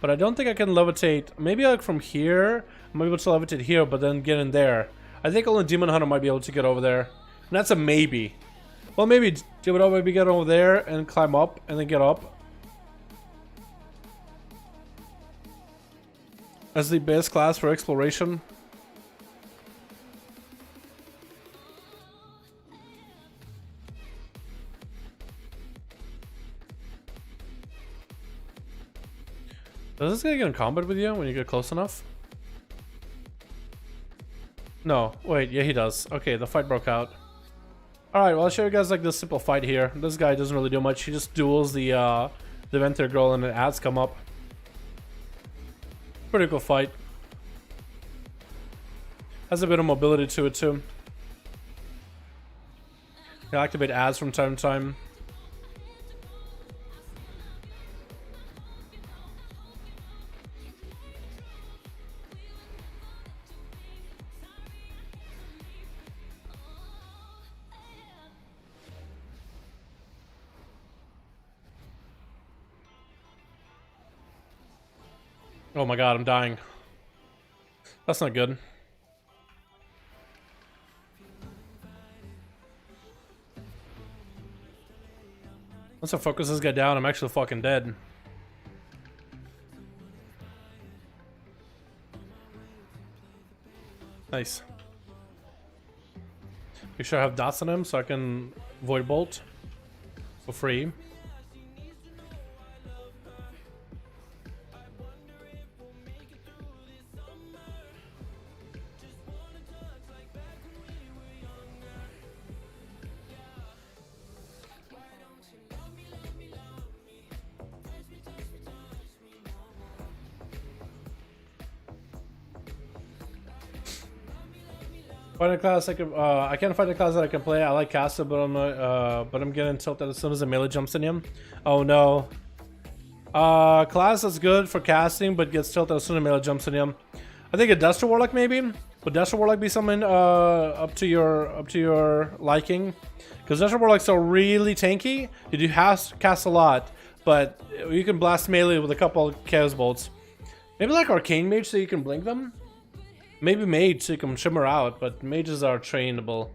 But I don't think I can levitate. Maybe like from here. I'm able to levitate here, but then get in there. I think only Demon Hunter might be able to get over there. And that's a maybe. Well, maybe Demon maybe get over there and climb up and then get up. As the best class for exploration. Does this guy get in combat with you when you get close enough? No, wait, yeah he does. Okay, the fight broke out. Alright, well I'll show you guys like this simple fight here. This guy doesn't really do much. He just duels the Venter girl and the ads come up. Pretty cool fight. Has a bit of mobility to it too. You activate ads from time to time. Oh my god, I'm dying. That's not good. Once I focus this guy down, I'm actually fucking dead. Nice. Make sure I have dots on him so I can Void Bolt for free. Find a class I can. I can't find a class that I can play. I like caster, but I'm getting tilted as soon as the melee jumps in him. Oh no. Class is good for casting, but gets tilted as soon as melee jumps in him. I think a Duster Warlock maybe. Would Duster Warlock be something up to your liking? Because Duster Warlocks are really tanky. You do cast a lot, but you can blast melee with a couple of Chaos Bolts. Maybe like Arcane Mage so you can blink them. Maybe Mage so you can shimmer out, but mages are trainable.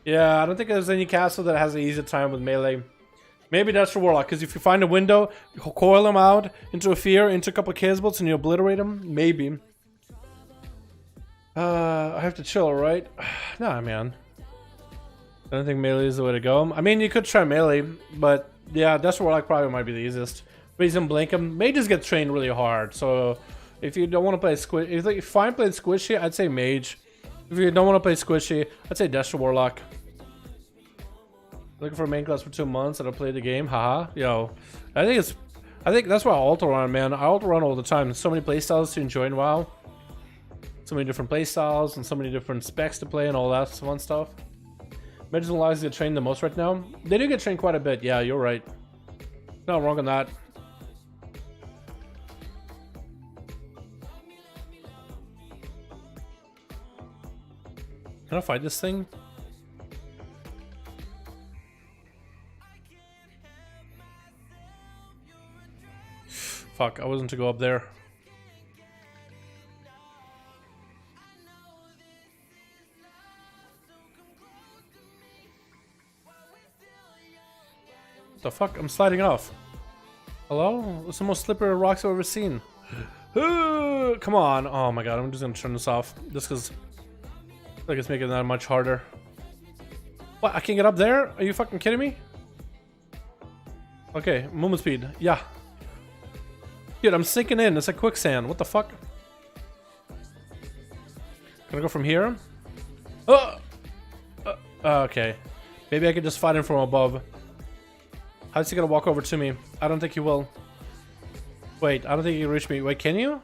Yeah, I don't think there's any caster that has an easy time with melee. Maybe that's for Warlock, because if you find a window, you coil him out into a fear, into a couple of chaos bolts, and you obliterate him. Maybe. I have to chill, right? Nah, man. I don't think melee is the way to go. I mean, you could try melee, but yeah, that's for Warlock probably might be the easiest. Raise him, blink him. Mages get trained really hard, so if you don't want to play squish, if you find playing squishy, I'd say Mage. If you don't want to play squishy, I'd say Destro Warlock. Looking for a main class for 2 months and I play the game, haha. Yo, I think that's why I auto run, man. I auto run all the time. There's so many playstyles to enjoy in WoW. So many different playstyles and so many different specs to play and all that fun stuff. Mages and Lies get trained the most right now. They do get trained quite a bit. Yeah, you're right. Not wrong on that. Can I fight this thing? Fuck, I wasn't to go up there. What the fuck? I'm sliding off. Hello? It's the most slippery rocks I've ever seen. Come on. Oh my god, I'm just gonna turn this off. Just because I think it's making that much harder. What? I can't get up there? Are you fucking kidding me? Okay, movement speed. Yeah. Dude, I'm sinking in. It's like quicksand. What the fuck? Can I go from here? Okay. Maybe I could just fight him from above. How's he gonna walk over to me? I don't think he will. Wait, I don't think he can reach me. Wait, can you?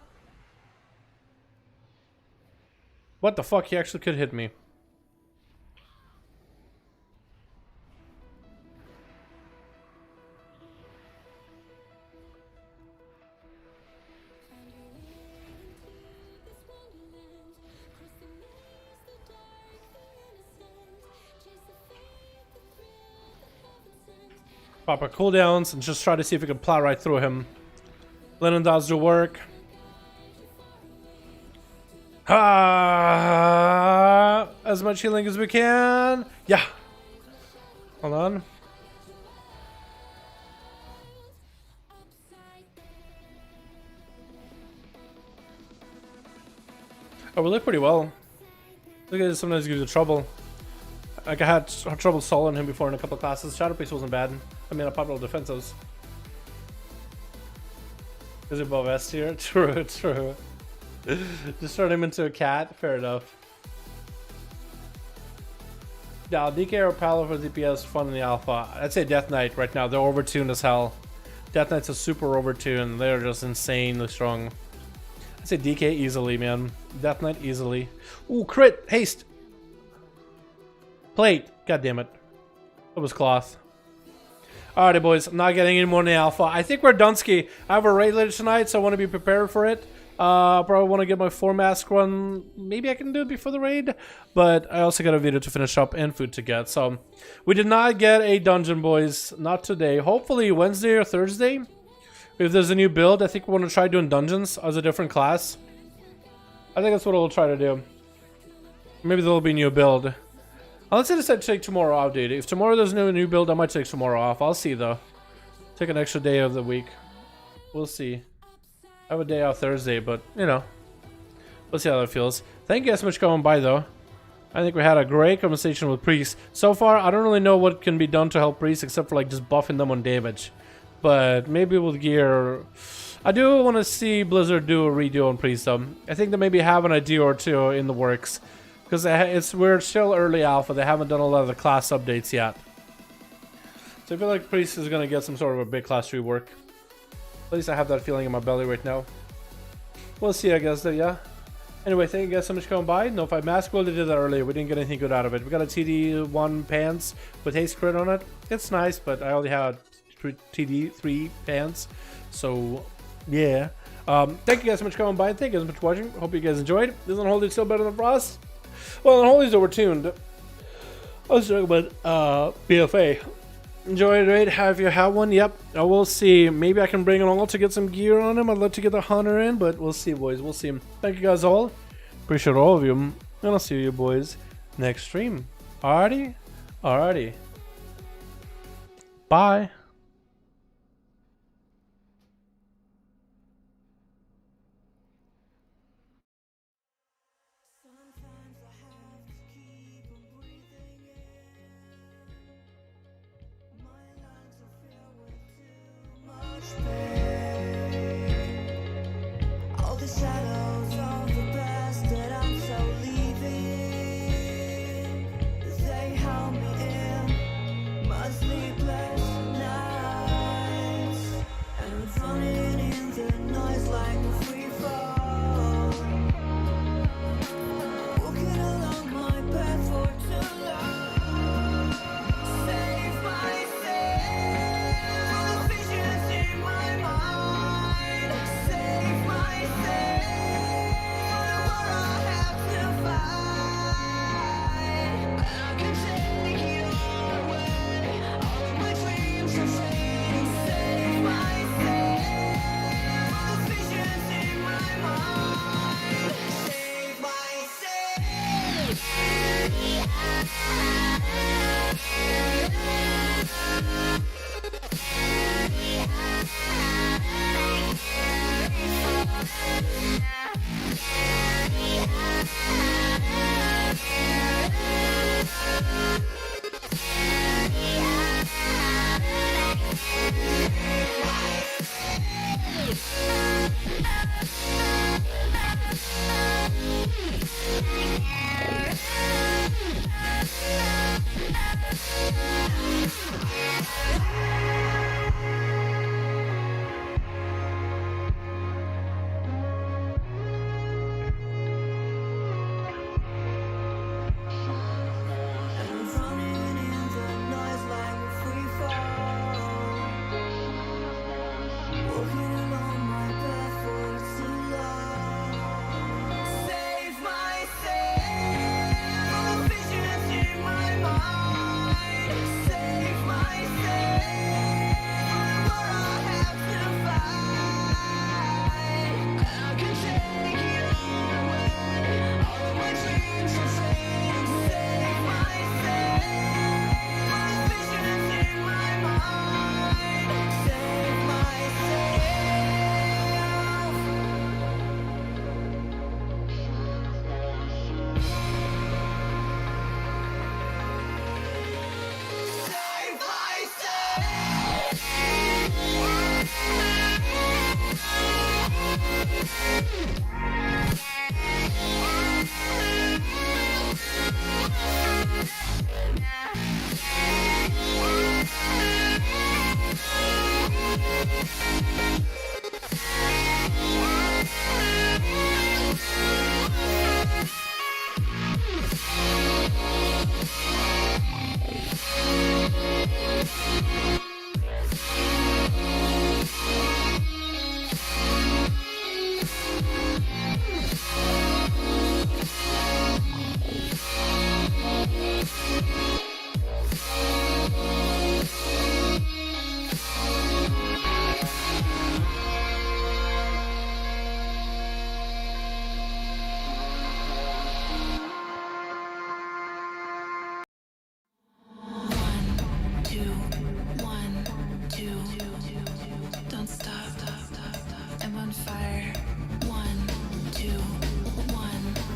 What the fuck? He actually could hit me. Proper cooldowns and just try to see if we can plow right through him. Lennon does the work. As much healing as we can. Yeah. Hold on. Oh, we look pretty well. Look at this, sometimes gives you trouble. Like I had trouble soloing him before in a couple of classes. Shadow Priest wasn't bad. I mean, I popped all defensives. Is it above S tier? True, true. Just turn him into a cat? Fair enough. Yeah, DK or Palo for DPS fun in the alpha. I'd say Death Knight right now. They're overtuned as hell. Death Knight's a super overtuned. They're just insanely strong. I'd say DK easily, man. Death Knight easily. Ooh, crit! Haste! Plate! God damn it. It was cloth. Alrighty, boys. I'm not getting any more in the alpha. I think we're Dunsky. I have a raid later tonight, so I want to be prepared for it. Probably want to get my 4-mask run. Maybe I can do it before the raid. But I also got a video to finish up and food to get. So, we did not get a dungeon, boys. Not today. Hopefully Wednesday or Thursday. If there's a new build, I think we want to try doing dungeons as a different class. I think that's what we'll try to do. Maybe there'll be a new build. Let's say I decide to take tomorrow off, dude. If tomorrow there's no new build, I might take tomorrow off. I'll see, though. Take an extra day of the week. We'll see. I have a day off Thursday, but, you know. We'll see how that feels. Thank you guys so much for coming by, though. I think we had a great conversation with Priest. So far, I don't really know what can be done to help Priest, except for, like, just buffing them on damage. But maybe with gear... I do want to see Blizzard do a redo on Priest, though. I think they maybe have an idea or two in the works. Because we're still early alpha. They haven't done a lot of the class updates yet. So I feel like Priest is going to get some sort of a big class rework. At least I have that feeling in my belly right now. We'll see, I guess, though, yeah. Anyway, thank you guys so much for coming by. No 5 mask. We did that earlier. We didn't get anything good out of it. We got a TD1 pants with haste crit on it. It's nice, but I only had TD3 pants. So, yeah. Thank you guys so much for coming by. Thank you guys so much for watching. Hope you guys enjoyed. Isn't Holy still better than Frost? Well, Unholy's overtuned. I was talking about BFA. Enjoy it, right? Have you had one? Yep. I will see. Maybe I can bring it all to get some gear on him. I'd love to get the hunter in, but we'll see, boys. We'll see. Thank you guys all. Appreciate all of you. And I'll see you boys next stream. Alrighty? Alrighty. Bye.